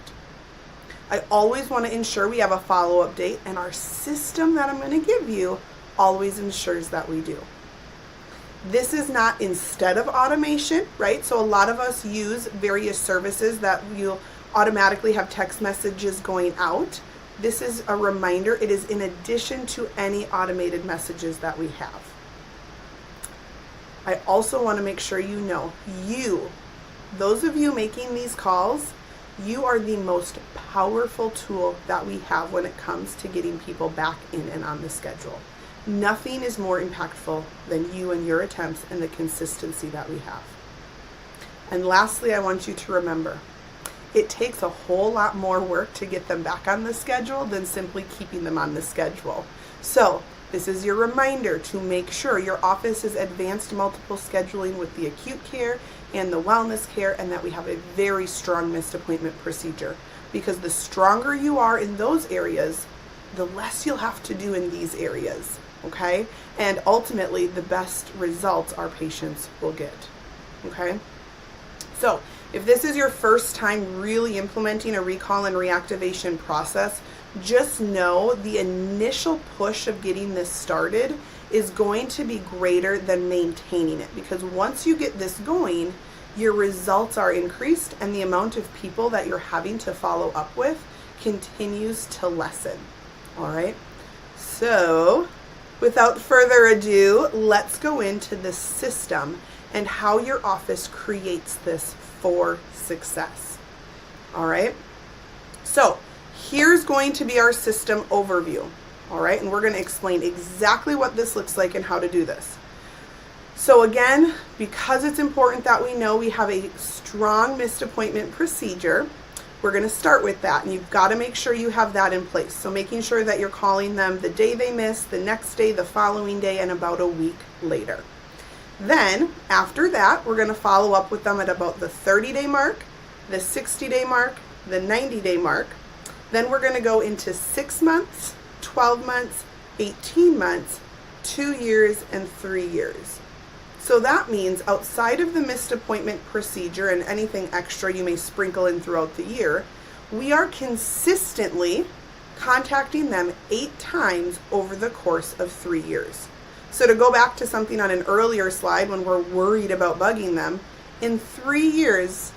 I always want to ensure we have a follow-up date, and our system that I'm going to give you always ensures that we do. This is not instead of automation, right? So a lot of us use various services that you'll automatically have text messages going out. This is a reminder. It is in addition to any automated messages that we have. I also want to make sure you know, those of you making these calls, you are the most powerful tool that we have when it comes to getting people back in and on the schedule. Nothing is more impactful than you and your attempts and the consistency that we have. And lastly, I want you to remember, it takes a whole lot more work to get them back on the schedule than simply keeping them on the schedule. So this is your reminder to make sure your office is advanced multiple scheduling with the acute care and the wellness care, and that we have a very strong missed appointment procedure. Because the stronger you are in those areas, the less you'll have to do in these areas, okay? And ultimately, the best results our patients will get, okay? So if this is your first time really implementing a recall and reactivation process, just know the initial push of getting this started is going to be greater than maintaining it, because once you get this going, your results are increased and the amount of people that you're having to follow up with continues to lessen. All right. So without further ado, let's go into the system and how your office creates this for success. All right. So here's going to be our system overview. All right. And we're going to explain exactly what this looks like and how to do this. So again, because it's important that we know we have a strong missed appointment procedure, we're going to start with that. And you've got to make sure you have that in place. So making sure that you're calling them the day they missed, the next day, the following day, and about a week later. Then after that, we're going to follow up with them at about the 30-day mark, the 60-day mark, the 90-day mark. Then we're going to go into 6 months, 12 months, 18 months, 2 years, and 3 years. So that means outside of the missed appointment procedure and anything extra you may sprinkle in throughout the year, we are consistently contacting them 8 times over the course of 3 years. So to go back to something on an earlier slide when we're worried about bugging them, in 3 years,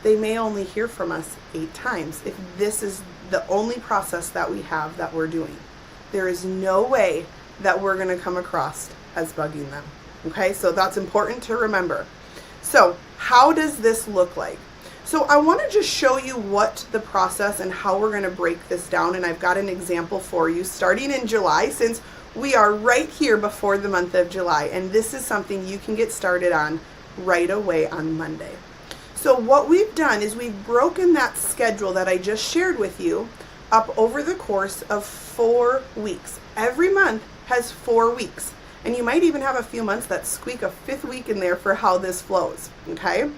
they may only hear from us 8 times if this is the only process that we have that we're doing. There is no way that we're going to come across as bugging them. Okay, so that's important to remember. So how does this look like? So I want to just show you what the process and how we're going to break this down. And I've got an example for you starting in July, since we are right here before the month of July. And this is something you can get started on right away on Monday. So what we've done is we've broken that schedule that I just shared with you up over the course of 4 weeks. Every month has 4 weeks. And you might even have a few months that squeak a 5th week in there for how this flows, okay?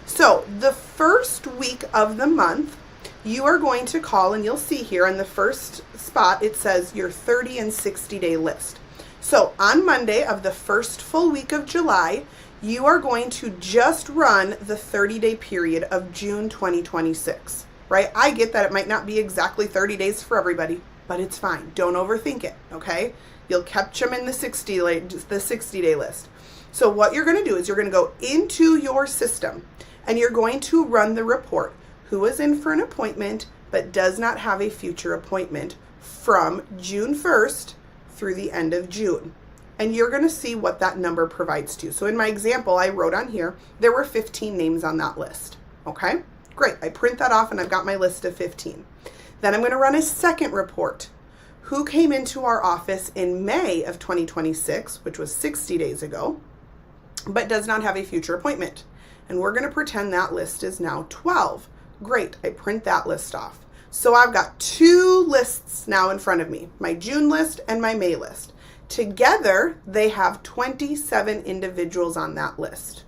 So the first week of the month, you are going to call, and you'll see here on the first spot, it says your 30 and 60-day list. So on Monday of the first full week of July, you are going to just run the 30-day period of June 2026, right? I get that it might not be exactly 30 days for everybody, but it's fine. Don't overthink it, okay? You'll catch them in the 60-day list. So what you're going to do is you're going to go into your system and you're going to run the report. Who is in for an appointment but does not have a future appointment from June 1st through the end of June. And you're going to see what that number provides to you. So in my example, I wrote on here, there were 15 names on that list. Okay, great. I print that off and I've got my list of 15. Then I'm going to run a second report. Who came into our office in May of 2026, which was 60 days ago, but does not have a future appointment. And we're going to pretend that list is now 12. Great, I print that list off. So I've got 2 lists now in front of me, my June list and my May list. Together, they have 27 individuals on that list.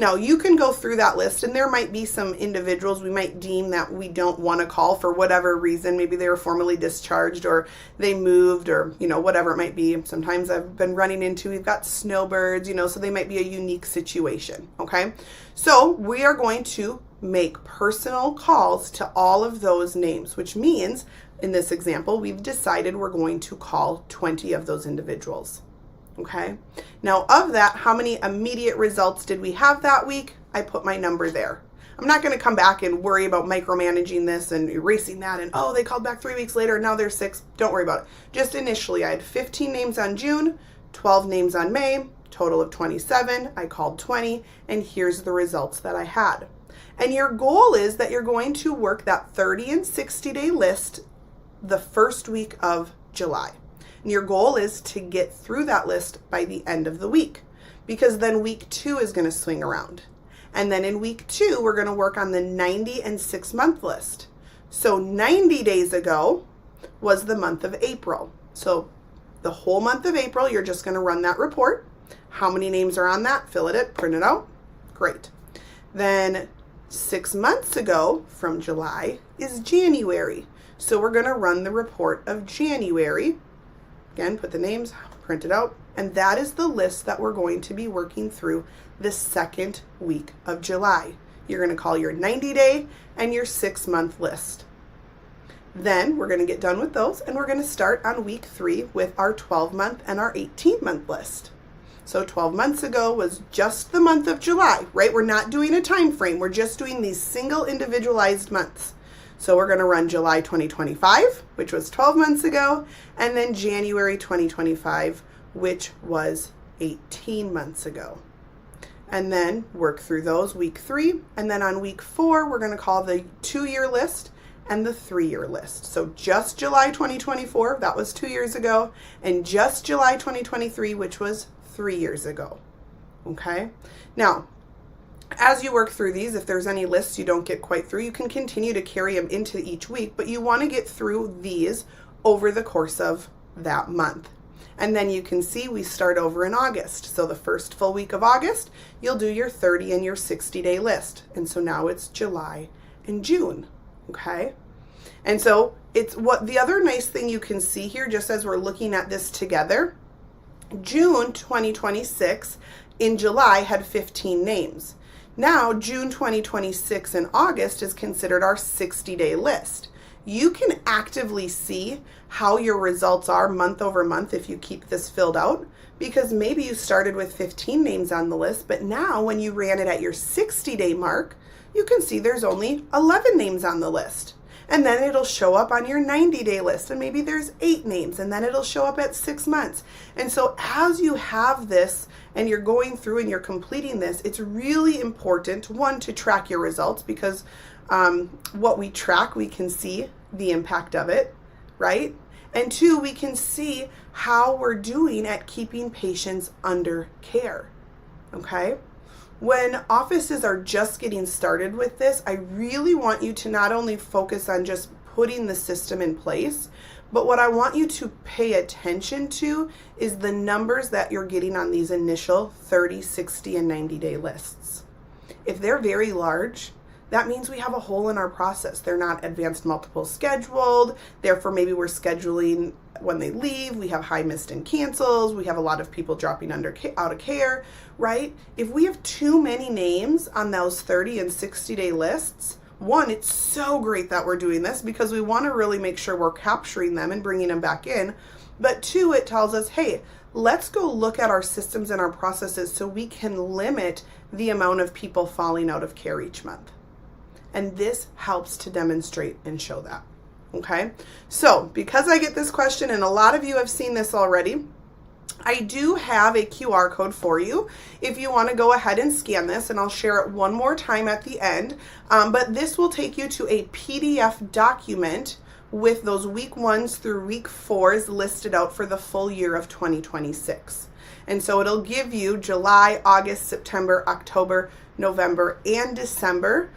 Now, you can go through that list, and there might be some individuals we might deem that we don't want to call for whatever reason. Maybe they were formally discharged, or they moved, or, whatever it might be. Sometimes I've been running into, we've got snowbirds, so they might be a unique situation, okay? So we are going to make personal calls to all of those names, which means, in this example, we've decided we're going to call 20 of those individuals. Okay. Now, of that, how many immediate results did we have that week? I put my number there. I'm not going to come back and worry about micromanaging this and erasing that and, oh, they called back 3 weeks later, now they're 6. Don't worry about it. Just initially, I had 15 names on June, 12 names on May, total of 27. I called 20, and here's the results that I had. And your goal is that you're going to work that 30 and 60-day list the first week of July. And your goal is to get through that list by the end of the week, because then week 2 is going to swing around. And then in week 2, we're going to work on the 90 and 6-month list. So 90 days ago was the month of April. So the whole month of April, you're just going to run that report. How many names are on that? Fill it, print it out. Great. Then 6 months ago from July is January. So we're going to run the report of January. Again, put the names, print it out, and that is the list that we're going to be working through the second week of July. You're going to call your 90-day and your 6-month list. Then we're going to get done with those, and we're going to start on week 3 with our 12-month and our 18-month list. So 12 months ago was just the month of July, right? We're not doing a time frame. We're just doing these single individualized months. So we're going to run July 2025, which was 12 months ago, and then January 2025, which was 18 months ago. And then work through those week 3, and then on week 4, we're going to call the 2-year list and the 3-year list. So just July 2024, that was 2 years ago, and just July 2023, which was 3 years ago. Okay? Now, as you work through these, if there's any lists you don't get quite through, you can continue to carry them into each week, but you want to get through these over the course of that month. And then you can see we start over in August. So the first full week of August, you'll do your 30 and your 60-day list. And so now it's July and June, okay? And so it's what the other nice thing you can see here, just as we're looking at this together, June 2026 in July had 15 names. Now, June 2026 in August is considered our 60-day list. You can actively see how your results are month over month if you keep this filled out, because maybe you started with 15 names on the list, but now when you ran it at your 60-day mark, you can see there's only 11 names on the list. And then it'll show up on your 90-day list, and maybe there's 8 names, and then it'll show up at 6 months. And so as you have this and you're going through and you're completing this, it's really important, one, to track your results, because what we track, we can see the impact of it, right? And 2, we can see how we're doing at keeping patients under care, okay? When offices are just getting started with this, I really want you to not only focus on just putting the system in place, but what I want you to pay attention to is the numbers that you're getting on these initial 30, 60, and 90-day lists. If they're very large, that means we have a hole in our process. They're not advanced multiple scheduled. Therefore, maybe we're scheduling when they leave. We have high missed and cancels. We have a lot of people dropping out of care, right? If we have too many names on those 30 and 60-day lists, one, it's so great that we're doing this because we want to really make sure we're capturing them and bringing them back in. But 2, it tells us, hey, let's go look at our systems and our processes so we can limit the amount of people falling out of care each month. And this helps to demonstrate and show that, okay? So because I get this question, and a lot of you have seen this already, I do have a QR code for you if you want to go ahead and scan this, and I'll share it one more time at the end. But this will take you to a PDF document with those week 1s through week 4s listed out for the full year of 2026. And so it'll give you July, August, September, October, November, and December.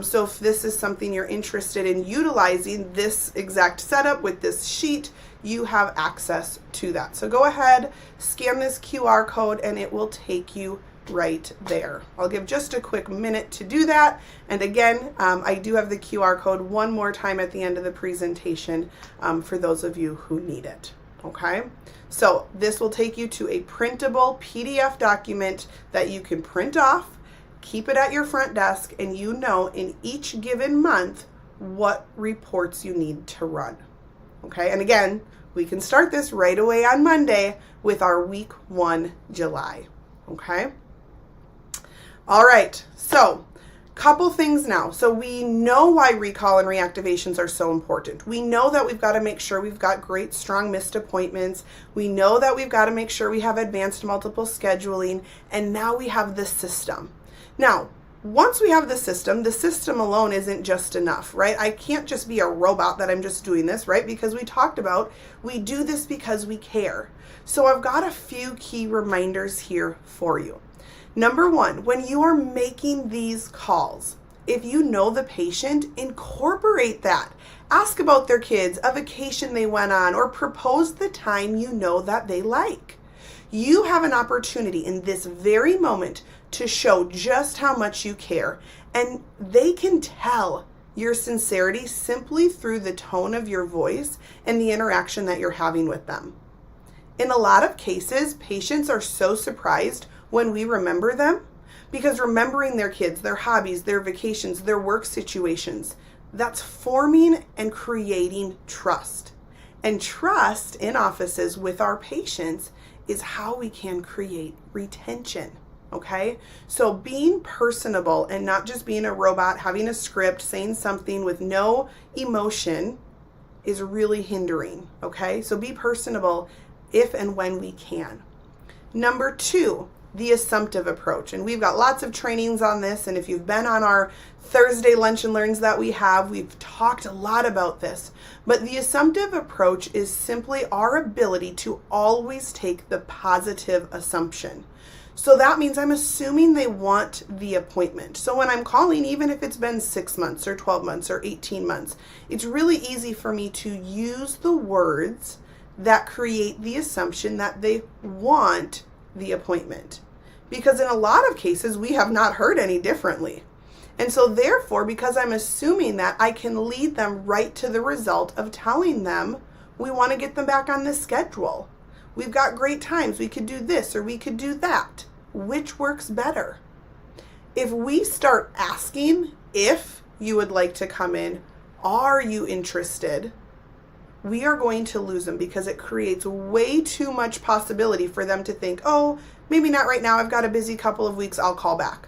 So if this is something you're interested in utilizing, this exact setup with this sheet, you have access to that. So go ahead, scan this QR code, and it will take you right there. I'll give just a quick minute to do that. And again, I do have the QR code one more time at the end of the presentation for those of you who need it. Okay, so this will take you to a printable PDF document that you can print off, keep it at your front desk, and you know in each given month what reports you need to run. Okay, and again, we can start this right away on Monday with our week 1 July. Okay, all right, so couple things now. So we know why recall and reactivations are so important. We know that we've got to make sure we've got great, strong missed appointments. We know that we've got to make sure we have advanced multiple scheduling, and now we have the system. Now, once we have the system alone isn't just enough, right? I can't just be a robot that I'm just doing this, right? Because we talked about, we do this because we care. So I've got a few key reminders here for you. Number one, when you are making these calls, if you know the patient, incorporate that. Ask about their kids, a vacation they went on, or propose the time you know that they like. You have an opportunity in this very moment to show just how much you care, and they can tell your sincerity simply through the tone of your voice and the interaction that you're having with them. In a lot of cases, patients are so surprised when we remember them, because remembering their kids, their hobbies, their vacations, their work situations, that's forming and creating trust. And trust in offices with our patients is how we can create retention. Okay, so being personable and not just being a robot, having a script, saying something with no emotion is really hindering. Okay, so be personable if and when we can. Number two, the assumptive approach. And we've got lots of trainings on this. And if you've been on our Thursday lunch and learns that we've talked a lot about this. But the assumptive approach is simply our ability to always take the positive assumption. So that means I'm assuming they want the appointment. So when I'm calling, even if it's been 6 months or 12 months or 18 months, it's really easy for me to use the words that create the assumption that they want the appointment, because in a lot of cases we have not heard any differently. And so therefore, because I'm assuming that, I can lead them right to the result of telling them we want to get them back on this schedule. We've got great times. We could do this or we could do that. Which works better? If we start asking if you would like to come in, are you interested? We are going to lose them, because it creates way too much possibility for them to think, oh, maybe not right now. I've got a busy couple of weeks. I'll call back,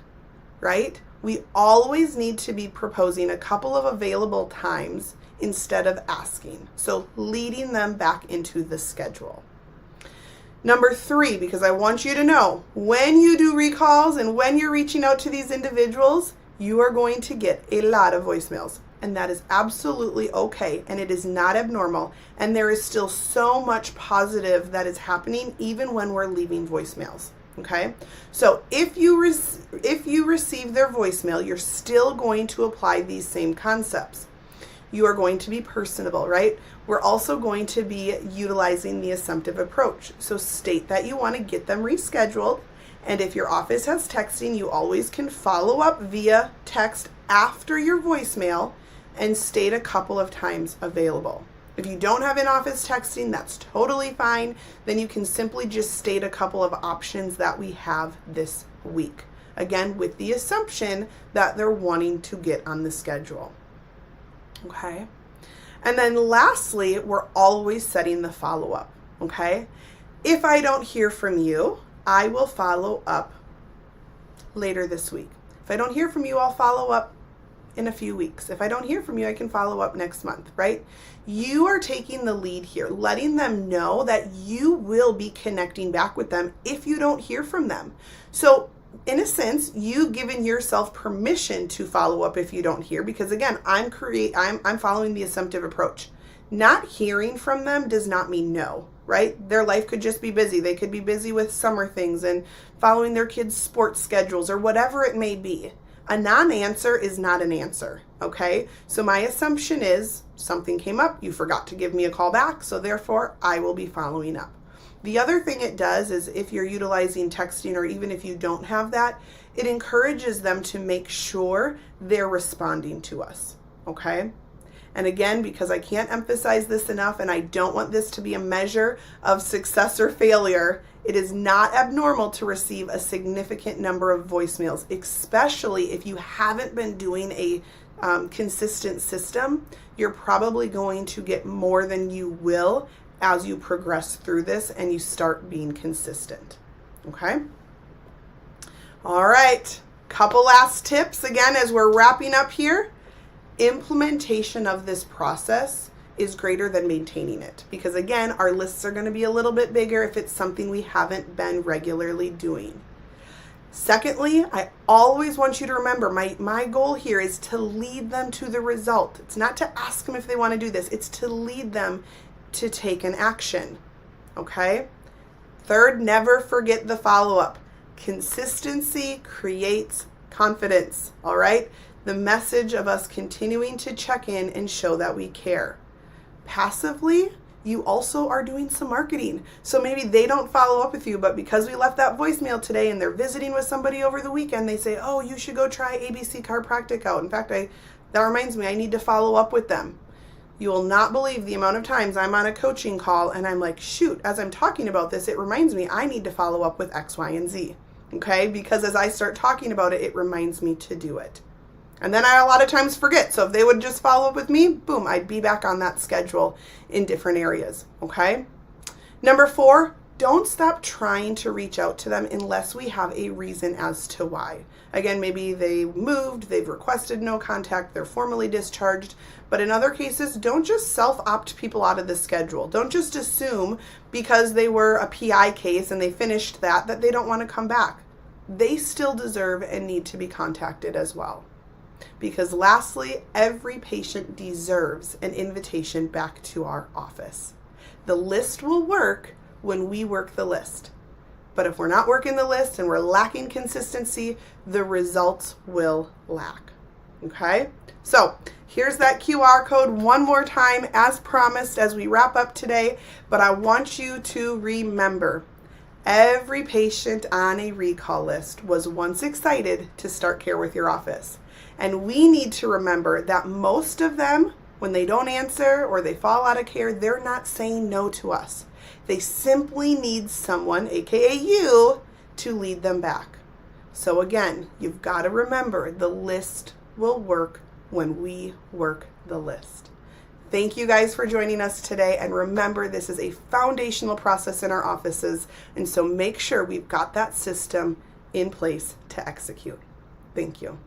right? We always need to be proposing a couple of available times instead of asking. So leading them back into the schedule. Number three, because I want you to know, when you do recalls and when you're reaching out to these individuals, you are going to get a lot of voicemails. And that is absolutely okay, and it is not abnormal, and there is still so much positive that is happening even when we're leaving voicemails. Okay, so if you receive their voicemail, you're still going to apply these same concepts. You are going to be personable, right? We're also going to be utilizing the assumptive approach. So state that you want to get them rescheduled, and if your office has texting, you always can follow up via text after your voicemail and state a couple of times available. If you don't have in-office texting, that's totally fine. Then you can simply just state a couple of options that we have this week. Again, with the assumption that they're wanting to get on the schedule. Okay? And then lastly, we're always setting the follow-up. Okay? If I don't hear from you, I will follow up later this week. If I don't hear from you, I'll follow up in a few weeks. If I don't hear from you, I can follow up next month, right? You are taking the lead here, letting them know that you will be connecting back with them if you don't hear from them. So in a sense, you've given yourself permission to follow up if you don't hear, because again, I'm following the assumptive approach. Not hearing from them does not mean no, right? Their life could just be busy. They could be busy with summer things and following their kids' sports schedules or whatever it may be. A non-answer is not an answer, okay? So my assumption is something came up, you forgot to give me a call back, so therefore I will be following up. The other thing it does is if you're utilizing texting, or even if you don't have that, it encourages them to make sure they're responding to us, okay? And again, because I can't emphasize this enough, and I don't want this to be a measure of success or failure, it is not abnormal to receive a significant number of voicemails, especially if you haven't been doing a consistent system. You're probably going to get more than you will as you progress through this and you start being consistent. Okay? All right. Couple last tips again as we're wrapping up here. Implementation of this process is greater than maintaining it, because again, our lists are going to be a little bit bigger if it's something we haven't been regularly doing. Secondly, I always want you to remember my goal here is to lead them to the result. It's not to ask them if they want to do this. It's to lead them to take an action. Okay? Third, never forget the follow-up. Consistency creates confidence. All right? The message of us continuing to check in and show that we care. Passively, you also are doing some marketing. So maybe they don't follow up with you, but because we left that voicemail today and they're visiting with somebody over the weekend, they say, oh, you should go try ABC Chiropractic out. In fact, that reminds me, I need to follow up with them. You will not believe the amount of times I'm on a coaching call and I'm like, shoot, as I'm talking about this, it reminds me I need to follow up with X, Y, and Z. Okay? Because as I start talking about it, it reminds me to do it. And then I a lot of times forget. So if they would just follow up with me, boom, I'd be back on that schedule in different areas. Okay? Number 4, don't stop trying to reach out to them unless we have a reason as to why. Again, maybe they moved, they've requested no contact, they're formally discharged. But in other cases, don't just self-opt people out of the schedule. Don't just assume because they were a PI case and they finished that they don't want to come back. They still deserve and need to be contacted as well. Because lastly, every patient deserves an invitation back to our office. The list will work when we work the list. But if we're not working the list and we're lacking consistency, the results will lack. Okay? So here's that QR code one more time as promised as we wrap up today. But I want you to remember, every patient on a recall list was once excited to start care with your office. And we need to remember that most of them, when they don't answer or they fall out of care, they're not saying no to us. They simply need someone, aka you, to lead them back. So again, you've got to remember the list will work when we work the list. Thank you guys for joining us today. And remember, this is a foundational process in our offices. And so make sure we've got that system in place to execute. Thank you.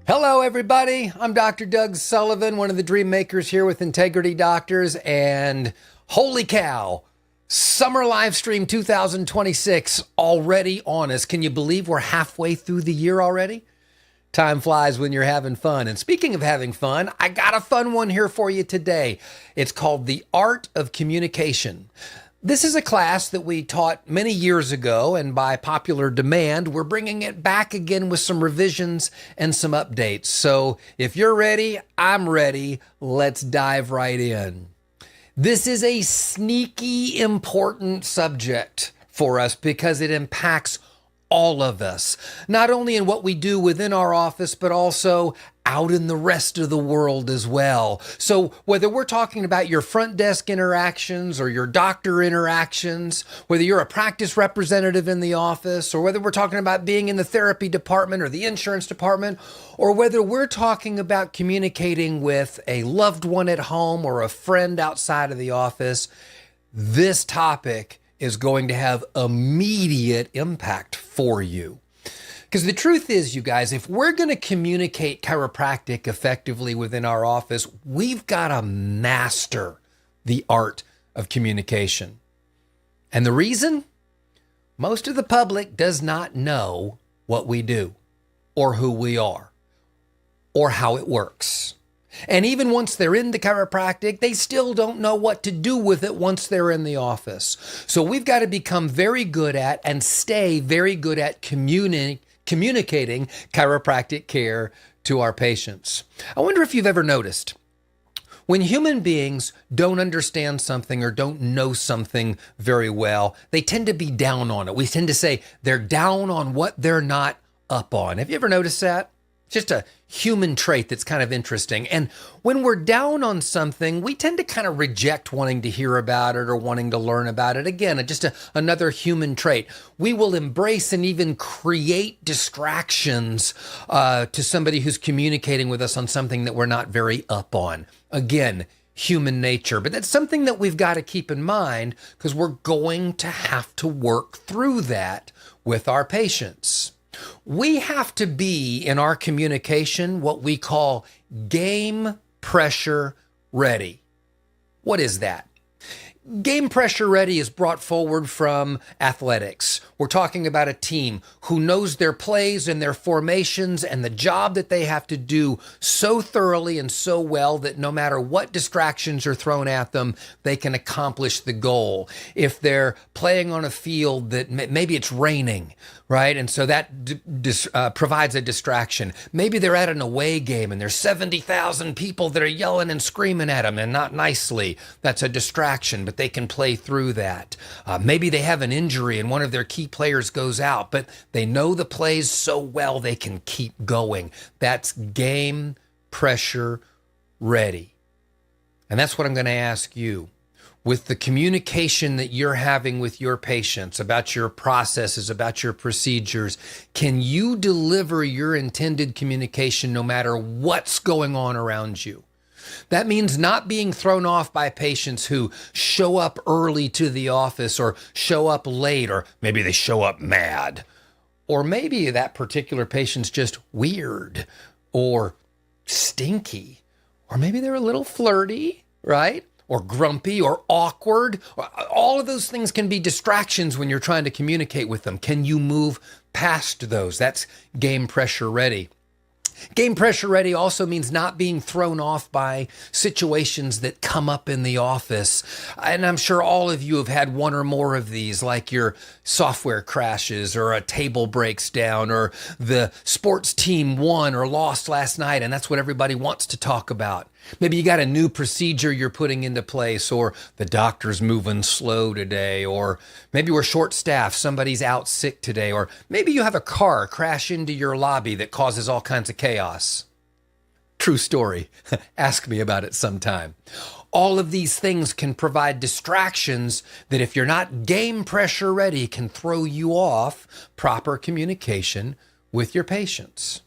Hello, everybody. I'm Dr. Doug Sullivan, one of the dream makers here with Integrity Doctors. And holy cow, Summer Livestream 2026 already on us. Can you believe we're halfway through the year already? Time flies when you're having fun. And speaking of having fun, I got a fun one here for you today. It's called The Art of Communication. This is a class that we taught many years ago, and by popular demand, we're bringing it back again with some revisions and some updates. So if you're ready, I'm ready. Let's dive right in. This is a sneaky important subject for us because it impacts all of us, not only in what we do within our office, but also out in the rest of the world as well. So whether we're talking about your front desk interactions or your doctor interactions, whether you're a practice representative in the office, or whether we're talking about being in the therapy department or the insurance department, or whether we're talking about communicating with a loved one at home or a friend outside of the office, this topic is going to have immediate impact for you. Because the truth is, you guys, if we're going to communicate chiropractic effectively within our office, we've got to master the art of communication. And the reason? Most of the public does not know what we do or who we are or how it works. And even once they're into chiropractic, they still don't know what to do with it once they're in the office. So we've got to become very good at and stay very good at communicating chiropractic care to our patients. I wonder if you've ever noticed when human beings don't understand something or don't know something very well, they tend to be down on it. We tend to say they're down on what they're not up on. Have you ever noticed that? Just a human trait that's kind of interesting. And when we're down on something, we tend to kind of reject wanting to hear about it or wanting to learn about it. Again, another human trait. We will embrace and even create distractions to somebody who's communicating with us on something that we're not very up on. Again, human nature. But that's something that we've got to keep in mind because we're going to have to work through that with our patients. We have to be in our communication what we call game pressure ready. What is that? Game pressure ready is brought forward from athletics. We're talking about a team who knows their plays and their formations and the job that they have to do so thoroughly and so well that no matter what distractions are thrown at them, they can accomplish the goal. If they're playing on a field that maybe it's raining, right? And so that provides a distraction. Maybe they're at an away game and there's 70,000 people that are yelling and screaming at them and not nicely. That's a distraction, but they can play through that. Maybe they have an injury and one of their key players goes out, but they know the plays so well they can keep going. That's game pressure ready. And that's what I'm going to ask you. With the communication that you're having with your patients about your processes, about your procedures, can you deliver your intended communication no matter what's going on around you? That means not being thrown off by patients who show up early to the office or show up late, or maybe they show up mad. Or maybe that particular patient's just weird or stinky, or maybe they're a little flirty, right? Or grumpy or awkward. All of those things can be distractions when you're trying to communicate with them. Can you move past those? That's game pressure ready. Game pressure ready also means not being thrown off by situations that come up in the office. And I'm sure all of you have had one or more of these, like your software crashes or a table breaks down or the sports team won or lost last night, and that's what everybody wants to talk about. Maybe you got a new procedure you're putting into place, or the doctor's moving slow today, or maybe we're short-staffed, somebody's out sick today, or maybe you have a car crash into your lobby that causes all kinds of chaos. True story. Ask me about it sometime. All of these things can provide distractions that, if you're not game pressure ready, can throw you off proper communication with your patients.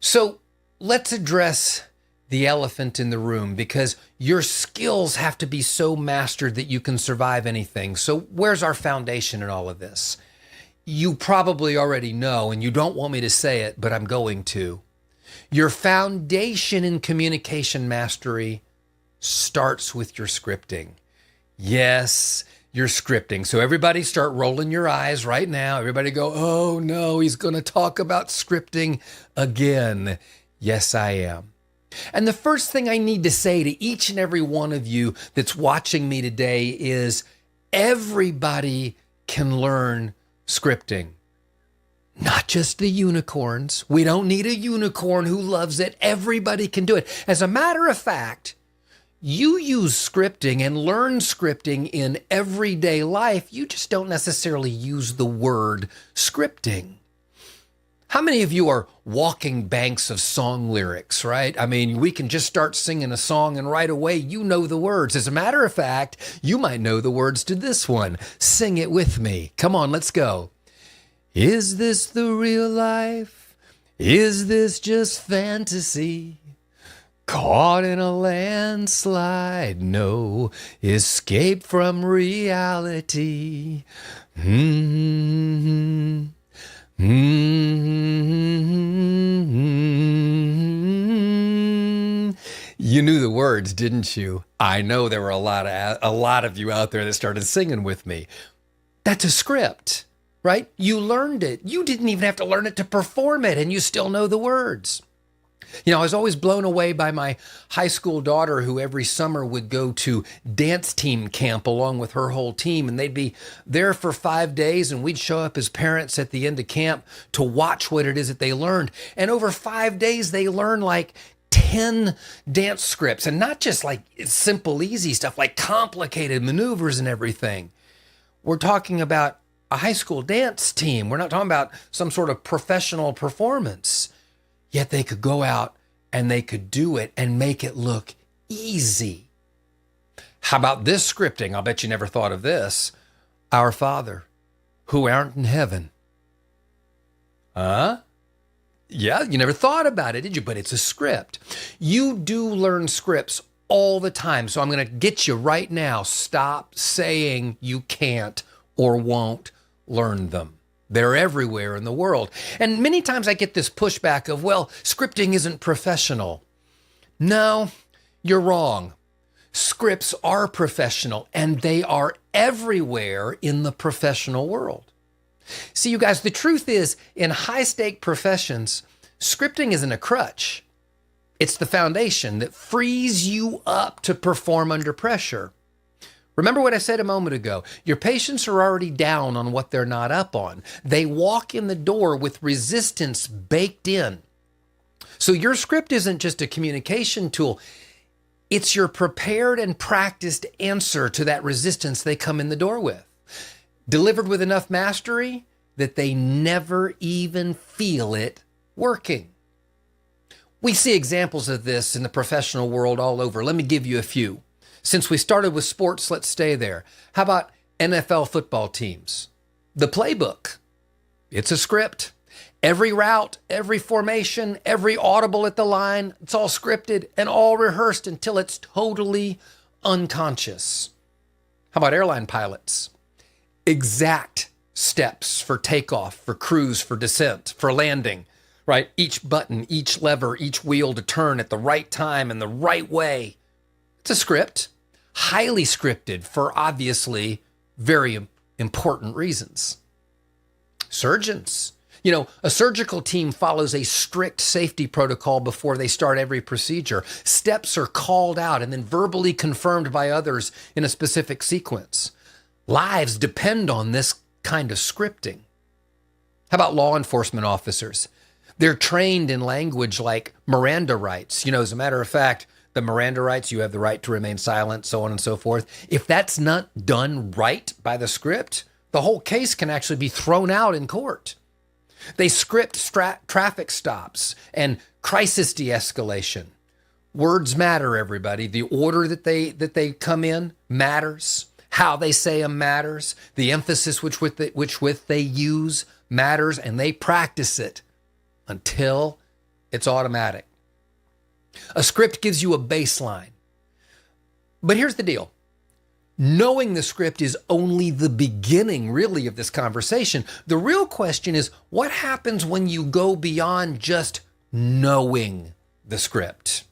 So let's address the elephant in the room, because your skills have to be so mastered that you can survive anything. So where's our foundation in all of this? you probably already know, and you don't want me to say it, but I'm going to. Your foundation in communication mastery starts with your scripting. Yes, your scripting. So everybody start rolling your eyes right now. Everybody go, oh no, he's going to talk about scripting again. Yes, I am. And the first thing I need to say to each and every one of you that's watching me today is everybody can learn scripting. Not just the unicorns. We don't need a unicorn who loves it. Everybody can do it. As a matter of fact, you use scripting and learn scripting in everyday life. You just don't necessarily use the word scripting. How many of you are walking banks of song lyrics, right? I mean, we can just start singing a song and right away you know the words. As a matter of fact, you might know the words to this one. Sing it with me. Come on, let's go. Is this the real life? Is this just fantasy? Caught in a landslide, no escape from reality. You knew the words, didn't you? I know there were a lot of you out there that started singing with me. That's a script, right? You learned it. You didn't even have to learn it to perform it, and you still know the words. You know, I was always blown away by my high school daughter who every summer would go to dance team camp along with her whole team, and they'd be there for 5 days, and we'd show up as parents at the end of camp to watch what it is that they learned. And over 5 days, they learned like 10 dance scripts, and not just like simple, easy stuff, like complicated maneuvers and everything. We're talking about a high school dance team. We're not talking about some sort of professional performance. Yet they could go out and they could do it and make it look easy. How about this scripting? I'll bet you never thought of this. Our Father, who art in heaven. Huh? Yeah, you never thought about it, did you? But it's a script. You do learn scripts all the time. So I'm going to get you right now. Stop saying you can't or won't learn them. They're everywhere in the world. And many times I get this pushback of, well, scripting isn't professional. No, you're wrong. Scripts are professional, and they are everywhere in the professional world. See, you guys, the truth is, in high-stake professions, scripting isn't a crutch. It's the foundation that frees you up to perform under pressure. Remember what I said a moment ago. Your patients are already down on what they're not up on. They walk in the door with resistance baked in. So your script isn't just a communication tool. It's your prepared and practiced answer to that resistance they come in the door with. Delivered with enough mastery that they never even feel it working. We see examples of this in the professional world all over. Let me give you a few. Since we started with sports, let's stay there. How about NFL football teams? The playbook. It's a script. Every route, every formation, every audible at the line, it's all scripted and all rehearsed until it's totally unconscious. How about airline pilots? Exact steps for takeoff, for cruise, for descent, for landing, right? Each button, each lever, each wheel to turn at the right time and the right way. It's a script. Highly scripted for obviously very important reasons. Surgeons. You know, a surgical team follows a strict safety protocol before they start every procedure. Steps are called out and then verbally confirmed by others in a specific sequence. Lives depend on this kind of scripting. How about law enforcement officers? They're trained in language like Miranda rights. You know, as a matter of fact, the Miranda rights, you have the right to remain silent, so on and so forth. If that's not done right by the script, the whole case can actually be thrown out in court. They script traffic stops and crisis de-escalation. Words matter, everybody. The order that they come in matters. How they say them matters. The emphasis which they use matters, and they practice it until it's automatic. A script gives you a baseline. But here's the deal. Knowing the script is only the beginning, really, of this conversation. The real question is, what happens when you go beyond just knowing the script?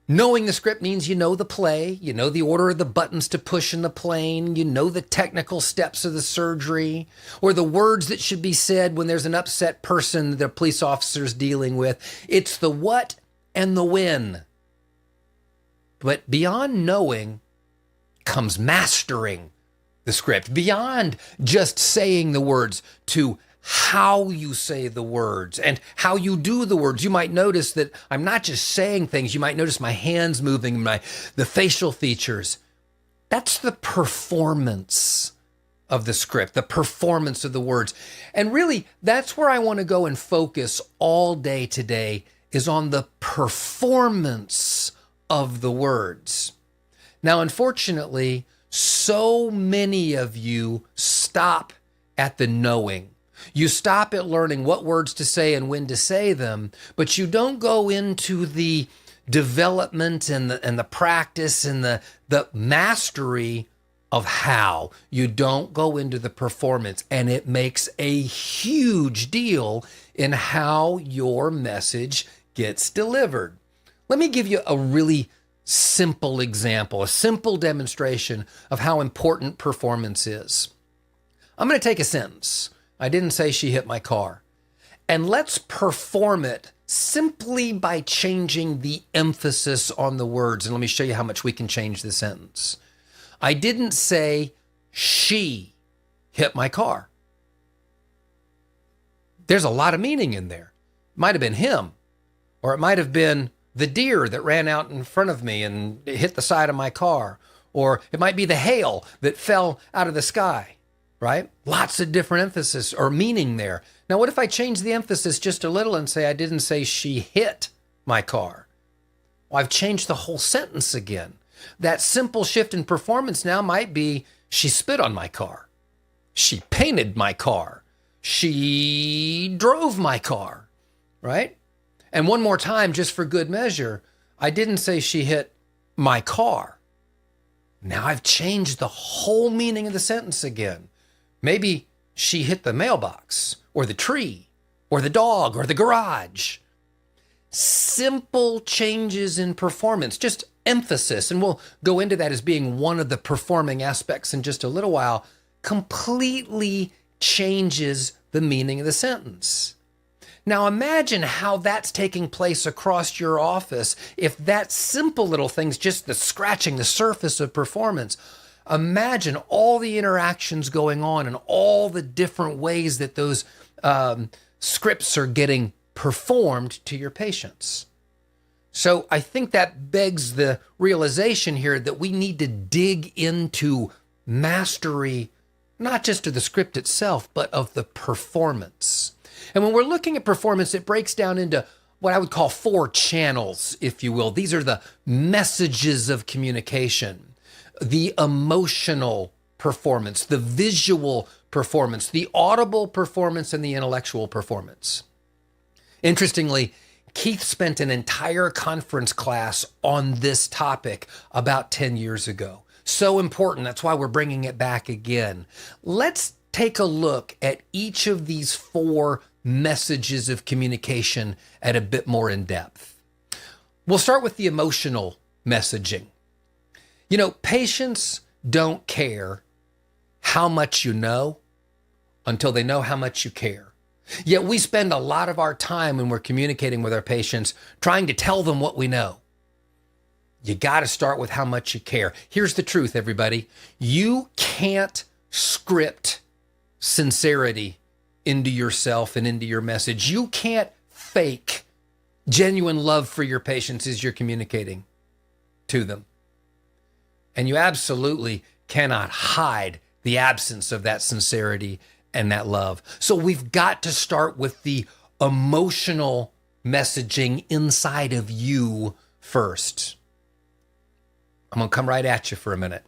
Knowing the script means you know the play, you know the order of the buttons to push in the plane, you know the technical steps of the surgery, or the words that should be said when there's an upset person that the police officer's dealing with. It's the what and the when. But beyond knowing comes mastering the script, beyond just saying the words, to how you say the words and how you do the words. You might notice that I'm not just saying things. You might notice my hands moving, the facial features. That's the performance of the script, the performance of the words. And really, that's where I want to go and focus all day today, is on the performance of the words. Now, unfortunately, so many of you stop at the knowing. You stop at learning what words to say and when to say them, but you don't go into the development and the practice and the mastery of how. You don't go into the performance, and it makes a huge deal in how your message gets delivered. Let me give you a really simple example, a simple demonstration of how important performance is. I'm going to take a sentence. I didn't say she hit my car. And let's perform it simply by changing the emphasis on the words. And let me show you how much we can change the sentence. I didn't say she hit my car. There's a lot of meaning in there. It might have been him, or it might have been the deer that ran out in front of me and hit the side of my car, or it might be the hail that fell out of the sky. Right? Lots of different emphasis or meaning there. Now, what if I change the emphasis just a little and say, I didn't say she hit my car? Well, I've changed the whole sentence again. That simple shift in performance now might be, she spit on my car. She painted my car. She drove my car. Right? And one more time, just for good measure, I didn't say she hit my car. Now I've changed the whole meaning of the sentence again. Maybe she hit the mailbox, or the tree, or the dog, or the garage. Simple changes in performance, just emphasis, and we'll go into that as being one of the performing aspects in just a little while, completely changes the meaning of the sentence. Now imagine how that's taking place across your office if that simple little thing's just the scratching the surface of performance. Imagine all the interactions going on and all the different ways that those scripts are getting performed to your patients. So I think that begs the realization here that we need to dig into mastery, not just of the script itself, but of the performance. And when we're looking at performance, it breaks down into what I would call 4 channels, if you will. These are the messages of communication. The emotional performance, the visual performance, the audible performance, and the intellectual performance. Interestingly, Keith spent an entire conference class on this topic about 10 years ago. So important. That's why we're bringing it back again. Let's take a look at each of these 4 messages of communication at a bit more in depth. We'll start with the emotional messaging. You know, patients don't care how much you know until they know how much you care. Yet we spend a lot of our time when we're communicating with our patients trying to tell them what we know. You got to start with how much you care. Here's the truth, everybody. You can't script sincerity into yourself and into your message. You can't fake genuine love for your patients as you're communicating to them. And you absolutely cannot hide the absence of that sincerity and that love. So we've got to start with the emotional messaging inside of you first. I'm going to come right at you for a minute.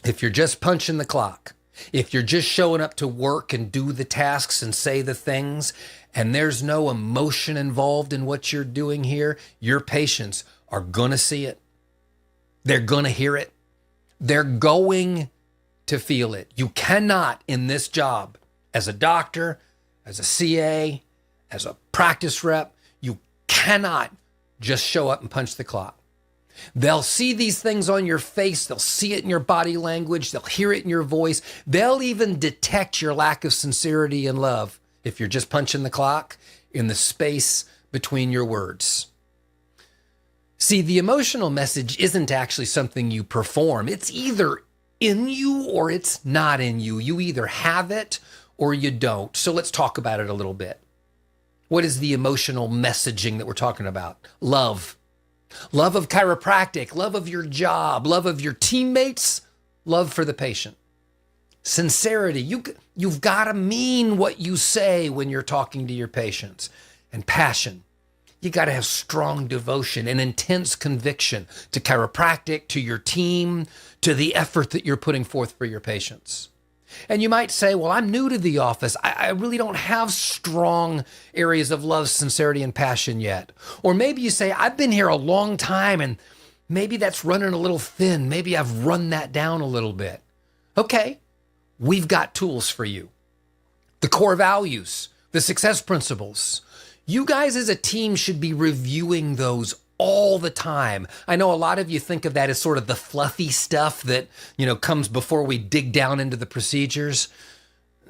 If you're just punching the clock, if you're just showing up to work and do the tasks and say the things, and there's no emotion involved in what you're doing here, your patients are going to see it. They're going to hear it. They're going to feel it. You cannot, in this job, as a doctor, as a CA, as a practice rep, you cannot just show up and punch the clock. They'll see these things on your face. They'll see it in your body language. They'll hear it in your voice. They'll even detect your lack of sincerity and love if you're just punching the clock in the space between your words. See, the emotional message isn't actually something you perform. It's either in you or it's not in you. You either have it or you don't. So let's talk about it a little bit. What is the emotional messaging that we're talking about? Love. Love of chiropractic, love of your job, love of your teammates, love for the patient. Sincerity. You've got to mean what you say when you're talking to your patients. And passion. You got to have strong devotion and intense conviction to chiropractic, to your team, to the effort that you're putting forth for your patients. And you might say, well, I'm new to the office. I really don't have strong areas of love, sincerity, and passion yet. Or maybe you say, I've been here a long time and maybe that's running a little thin. Maybe I've run that down a little bit. Okay, we've got tools for you. The core values, the success principles. You guys as a team should be reviewing those all the time. I know a lot of you think of that as sort of the fluffy stuff that, comes before we dig down into the procedures.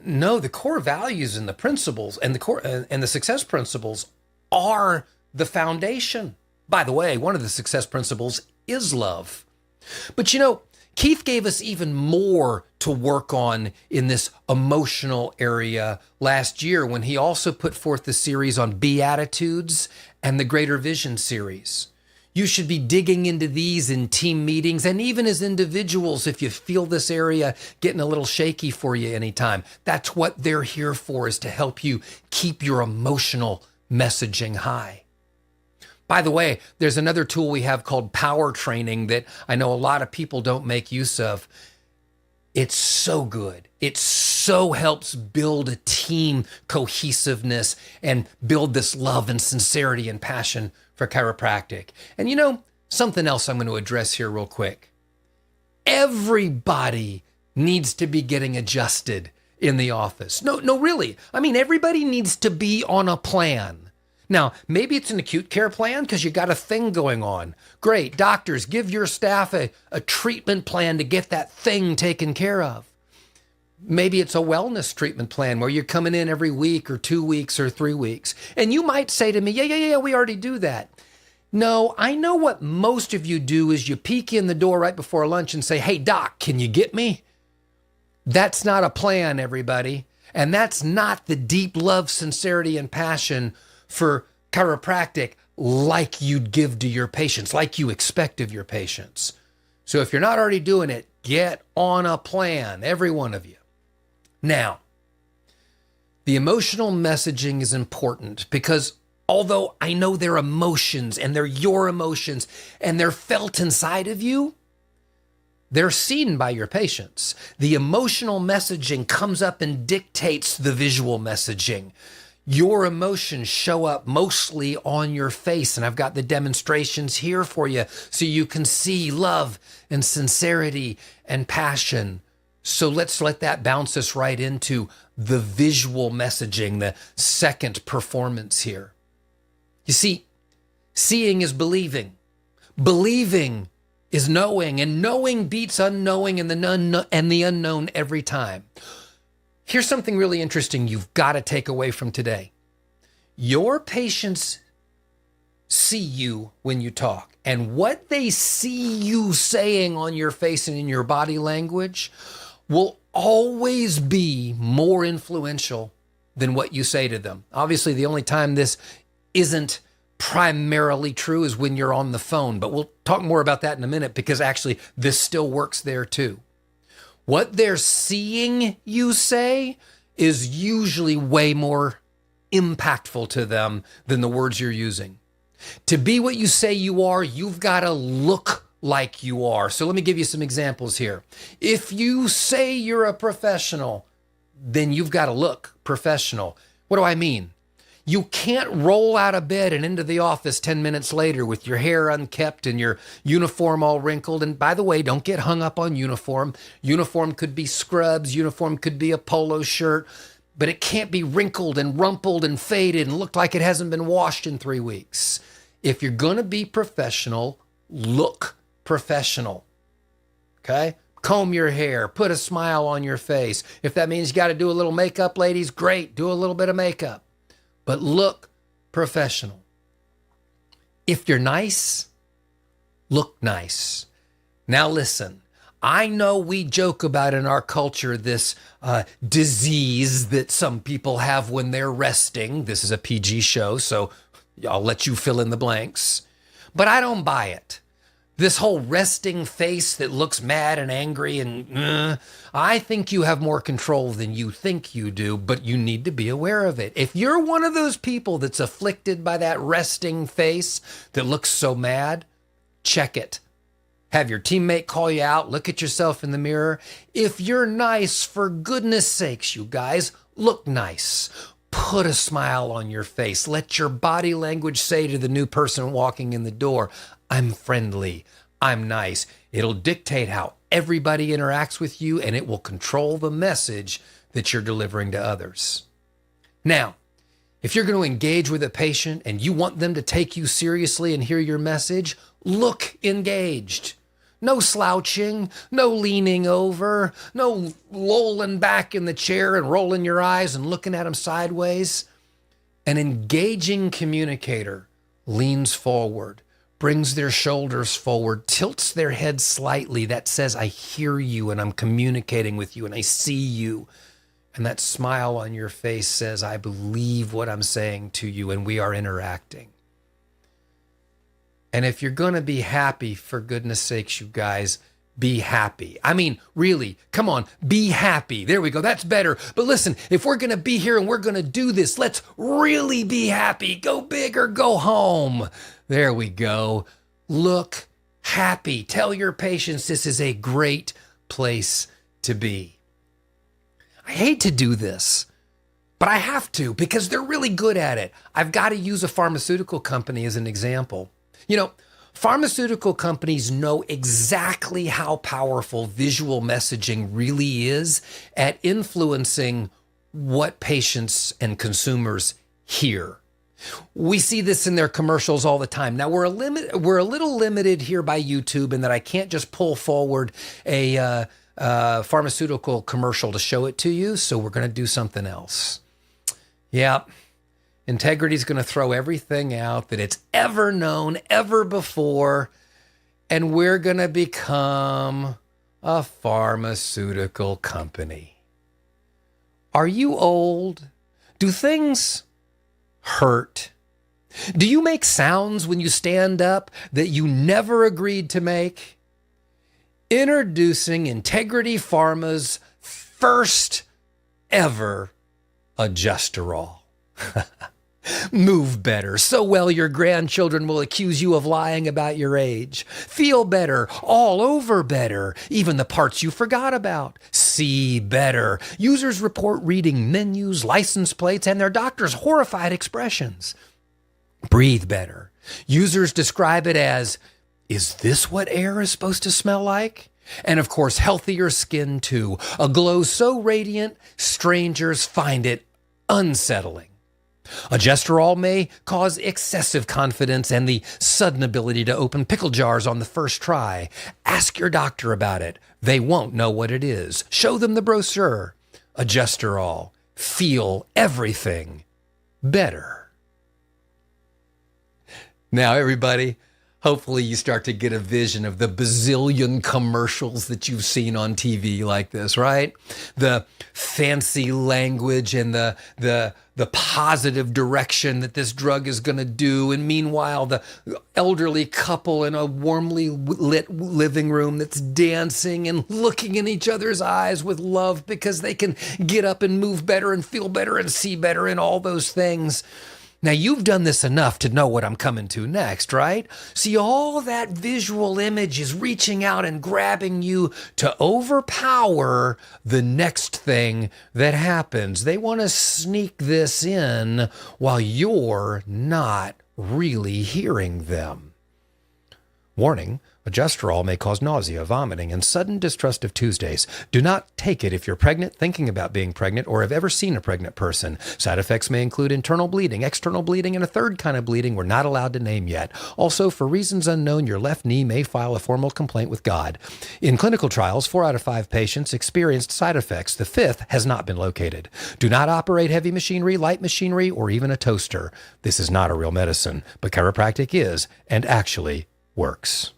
No, the core values and the principles and the success principles are the foundation. By the way, one of the success principles is love. But Keith gave us even more to work on in this emotional area last year when he also put forth the series on Beatitudes and the Greater Vision series. You should be digging into these in team meetings and even as individuals if you feel this area getting a little shaky for you anytime. That's what they're here for, is to help you keep your emotional messaging high. By the way, there's another tool we have called power training that I know a lot of people don't make use of. It's so good. It so helps build a team cohesiveness and build this love and sincerity and passion for chiropractic. And something else I'm going to address here real quick. Everybody needs to be getting adjusted in the office. No, really. I mean, everybody needs to be on a plan. Now, maybe it's an acute care plan because you got a thing going on. Great. Doctors, give your staff a treatment plan to get that thing taken care of. Maybe it's a wellness treatment plan where you're coming in every week or 2 weeks or 3 weeks. And you might say to me, yeah, we already do that. No, I know what most of you do is you peek in the door right before lunch and say, hey, doc, can you get me? That's not a plan, everybody. And that's not the deep love, sincerity, and passion for chiropractic like you'd give to your patients, like you expect of your patients. So if you're not already doing it, get on a plan, every one of you. Now, the emotional messaging is important because although I know they're emotions and they're your emotions and they're felt inside of you, they're seen by your patients. The emotional messaging comes up and dictates the visual messaging. Your emotions show up mostly on your face, and I've got the demonstrations here for you so you can see love and sincerity and passion. So let's let that bounce us right into the visual messaging, the second performance here. You see, seeing is believing. Believing is knowing, and knowing beats unknowing and the unknown every time. Here's something really interesting you've got to take away from today. Your patients see you when you talk, and what they see you saying on your face and in your body language will always be more influential than what you say to them. Obviously, the only time this isn't primarily true is when you're on the phone, but we'll talk more about that in a minute because actually this still works there too. What they're seeing you say is usually way more impactful to them than the words you're using. To be what you say you are, you've got to look like you are. So let me give you some examples here. If you say you're a professional, then you've got to look professional. What do I mean? You can't roll out of bed and into the office 10 minutes later with your hair unkempt and your uniform all wrinkled. And by the way, don't get hung up on uniform. Uniform could be scrubs. Uniform could be a polo shirt. But it can't be wrinkled and rumpled and faded and look like it hasn't been washed in 3 weeks. If you're going to be professional, look professional. Okay? Comb your hair. Put a smile on your face. If that means you got to do a little makeup, ladies, great. Do a little bit of makeup. But look professional. If you're nice, look nice. Now listen, I know we joke about in our culture this disease that some people have when they're resting. This is a PG show, so I'll let you fill in the blanks. But I don't buy it. This whole resting face that looks mad and angry and I think you have more control than you think you do, but you need to be aware of it. If you're one of those people that's afflicted by that resting face that looks so mad, check it. Have your teammate call you out, look at yourself in the mirror. If you're nice, for goodness sakes, you guys, look nice. Put a smile on your face. Let your body language say to the new person walking in the door, I'm friendly, I'm nice. It'll dictate how everybody interacts with you, and it will control the message that you're delivering to others. Now, if you're going to engage with a patient and you want them to take you seriously and hear your message, look engaged. No slouching, no leaning over, no lolling back in the chair and rolling your eyes and looking at them sideways. An engaging communicator leans forward, brings their shoulders forward, tilts their head slightly. That says, I hear you and I'm communicating with you and I see you. And that smile on your face says, I believe what I'm saying to you and we are interacting. And if you're going to be happy, for goodness sakes, you guys, be happy. I mean, really, come on, be happy. There we go. That's better. But listen, if we're going to be here and we're going to do this, let's really be happy. Go big or go home. There we go. Look happy. Tell your patients this is a great place to be. I hate to do this, but I have to because they're really good at it. I've got to use a pharmaceutical company as an example. You know, pharmaceutical companies know exactly how powerful visual messaging really is at influencing what patients and consumers hear. We see this in their commercials all the time. Now, we're a little limited here by YouTube in that I can't just pull forward a pharmaceutical commercial to show it to you, so we're going to do something else. Yeah. Integrity is going to throw everything out that it's ever known, ever before, and we're going to become a pharmaceutical company. Are you old? Do things hurt? Do you make sounds when you stand up that you never agreed to make? Introducing Integrity Pharma's first ever adjusterol. Move better, so well your grandchildren will accuse you of lying about your age. Feel better, all over better, even the parts you forgot about. See better. Users report reading menus, license plates, and their doctor's horrified expressions. Breathe better. Users describe it as, is this what air is supposed to smell like? And of course, healthier skin too. A glow so radiant, strangers find it unsettling. Adjusterol may cause excessive confidence and the sudden ability to open pickle jars on the first try. Ask your doctor about it. They won't know what it is. Show them the brochure. Adjusterol. Feel everything better. Now, everybody, hopefully you start to get a vision of the bazillion commercials that you've seen on TV like this, right? The fancy language and the positive direction that this drug is going to do. And meanwhile, the elderly couple in a warmly lit living room that's dancing and looking in each other's eyes with love because they can get up and move better and feel better and see better and all those things. Now, you've done this enough to know what I'm coming to next, right? See, all that visual image is reaching out and grabbing you to overpower the next thing that happens. They want to sneak this in while you're not really hearing them. Warning, Gestrol may cause nausea, vomiting, and sudden distrust of Tuesdays. Do not take it if you're pregnant, thinking about being pregnant, or have ever seen a pregnant person. Side effects may include internal bleeding, external bleeding, and a third kind of bleeding we're not allowed to name yet. Also, for reasons unknown, your left knee may file a formal complaint with God. In clinical trials, 4 out of 5 patients experienced side effects. The 5th has not been located. Do not operate heavy machinery, light machinery, or even a toaster. This is not a real medicine, but chiropractic is and actually works.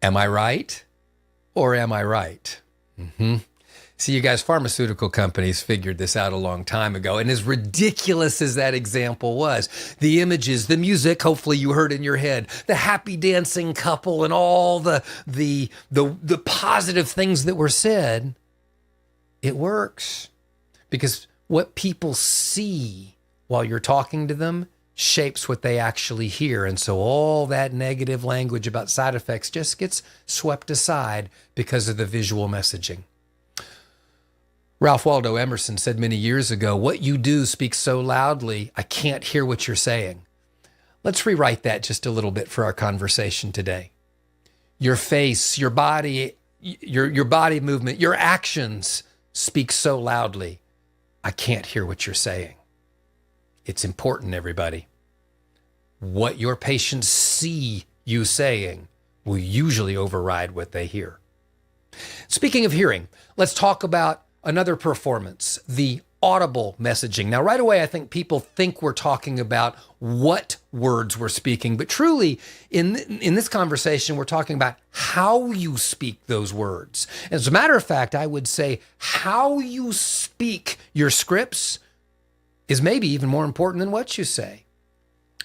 Am I right? Or am I right? See, you guys, pharmaceutical companies figured this out a long time ago. And as ridiculous as that example was, the images, the music, hopefully you heard in your head, the happy dancing couple and all the positive things that were said, it works. Because what people see while you're talking to them shapes what they actually hear. And so all that negative language about side effects just gets swept aside because of the visual messaging. Ralph Waldo Emerson said many years ago, "What you do speaks so loudly, I can't hear what you're saying." Let's rewrite that just a little bit for our conversation today. Your face, your body, your body movement, your actions speak so loudly, I can't hear what you're saying. It's important, everybody. What your patients see you saying will usually override what they hear. Speaking of hearing, let's talk about another performance, the audible messaging. Now, right away, I think people think we're talking about what words we're speaking, but truly, in this conversation, we're talking about how you speak those words. As a matter of fact, I would say how you speak your scripts is maybe even more important than what you say.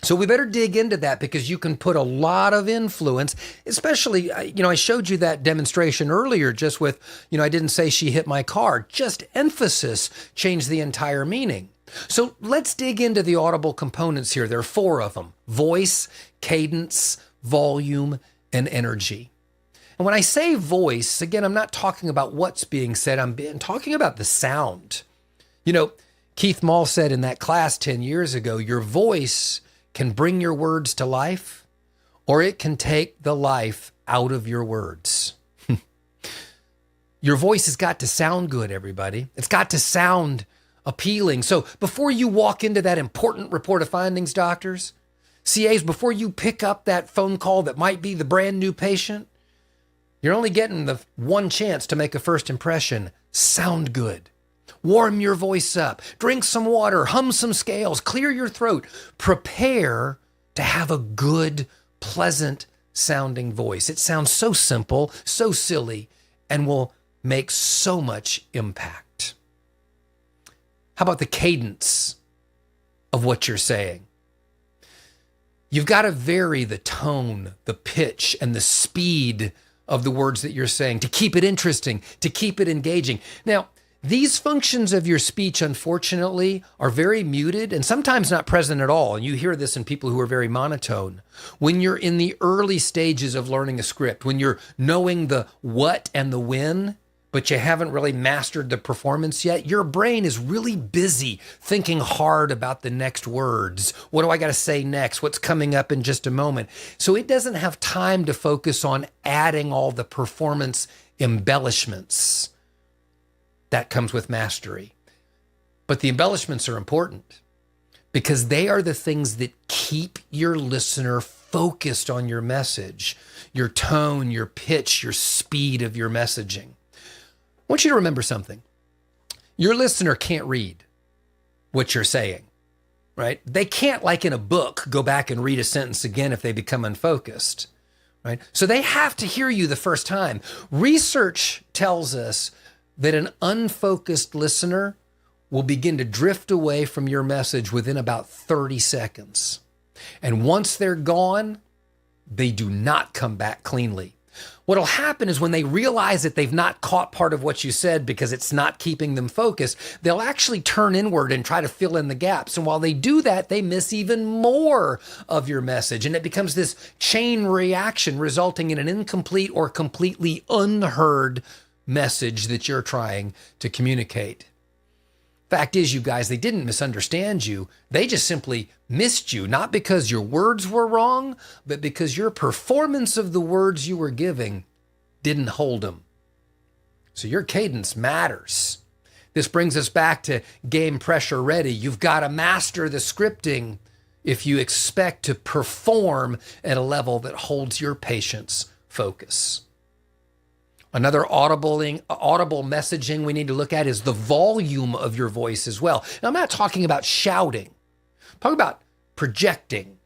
So we better dig into that because you can put a lot of influence, especially, I showed you that demonstration earlier just with, I didn't say she hit my car. Just emphasis changed the entire meaning. So let's dig into the audible components here. There are 4 of them: voice, cadence, volume, and energy. And when I say voice, again, I'm not talking about what's being said. I'm talking about the sound. Keith Mall said in that class 10 years ago, your voice can bring your words to life, or it can take the life out of your words. Your voice has got to sound good, everybody. It's got to sound appealing. So before you walk into that important report of findings, doctors, CAs, before you pick up that phone call that might be the brand new patient, you're only getting the one chance to make a first impression. Sound good. Warm your voice up, drink some water, hum some scales, clear your throat. Prepare to have a good, pleasant sounding voice. It sounds so simple, so silly, and will make so much impact. How about the cadence of what you're saying? You've got to vary the tone, the pitch, and the speed of the words that you're saying to keep it interesting, to keep it engaging. Now, these functions of your speech, unfortunately, are very muted and sometimes not present at all. And you hear this in people who are very monotone. When you're in the early stages of learning a script, when you're knowing the what and the when, but you haven't really mastered the performance yet, your brain is really busy thinking hard about the next words. What do I got to say next? What's coming up in just a moment? So it doesn't have time to focus on adding all the performance embellishments that comes with mastery. But the embellishments are important because they are the things that keep your listener focused on your message, your tone, your pitch, your speed of your messaging. I want you to remember something. Your listener can't read what you're saying, right? They can't, like in a book, go back and read a sentence again if they become unfocused, right? So they have to hear you the first time. Research tells us that an unfocused listener will begin to drift away from your message within about 30 seconds. And once they're gone, they do not come back cleanly. What'll happen is when they realize that they've not caught part of what you said because it's not keeping them focused, they'll actually turn inward and try to fill in the gaps. And while they do that, they miss even more of your message. And it becomes this chain reaction, resulting in an incomplete or completely unheard message that you're trying to communicate. Fact is, you guys, they didn't misunderstand you. They just simply missed you, not because your words were wrong, but because your performance of the words you were giving didn't hold them. So your cadence matters. This brings us back to game pressure ready. You've got to master the scripting if you expect to perform at a level that holds your patient's focus. Another audible messaging we need to look at is the volume of your voice as well. Now, I'm not talking about shouting. I'm talking about projecting.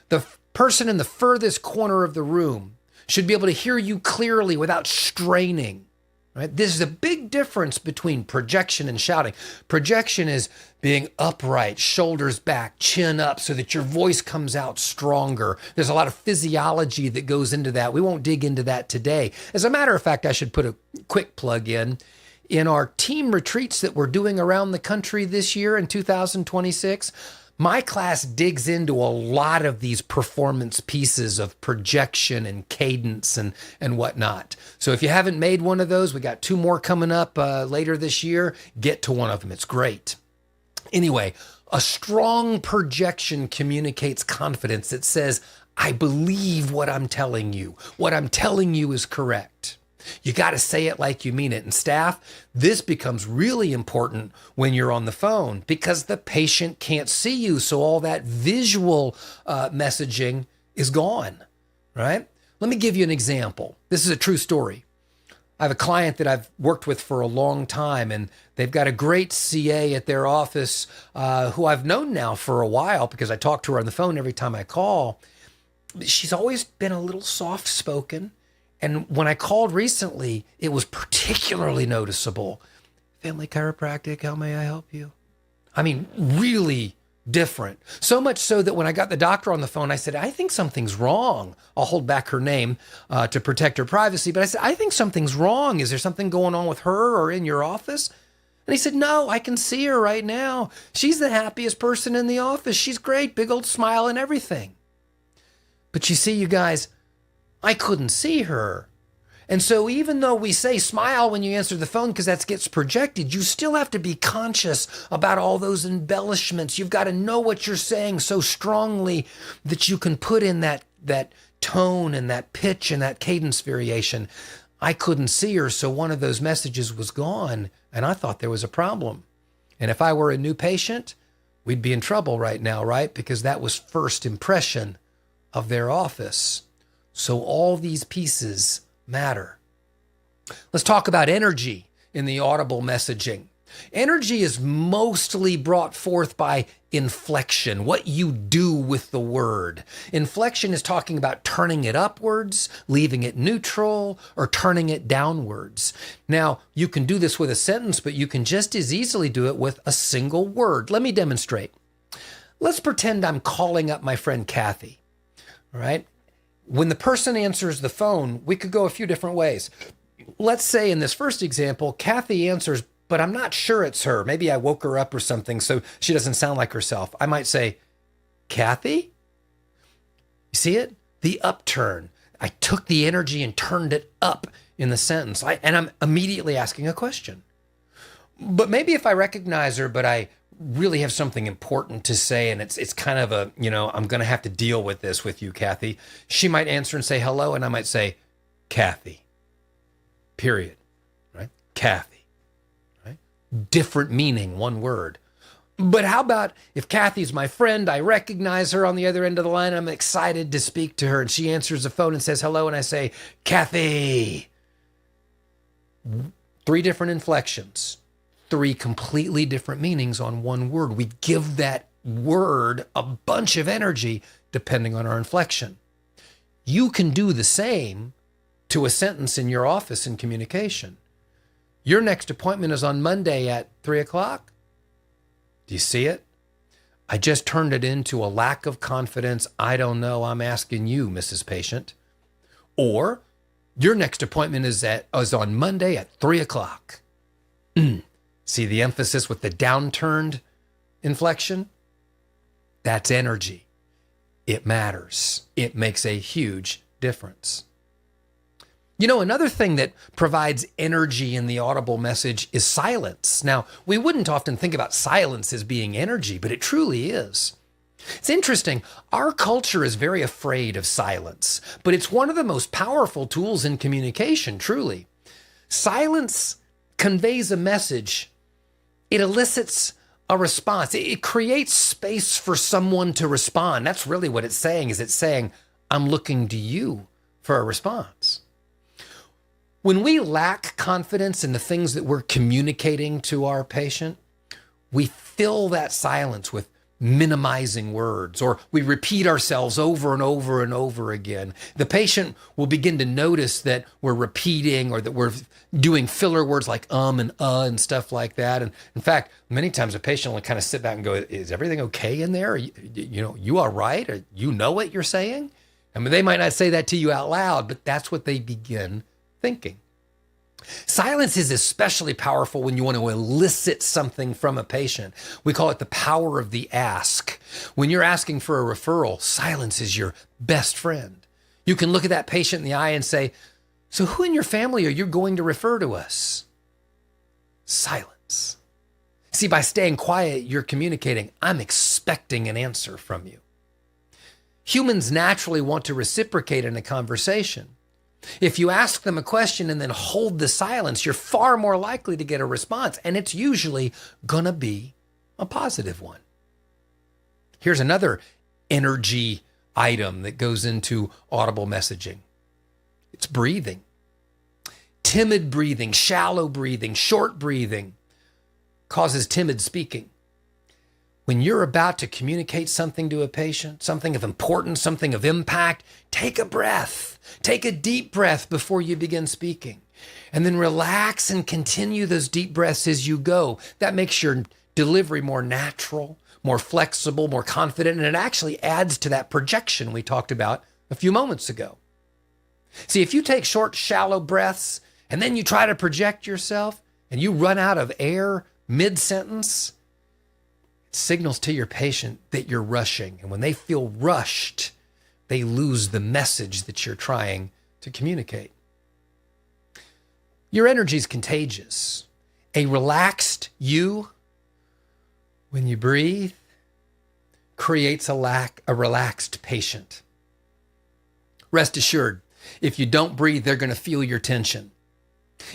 The person in the furthest corner of the room should be able to hear you clearly without straining. Right? This is a big difference between projection and shouting. Projection is being upright, shoulders back, chin up, so that your voice comes out stronger. There's a lot of physiology that goes into that. We won't dig into that today. As a matter of fact, I should put a quick plug in. In our team retreats that we're doing around the country this year in 2026, my class digs into a lot of these performance pieces of projection and cadence and whatnot. So if you haven't made one of those, we got 2 more coming up later this year. Get to one of them. It's great. Anyway, a strong projection communicates confidence. It says, I believe what I'm telling you. What I'm telling you is correct. You got to say it like you mean it. And staff, this becomes really important when you're on the phone because the patient can't see you. So all that visual messaging is gone, right? Let me give you an example. This is a true story. I have a client that I've worked with for a long time, and they've got a great CA at their office who I've known now for a while because I talk to her on the phone every time I call. She's always been a little soft-spoken. And when I called recently, it was particularly noticeable. Family Chiropractic, how may I help you? I mean, really different. So much so that when I got the doctor on the phone, I said, I think something's wrong. I'll hold back her name to protect her privacy. But I said, I think something's wrong. Is there something going on with her or in your office? And he said, no, I can see her right now. She's the happiest person in the office. She's great, big old smile and everything. But you see, you guys, I couldn't see her. And so even though we say smile when you answer the phone because that gets projected, you still have to be conscious about all those embellishments. You've got to know what you're saying so strongly that you can put in that tone and that pitch and that cadence variation. I couldn't see her, so one of those messages was gone, and I thought there was a problem. And if I were a new patient, we'd be in trouble right now, right? Because that was first impression of their office. So all these pieces matter. Let's talk about energy in the audible messaging. Energy is mostly brought forth by inflection, what you do with the word. Inflection is talking about turning it upwards, leaving it neutral, or turning it downwards. Now, you can do this with a sentence, but you can just as easily do it with a single word. Let me demonstrate. Let's pretend I'm calling up my friend Kathy, all right? When the person answers the phone, we could go a few different ways. Let's say in this first example, Kathy answers, but I'm not sure it's her. Maybe I woke her up or something so she doesn't sound like herself. I might say, Kathy? You see it? The upturn. I took the energy and turned it up in the sentence. And I'm immediately asking a question. But maybe if I recognize her, but I really have something important to say, and it's kind of a, I'm going to have to deal with this with you, Kathy. She might answer and say hello, and I might say, Kathy, period, right? Kathy, right? Different meaning, one word. But how about if Kathy's my friend, I recognize her on the other end of the line, I'm excited to speak to her, and she answers the phone and says hello, and I say, Kathy. 3 different inflections. 3 completely different meanings on one word. We give that word a bunch of energy depending on our inflection. You can do the same to a sentence in your office in communication. Your next appointment is on Monday at 3:00. Do you see it? I just turned it into a lack of confidence. I don't know. I'm asking you, Mrs. Patient. Or Your next appointment is on Monday at 3:00. See the emphasis with the downturned inflection? That's energy. It matters. It makes a huge difference. You know, another thing that provides energy in the audible message is silence. Now, we wouldn't often think about silence as being energy, but it truly is. It's interesting. Our culture is very afraid of silence, but it's one of the most powerful tools in communication, truly. Silence conveys a message. It elicits a response. It creates space for someone to respond. That's really what it's saying, is it's saying, I'm looking to you for a response. When we lack confidence in the things that we're communicating to our patient, we fill that silence with minimizing words, or we repeat ourselves over and over and over again. The patient will begin to notice that we're repeating, or that we're doing filler words like and stuff like that. And in fact, many times a patient will kind of sit back and go, is everything okay in there? You all right? Or you know what you're saying? I mean, they might not say that to you out loud, but that's what they begin thinking. Silence is especially powerful when you want to elicit something from a patient. We call it the power of the ask. When you're asking for a referral, silence is your best friend. You can look at that patient in the eye and say, so who in your family are you going to refer to us? Silence. See, by staying quiet, you're communicating, I'm expecting an answer from you. Humans naturally want to reciprocate in a conversation. If you ask them a question and then hold the silence, you're far more likely to get a response, and it's usually going to be a positive one. Here's another energy item that goes into audible messaging. It's breathing. Timid breathing, shallow breathing, short breathing causes timid speaking. When you're about to communicate something to a patient, something of importance, something of impact, take a breath. Take a deep breath before you begin speaking. And then relax and continue those deep breaths as you go. That makes your delivery more natural, more flexible, more confident, and it actually adds to that projection we talked about a few moments ago. See, if you take short, shallow breaths and then you try to project yourself and you run out of air mid-sentence, it signals to your patient that you're rushing. And when they feel rushed, they lose the message that you're trying to communicate. Your energy is contagious. A relaxed you, when you breathe, creates a relaxed patient. Rest assured, if you don't breathe, they're going to feel your tension.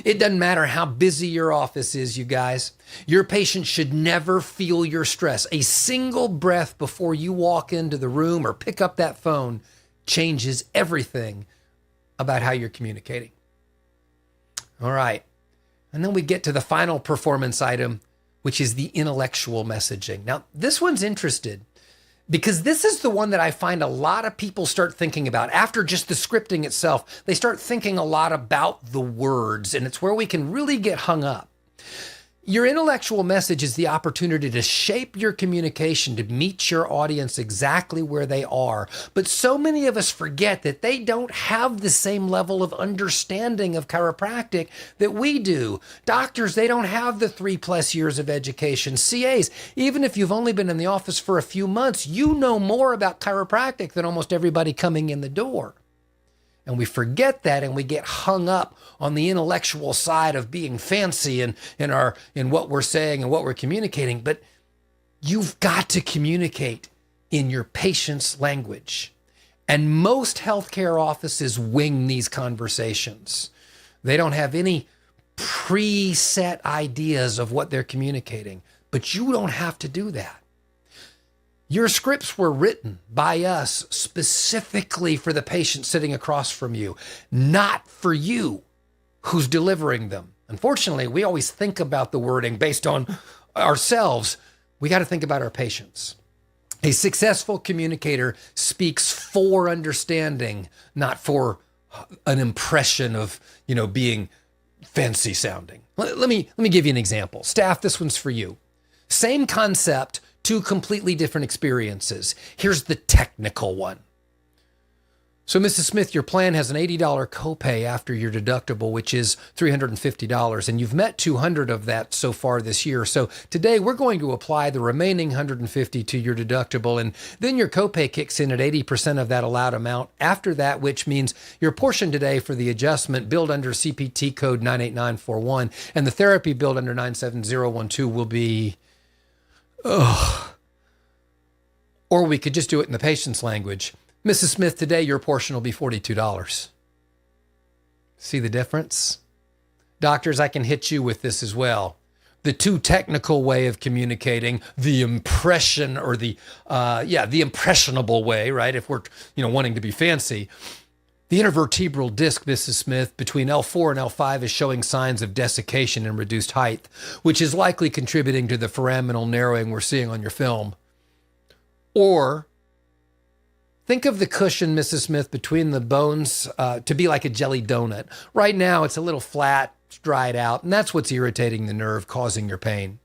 It doesn't matter how busy your office is, you guys. Your patient should never feel your stress. A single breath before you walk into the room or pick up that phone changes everything about how you're communicating. All right. And then we get to the final performance item, which is the intellectual messaging. Now, this one's interesting because this is the one that I find a lot of people start thinking about after just the scripting itself. They start thinking a lot about the words, and it's where we can really get hung up. Your intellectual message is the opportunity to shape your communication, to meet your audience exactly where they are. But so many of us forget that they don't have the same level of understanding of chiropractic that we do. Doctors, they don't have the 3+ years of education. CAs, even if you've only been in the office for a few months, you know more about chiropractic than almost everybody coming in the door. And we forget that, and we get hung up on the intellectual side of being fancy in what we're saying and what we're communicating. But you've got to communicate in your patient's language. And most healthcare offices wing these conversations. They don't have any preset ideas of what they're communicating, but you don't have to do that. Your scripts were written by us specifically for the patient sitting across from you, not for you who's delivering them. Unfortunately, we always think about the wording based on ourselves. We got to think about our patients. A successful communicator speaks for understanding, not for an impression of, being fancy sounding. Let me give you an example. Staff, this one's for you. Same concept, two completely different experiences. Here's the technical one. So, Mrs. Smith, your plan has an $80 copay after your deductible, which is $350, and you've met 200 of that so far this year. So today we're going to apply the remaining 150 to your deductible, and then your copay kicks in at 80% of that allowed amount after that, which means your portion today for the adjustment billed under CPT code 98941 and the therapy billed under 97012 will be, or we could just do it in the patient's language. Mrs. Smith, today your portion will be $42. See the difference? Doctors, I can hit you with this as well. The too technical way of communicating, the impression or the impressionable way, right? If we're, wanting to be fancy. The intervertebral disc, Mrs. Smith, between L4 and L5 is showing signs of desiccation and reduced height, which is likely contributing to the foraminal narrowing we're seeing on your film. Or think of the cushion, Mrs. Smith, between the bones to be like a jelly donut. Right now, it's a little flat, it's dried out, and that's what's irritating the nerve, causing your pain.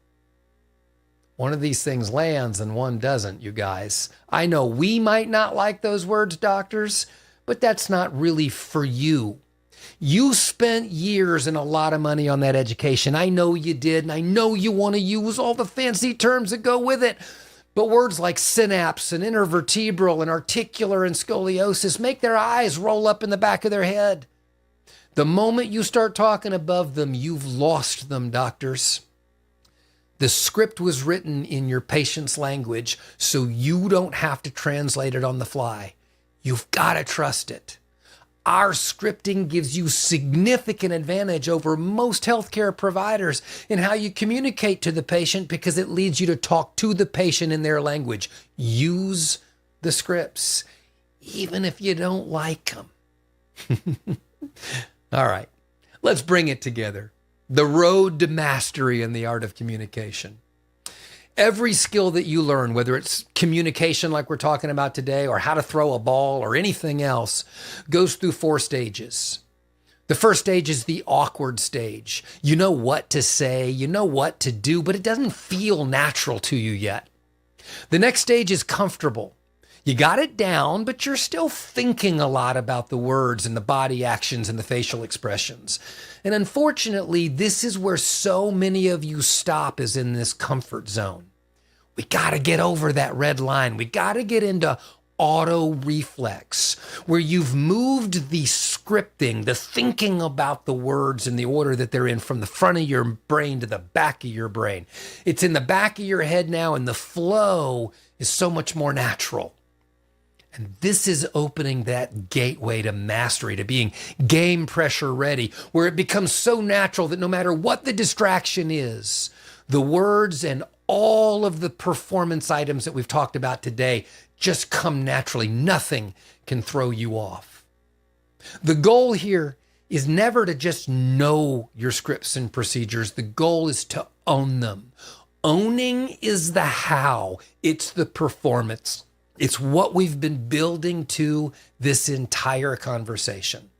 One of these things lands and one doesn't, you guys. I know we might not like those words, doctors, but that's not really for you. You spent years and a lot of money on that education. I know you did, and I know you want to use all the fancy terms that go with it. But words like synapse and intervertebral and articular and scoliosis make their eyes roll up in the back of their head. The moment you start talking above them, you've lost them, doctors. The script was written in your patient's language, so you don't have to translate it on the fly. You've got to trust it. Our scripting gives you significant advantage over most healthcare providers in how you communicate to the patient because it leads you to talk to the patient in their language. Use the scripts, even if you don't like them. All right, let's bring it together. The road to mastery in the art of communication. Every skill that you learn, whether it's communication like we're talking about today or how to throw a ball or anything else, goes through 4 stages. The first stage is the awkward stage. You know what to say, you know what to do, but it doesn't feel natural to you yet. The next stage is comfortable. You got it down, but you're still thinking a lot about the words and the body actions and the facial expressions. And unfortunately, this is where so many of you stop, is in this comfort zone. We got to get over that red line. We got to get into auto reflex, where you've moved the scripting, the thinking about the words in the order that they're in from the front of your brain to the back of your brain. It's in the back of your head now, and the flow is so much more natural. And this is opening that gateway to mastery, to being game pressure ready, where it becomes so natural that no matter what the distraction is, the words and all of the performance items that we've talked about today just come naturally. Nothing can throw you off. The goal here is never to just know your scripts and procedures. The goal is to own them. Owning is the how. It's the performance. It's what we've been building to this entire conversation.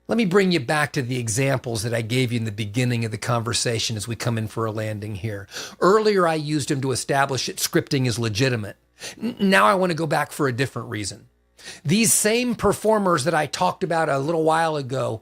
Let me bring you back to the examples that I gave you in the beginning of the conversation as we come in for a landing here. Earlier, I used them to establish that scripting is legitimate. Now I want to go back for a different reason. These same performers that I talked about a little while ago,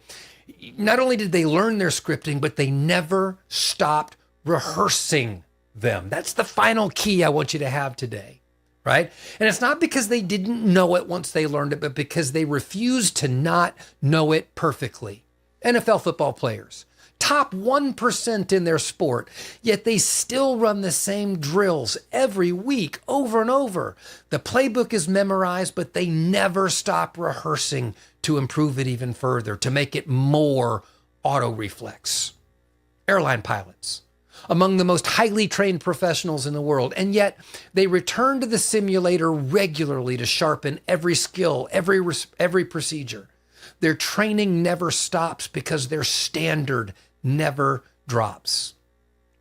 not only did they learn their scripting, but they never stopped rehearsing them. That's the final key I want you to have today. Right? And it's not because they didn't know it once they learned it, but because they refused to not know it perfectly. NFL football players, top 1% in their sport, yet they still run the same drills every week over and over. The playbook is memorized, but they never stop rehearsing to improve it even further, to make it more auto-reflex. Airline pilots, among the most highly trained professionals in the world, and yet they return to the simulator regularly to sharpen every skill, every procedure. Their training never stops because their standard never drops.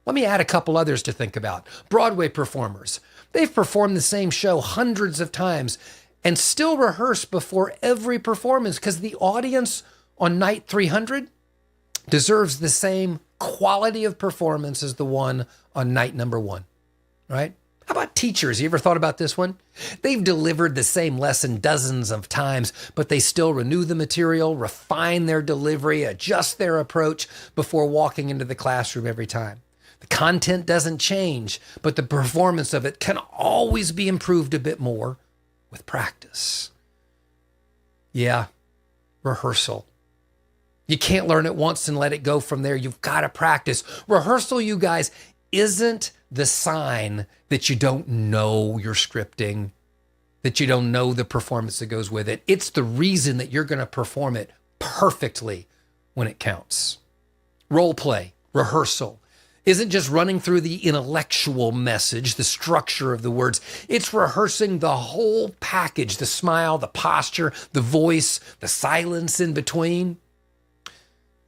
Let me add a couple others to think about. Broadway performers. They've performed the same show hundreds of times and still rehearse before every performance because the audience on night 300 deserves the same quality of performance as the one on night number 1, right? How about teachers? You ever thought about this one? They've delivered the same lesson dozens of times, but they still renew the material, refine their delivery, adjust their approach before walking into the classroom every time. The content doesn't change, but the performance of it can always be improved a bit more with practice. Yeah, rehearsal. You can't learn it once and let it go from there. You've got to practice. Rehearsal, you guys, isn't the sign that you don't know your scripting, that you don't know the performance that goes with it. It's the reason that you're going to perform it perfectly when it counts. Role play, rehearsal, isn't just running through the intellectual message, the structure of the words. It's rehearsing the whole package, the smile, the posture, the voice, the silence in between.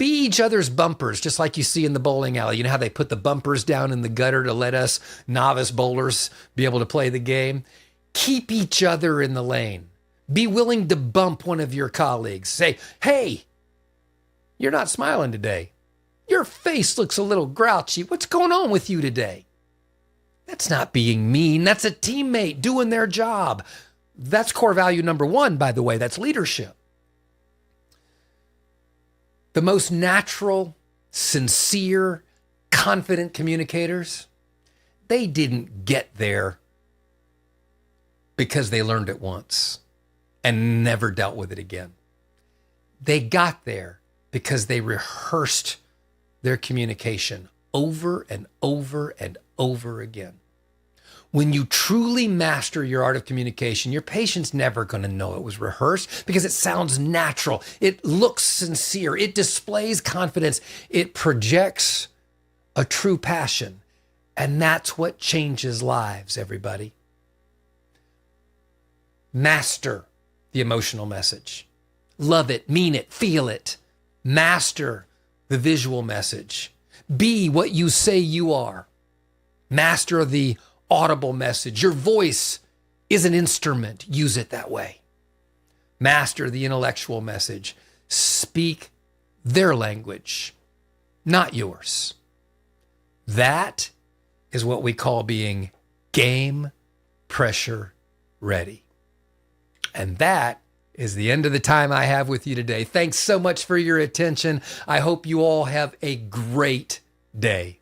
Be each other's bumpers, just like you see in the bowling alley. You know how they put the bumpers down in the gutter to let us novice bowlers be able to play the game? Keep each other in the lane. Be willing to bump one of your colleagues. Say, hey, you're not smiling today. Your face looks a little grouchy. What's going on with you today? That's not being mean. That's a teammate doing their job. That's core value number one, by the way. That's leadership. The most natural, sincere, confident communicators, they didn't get there because they learned it once and never dealt with it again. They got there because they rehearsed their communication over and over and over again. When you truly master your art of communication, your patient's never going to know it was rehearsed because it sounds natural. It looks sincere. It displays confidence. It projects a true passion. And that's what changes lives, everybody. Master the emotional message. Love it, mean it, feel it. Master the visual message. Be what you say you are. Master the audible message. Your voice is an instrument. Use it that way. Master the intellectual message. Speak their language, not yours. That is what we call being game pressure ready. And that is the end of the time I have with you today. Thanks so much for your attention. I hope you all have a great day.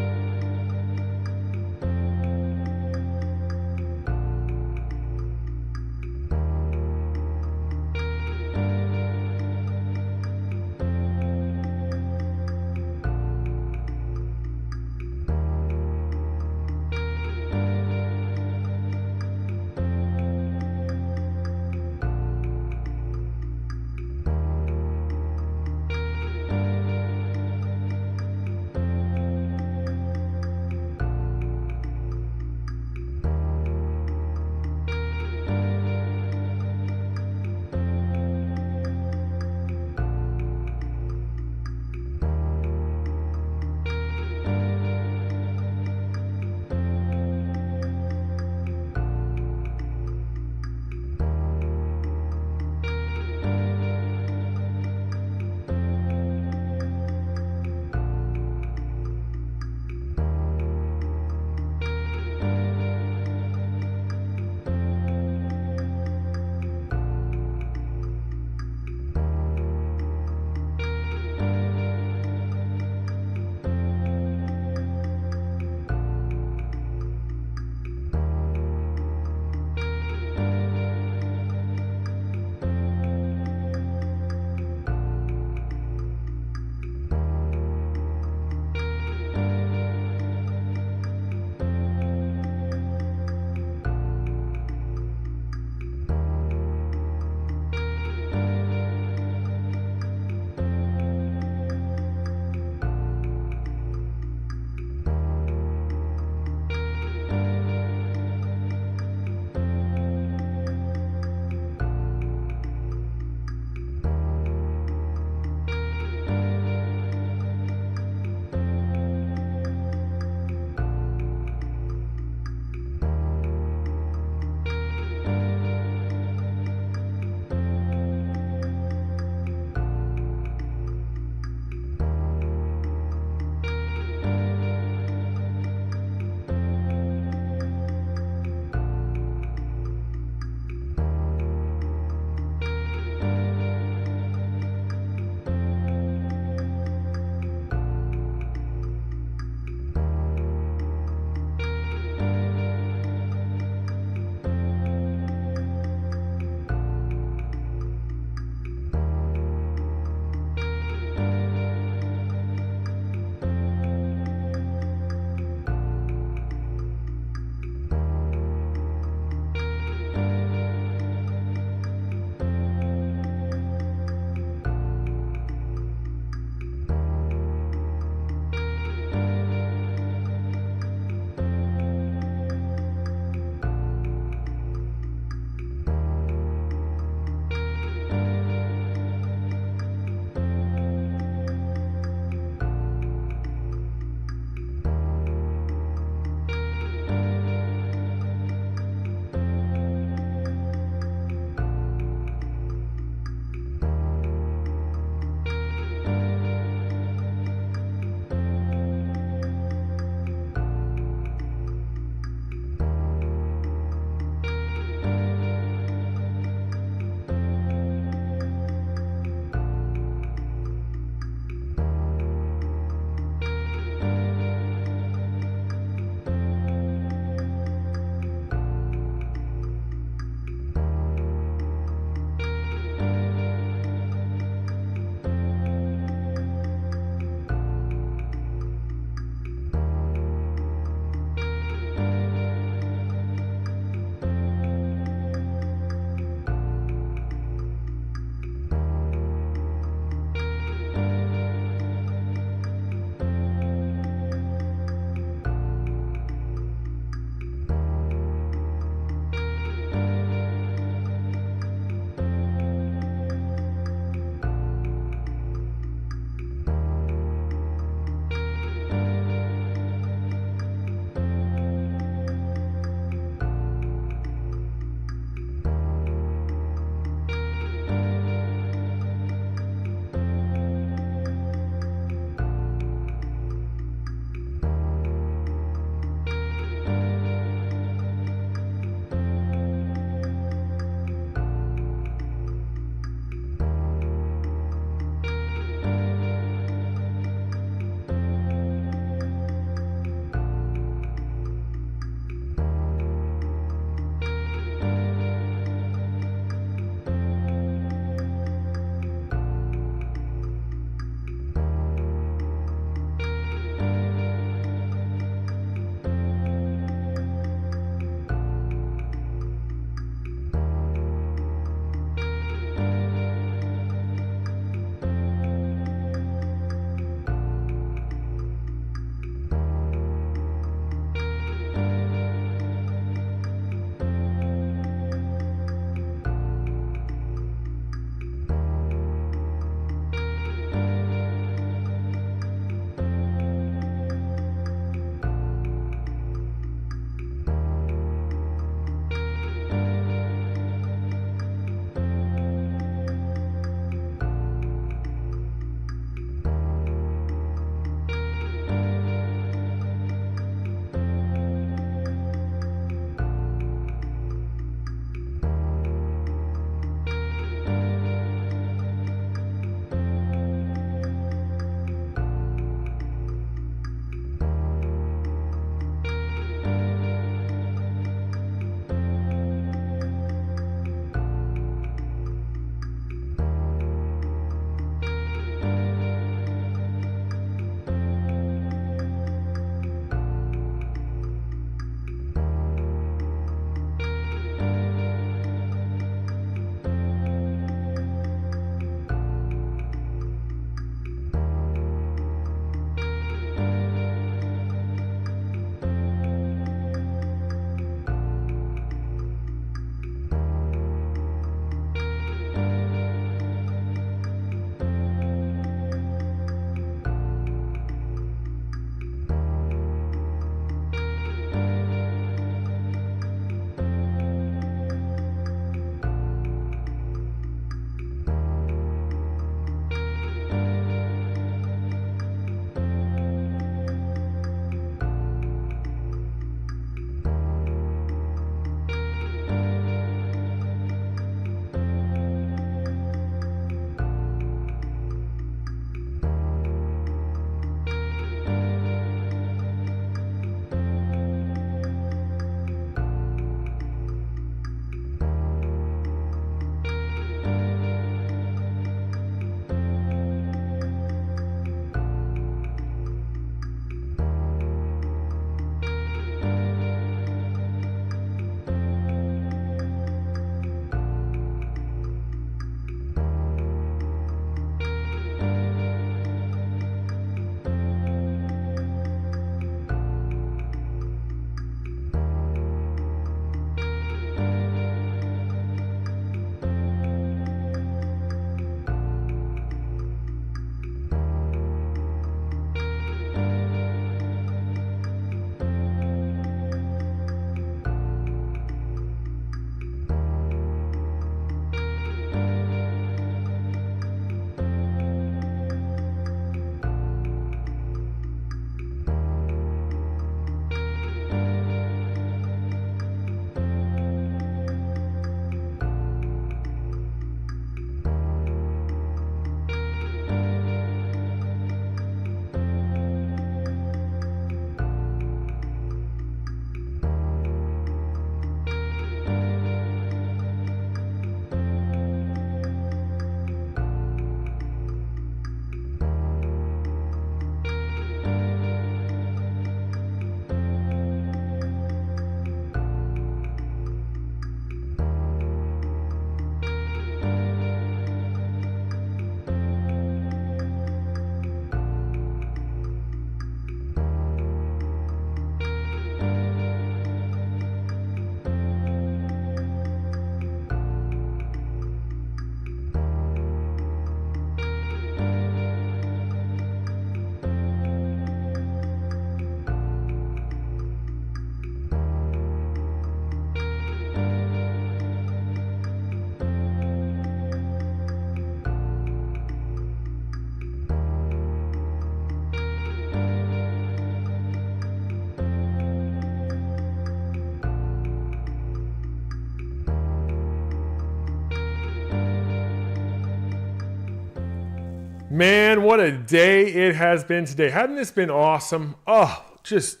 Man, what a day it has been today. Hasn't this been awesome? Oh, just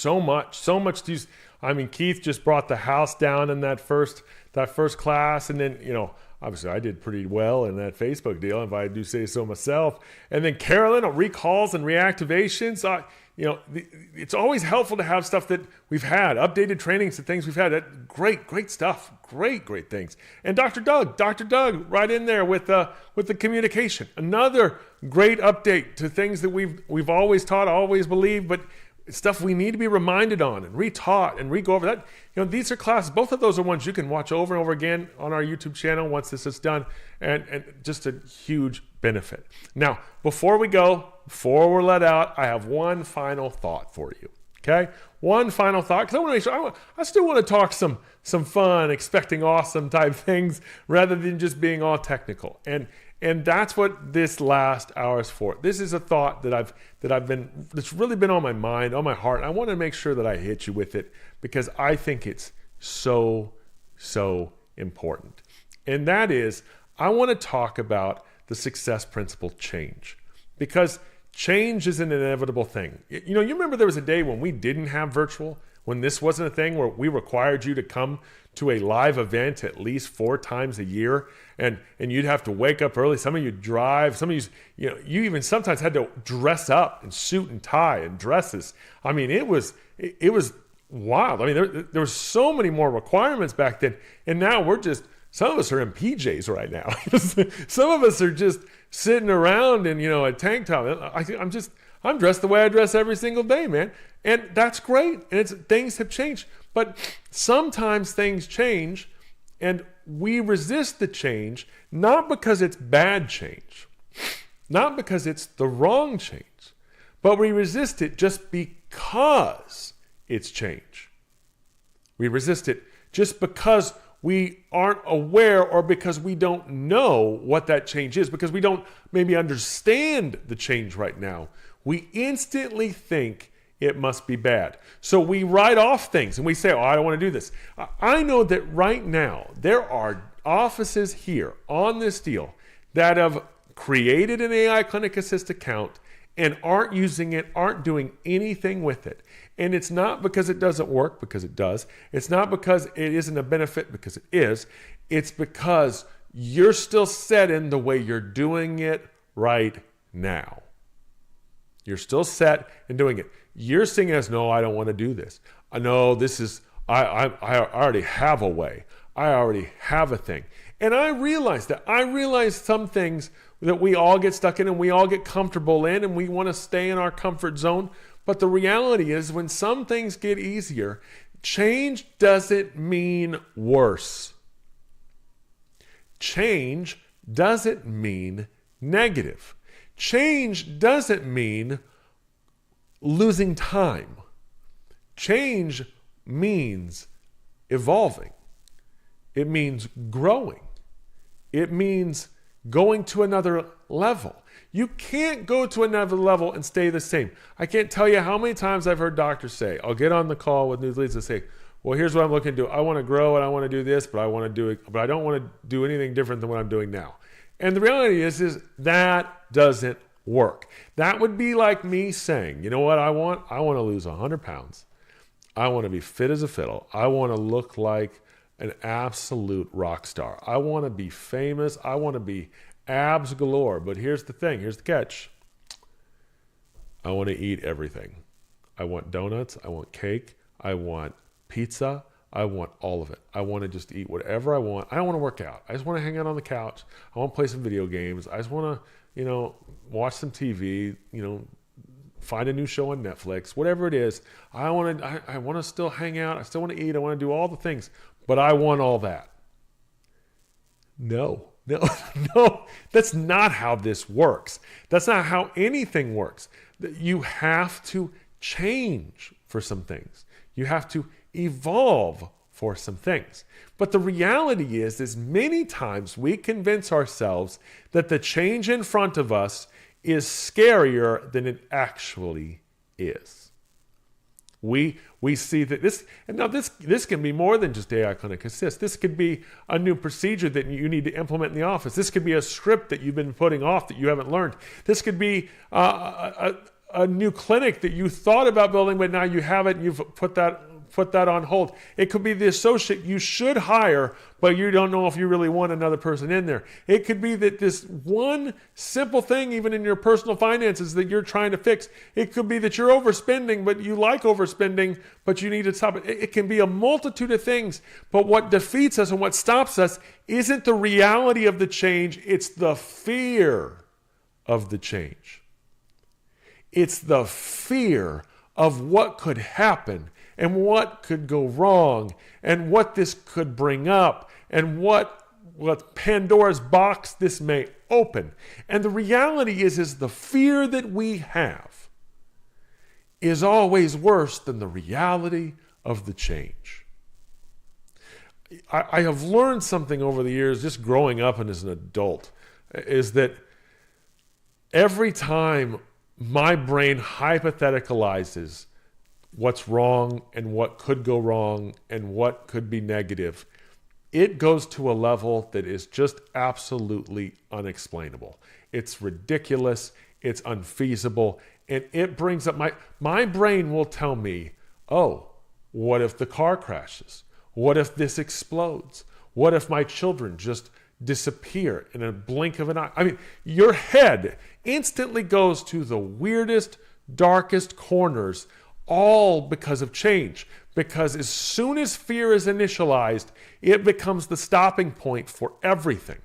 so much. Keith just brought the house down in that first class. And then, obviously I did pretty well in that Facebook deal, if I do say so myself. And then Carolyn, recalls and reactivations. It's always helpful to have stuff that we've had, updated trainings and things we've had. Great stuff. Great things. And Dr. Doug, right in there with the communication. Another great update to things that we've always taught, always believed, but stuff we need to be reminded on and retaught and re-go over that. These are classes. Both of those are ones you can watch over and over again on our YouTube channel once this is done, and just a huge benefit. Now, before we're let out, I have one final thought for you. Okay? One final thought, because I want to make sure, I still want to talk some fun, expecting awesome type things rather than just being all technical. And that's what this last hour is for. This is a thought that's really been on my mind, on my heart. And I want to make sure that I hit you with it because I think it's so important. And that is, I want to talk about the success principle change, because change is an inevitable thing. You remember there was a day when we didn't have virtual, when this wasn't a thing, where we required you to come to a live event at least 4 times a year, and you'd have to wake up early. Some of you drive, some of you even sometimes had to dress up in suit and tie and dresses. It was wild. There were so many more requirements back then, and now some of us are in PJs right now. Some of us are just sitting around in a tank top. I'm dressed the way I dress every single day, man. And that's great. And things have changed. But sometimes things change and we resist the change, not because it's bad change, not because it's the wrong change, but we resist it just because it's change. We resist it just because we aren't aware, or because we don't know what that change is, because we don't maybe understand the change right now. We instantly think it must be bad. So we write off things and we say, I don't want to do this. I know that right now there are offices here on this deal that have created an AI Clinic Assist account and aren't using it, aren't doing anything with it. And it's not because it doesn't work, because it does. It's not because it isn't a benefit, because it is. It's because you're still set in the way you're doing it right now. You're still set in doing it. You're seeing it as, no, I don't want to do this. I know this is, I already have a way. I already have a thing. And I realize that. I realize some things that we all get stuck in and we all get comfortable in, and we want to stay in our comfort zone. But the reality is, when some things get easier, change doesn't mean worse. Change doesn't mean negative. Change doesn't mean losing time. Change means evolving. It means growing. It means going to another level. You can't go to another level and stay the same. I can't tell you how many times I've heard doctors say, I'll get on the call with new leads and say, well, here's what I'm looking to do. I want to grow and I want to do this, but I don't want to do anything different than what I'm doing now. And the reality is that doesn't work. That would be like me saying, you know what I want? I want to lose 100 pounds. I want to be fit as a fiddle. I want to look like an absolute rock star. I want to be famous. I want to be abs galore. But here's the thing. Here's the catch. I want to eat everything. I want donuts. I want cake. I want pizza. I want all of it. I want to just eat whatever I want. I don't want to work out. I just want to hang out on the couch. I want to play some video games. I just want to, watch some TV, find a new show on Netflix, whatever it is. I want to still hang out. I still want to eat. I want to do all the things, but I want all that. No, that's not how this works. That's not how anything works. You have to change for some things. You have to evolve for some things. But the reality is many times we convince ourselves that the change in front of us is scarier than it actually is. We see that this, and now this can be more than just AI Clinic Assist. This could be a new procedure that you need to implement in the office. This could be a script that you've been putting off that you haven't learned. This could be a new clinic that you thought about building, but now you haven't. You've put that on hold. It could be the associate you should hire, but you don't know if you really want another person in there. It could be that this one simple thing, even in your personal finances, that you're trying to fix. It could be that you're overspending, but you like overspending, but you need to stop it. It can be a multitude of things, but what defeats us and what stops us isn't the reality of the change, it's the fear of the change. It's the fear of what could happen and what could go wrong and what this could bring up and what Pandora's box this may open. And the reality is the fear that we have is always worse than the reality of the change. I have learned something over the years, just growing up and as an adult, is that every time my brain hypotheticalizes what's wrong and what could go wrong and what could be negative, it goes to a level that is just absolutely unexplainable. It's ridiculous, it's unfeasible, and it brings up my brain will tell me, oh, what if the car crashes? What if this explodes? What if my children just disappear in a blink of an eye? I mean, your head instantly goes to the weirdest, darkest corners, all because of change. Because as soon as fear is initialized, it becomes the stopping point for everything.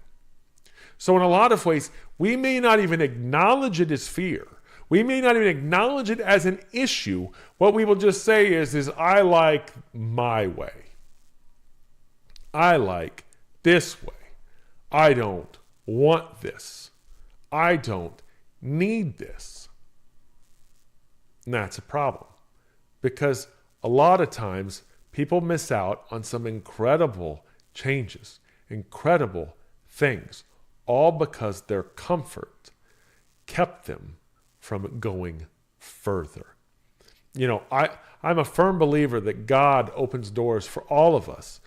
So in a lot of ways, we may not even acknowledge it as fear. We may not even acknowledge it as an issue. What we will just say is I like my way. I like this way. I don't want this. I don't need this. And that's a problem. Because a lot of times people miss out on some incredible changes, incredible things, all because their comfort kept them from going further. You know, I'm a firm believer that God opens doors for all of us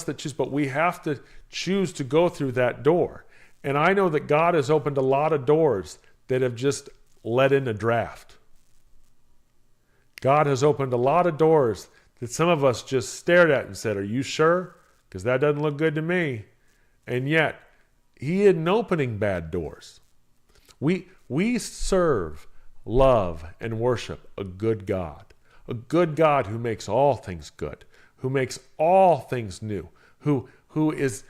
that choose, but we have to choose to go through that door. And I know that God has opened a lot of doors that have just let in a draft. God has opened a lot of doors that some of us just stared at and said, are you sure? Because that doesn't look good to me. And yet, he isn't opening bad doors. We serve, love, and worship a good God who makes all things good, who makes all things new, who is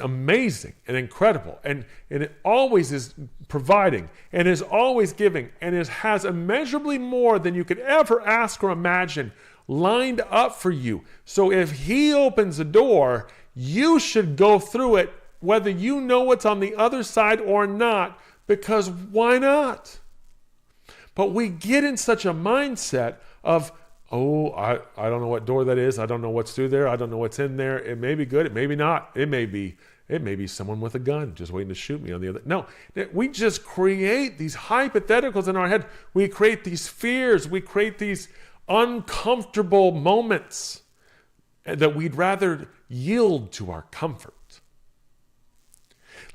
amazing and incredible, and it always is providing and is always giving and has immeasurably more than you could ever ask or imagine lined up for you. So if he opens a door, you should go through it whether you know what's on the other side or not, because why not? But we get in such a mindset of, oh, I don't know what door that is. I don't know what's through there. I don't know what's in there. It may be good. It may be not. It may be someone with a gun just waiting to shoot me on the other. No, we just create these hypotheticals in our head. We create these fears. We create these uncomfortable moments that we'd rather yield to our comfort.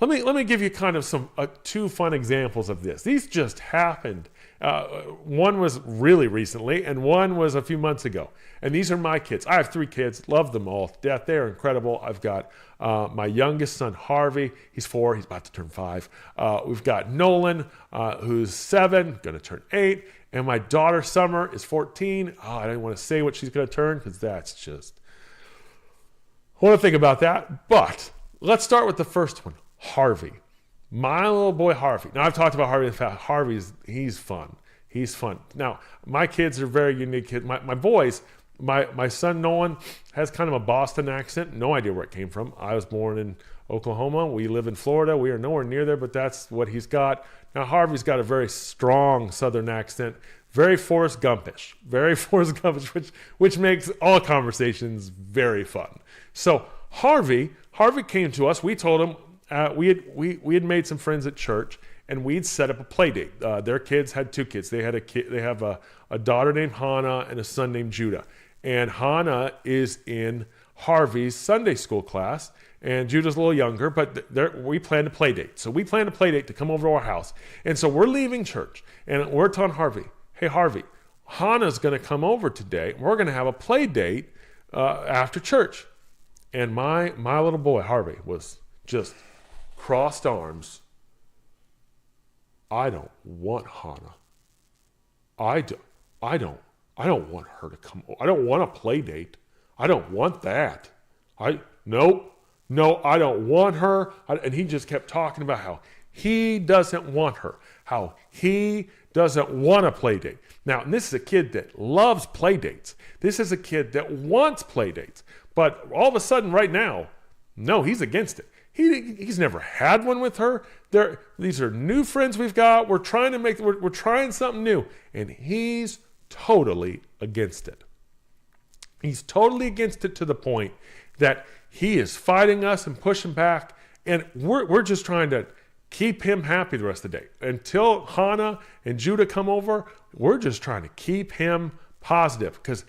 Let me give you kind of some two fun examples of this. These just happened. One was really recently, and one was a few months ago. And these are my kids. I have 3 kids. Love them all to death. They're incredible. I've got my youngest son, Harvey. He's 4. He's about to turn 5. We've got Nolan, who's 7, going to turn 8. And my daughter, Summer, is 14. Oh, I don't want to say what she's going to turn because that's just... I want to think about that. But let's start with the first one. Harvey, my little boy Harvey. Now I've talked about Harvey in the past. He's fun. He's fun. Now my kids are very unique kids. My boys, my son Nolan has kind of a Boston accent. No idea where it came from. I was born in Oklahoma. We live in Florida. We are nowhere near there, but that's what he's got. Now Harvey's got a very strong Southern accent, very Forrest Gumpish, which makes all conversations very fun. So Harvey came to us. We told him. We had made some friends at church, and we'd set up a play date. Their kids had 2 kids. They have a daughter named Hannah and a son named Judah. And Hannah is in Harvey's Sunday school class, and Judah's a little younger, but we planned a play date. So we planned a play date to come over to our house. And so we're leaving church, and we're telling Harvey, hey, Harvey, Hannah's going to come over today. We're going to have a play date after church. And my little boy, Harvey, was just crossed arms. I don't want Hannah. I don't want her to come. I don't want a play date. I don't want that. No, I don't want her. And he just kept talking about how he doesn't want her, how he doesn't want a play date. Now, and this is a kid that loves play dates. This is a kid that wants play dates. But all of a sudden right now, no, he's against it. He's never had one with her. These are new friends we've got. We're trying something new. And he's totally against it. He's totally against it to the point that he is fighting us and pushing back. And we're just trying to keep him happy the rest of the day. Until Hannah and Judah come over, we're just trying to keep him positive because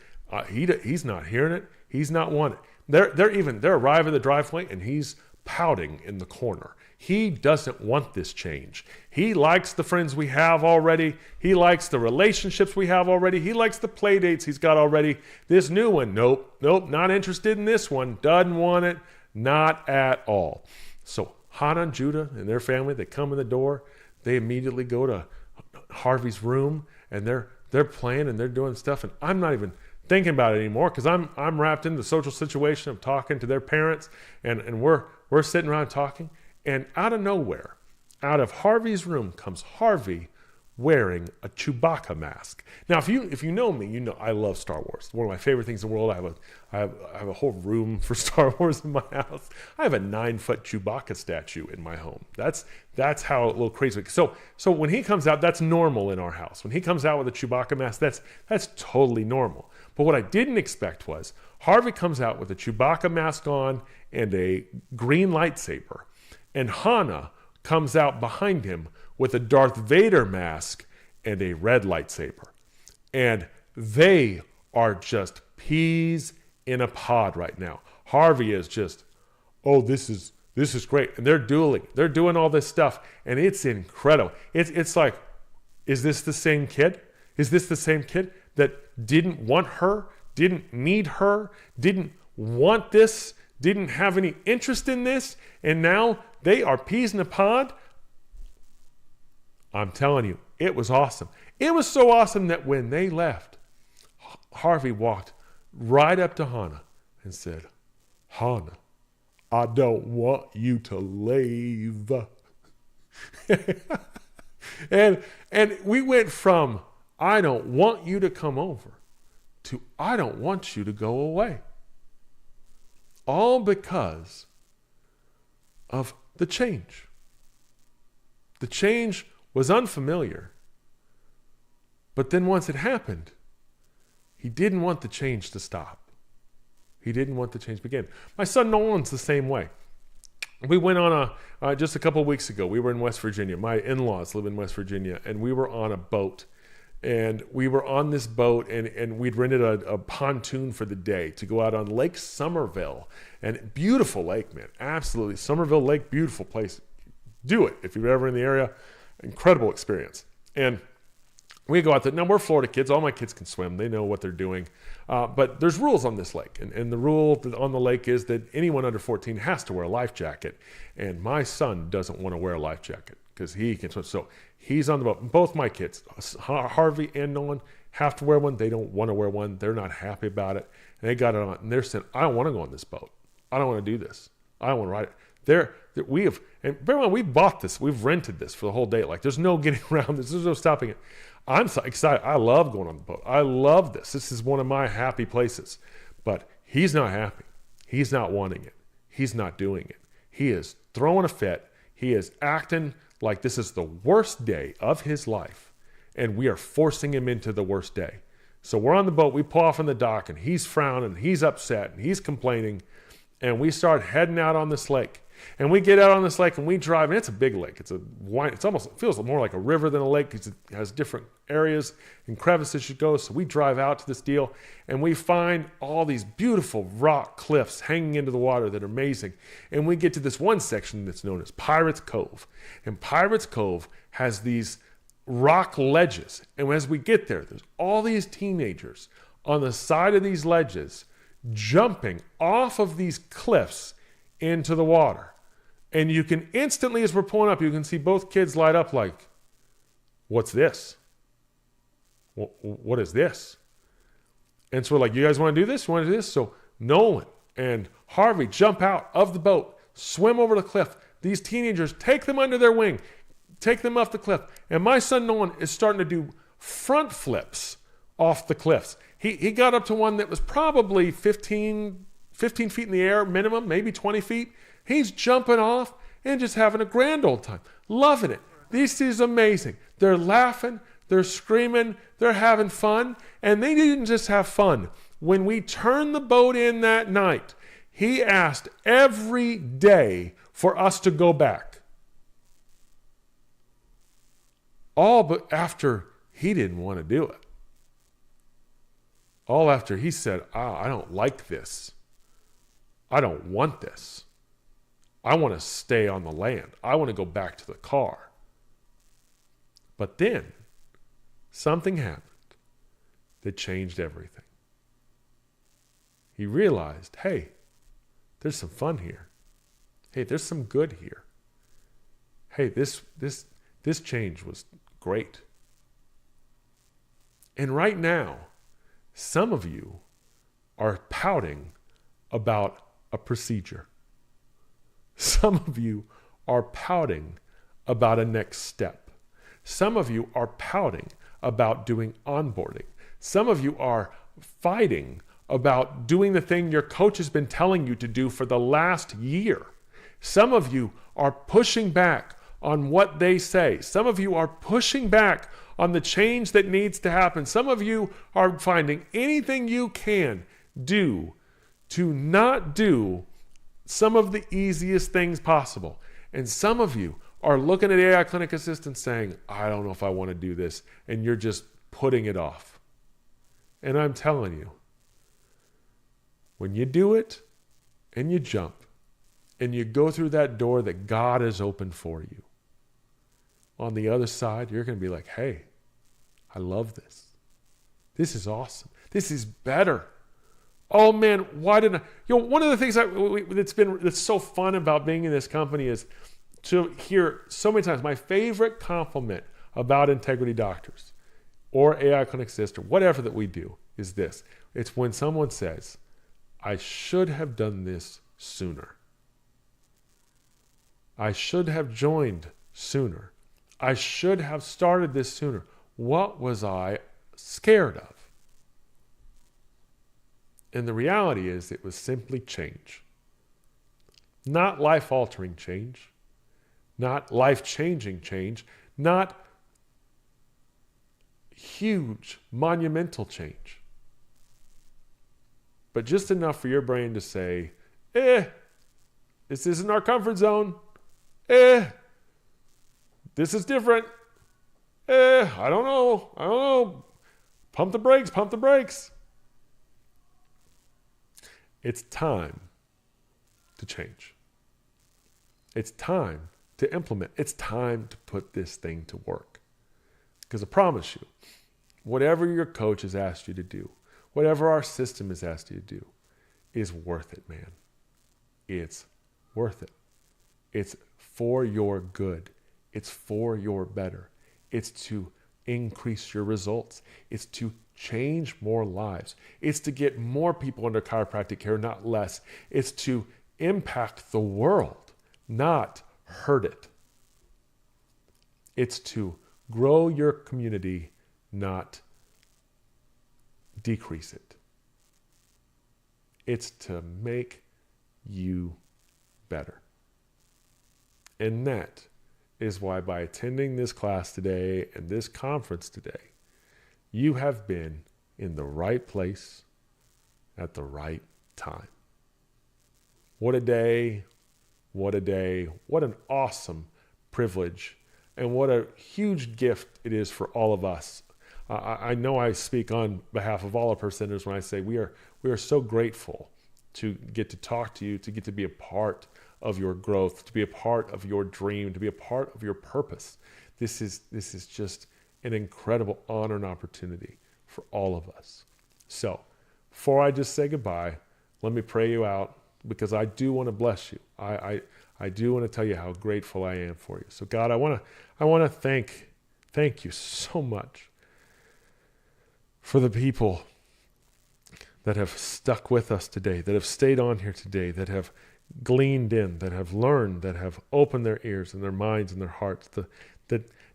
he's not hearing it. He's not wanting it. They're arriving at the driveway and he's pouting in the corner. He doesn't want this change. He likes the friends we have already. He likes the relationships we have already. He likes the play dates he's got already. This new one, nope, not interested in this one. Doesn't want it, not at all. So Hannah and Judah and their family, they come in the door. They immediately go to Harvey's room and they're playing and they're doing stuff. And I'm not even thinking about it anymore because I'm wrapped in the social situation of talking to their parents and we're sitting around talking. And out of nowhere, out of Harvey's room comes Harvey wearing a Chewbacca mask. Now, if you know me, you know I love Star Wars. One of my favorite things in the world. I have a whole room for Star Wars in my house. I have a 9-foot Chewbacca statue in my home. That's how a little crazy. So when he comes out, that's normal in our house. When he comes out with a Chewbacca mask, that's totally normal. But what I didn't expect was Harvey comes out with a Chewbacca mask on and a green lightsaber. And Hannah comes out behind him with a Darth Vader mask and a red lightsaber. And they are just peas in a pod right now. Harvey is just, oh, this is great. And they're dueling. They're doing all this stuff. And it's incredible. It's like, is this the same kid? Is this the same kid that didn't want her, didn't need her, didn't want this, didn't have any interest in this, and now they are peas in a pod? I'm telling you, it was awesome. It was so awesome that when they left, Harvey walked right up to Hannah and said, Hannah, I don't want you to leave. and we went from, I don't want you to come over, to I don't want you to go away. All because of the change. The change was unfamiliar. But then once it happened, he didn't want the change to stop. He didn't want the change to begin. My son Nolan's the same way. We went on just a couple of weeks ago, we were in West Virginia. My in-laws live in West Virginia, and we were on a boat. And we were on this boat, and we'd rented a pontoon for the day to go out on Lake Somerville. And beautiful lake, man. Absolutely. Somerville Lake, beautiful place. Do it if you're ever in the area. Incredible experience. And we go out there. Now, we're Florida kids. All my kids can swim. They know what they're doing. But there's rules on this lake. And the rule on the lake is that anyone under 14 has to wear a life jacket. And my son doesn't want to wear a life jacket because he can swim. So he's on the boat. Both my kids, Harvey and Nolan, have to wear one. They don't want to wear one. They're not happy about it. And they got it on. And they're saying, I don't want to go on this boat. I don't want to do this. I don't want to ride it. And bear in mind, we bought this. We've rented this for the whole day. Like, there's no getting around this. There's no stopping it. I'm so excited. I love going on the boat. I love this. This is one of my happy places. But he's not happy. He's not wanting it. He's not doing it. He is throwing a fit. He is acting like this is the worst day of his life. And we are forcing him into the worst day. So we're on the boat. We pull off on the dock, and he's frowning, and he's upset, and he's complaining. And we start heading out on this lake. And we get out on this lake and we drive, and it's a big lake. It feels more like a river than a lake because it has different areas and crevices you go. So we drive out to this deal and we find all these beautiful rock cliffs hanging into the water that are amazing. And we get to this one section that's known as Pirates Cove. And Pirates Cove has these rock ledges. And as we get there, there's all these teenagers on the side of these ledges jumping off of these cliffs into the water. And you can instantly, as we're pulling up, you can see both kids light up like, what's this? What is this? And so we're like, you guys want to do this? You want to do this? So Nolan and Harvey jump out of the boat, swim over the cliff. These teenagers take them under their wing, take them off the cliff. And my son Nolan is starting to do front flips off the cliffs. He got up to one that was probably 15 feet in the air minimum, maybe 20 feet. He's jumping off and just having a grand old time, loving it. This is amazing. They're laughing, they're screaming, they're having fun. And they didn't just have fun. When we turned the boat in that night, he asked every day for us to go back. All but after he didn't want to do it. All after he said, I don't like this. I don't want this. I want to stay on the land. I want to go back to the car. But then something happened that changed everything. He realized, hey, there's some fun here. Hey, there's some good here. Hey, this change was great. And right now, some of you are pouting about a procedure. Some of you are pouting about a next step. Some of you are pouting about doing onboarding. Some of you are fighting about doing the thing your coach has been telling you to do for the last year. Some of you are pushing back on what they say. Some of you are pushing back on the change that needs to happen. Some of you are finding anything you can do to not do some of the easiest things possible. And some of you are looking at AI Clinic Assistant saying, I don't know if I want to do this. And you're just putting it off. And I'm telling you, when you do it and you jump and you go through that door that God has opened for you, on the other side, you're going to be like, hey, I love this. This is awesome. This is better. Oh man, why didn't I? One of the things that's so fun about being in this company is to hear so many times my favorite compliment about Integrity Doctors or AI Clinic Assist or whatever that we do is this. It's when someone says, I should have done this sooner. I should have joined sooner. I should have started this sooner. What was I scared of? And the reality is it was simply change. Not life-altering change. Not life-changing change. Not huge, monumental change. But just enough for your brain to say, this isn't our comfort zone. This is different. I don't know. Pump the brakes. It's time to change. It's time to implement. It's time to put this thing to work. Because I promise you, whatever your coach has asked you to do, whatever our system has asked you to do, is worth it, man. It's worth it. It's for your good. It's for your better. It's to increase your results. It's to change more lives. It's to get more people under chiropractic care, not less. It's to impact the world, not hurt it. It's to grow your community, not decrease it. It's to make you better. And that is why by attending this class today and this conference today, you have been in the right place at the right time. What a day. What a day. What an awesome privilege. And what a huge gift it is for all of us. I know I speak on behalf of all our percenters when I say we are so grateful to get to talk to you, to get to be a part of your growth, to be a part of your dream, to be a part of your purpose. This is just an incredible honor and opportunity for all of us. So before I just say goodbye, let me pray you out, because I do want to bless you. I do want to tell you how grateful I am for you. So God, I want to thank you so much for the people that have stuck with us today, that have stayed on here today, that have gleaned in, that have learned, that have opened their ears and their minds and their hearts.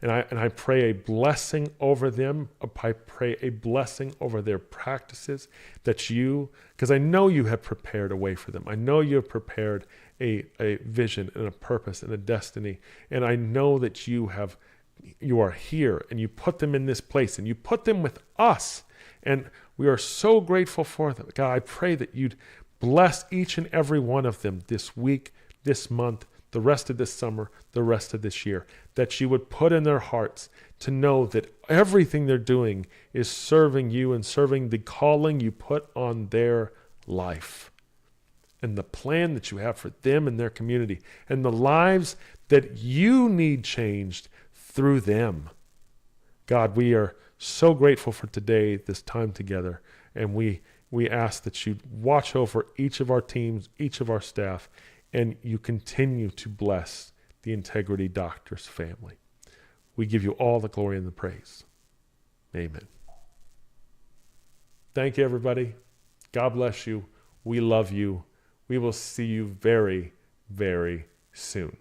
And I pray a blessing over them. I pray a blessing over their practices, that you, because I know you have prepared a way for them. I know you have prepared a vision and a purpose and a destiny. And I know that you are here, and you put them in this place, and you put them with us. And we are so grateful for them. God, I pray that you'd bless each and every one of them this week, this month, the rest of this summer, the rest of this year, that you would put in their hearts to know that everything they're doing is serving you and serving the calling you put on their life, and the plan that you have for them and their community, and the lives that you need changed through them. God, we are so grateful for today, this time together, and we ask that you watch over each of our teams, each of our staff, and you continue to bless the Integrity Doctors family. We give you all the glory and the praise. Amen. Thank you, everybody. God bless you. We love you. We will see you very, very soon.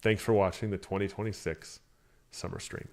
Thanks for watching the 2026 Summer Stream.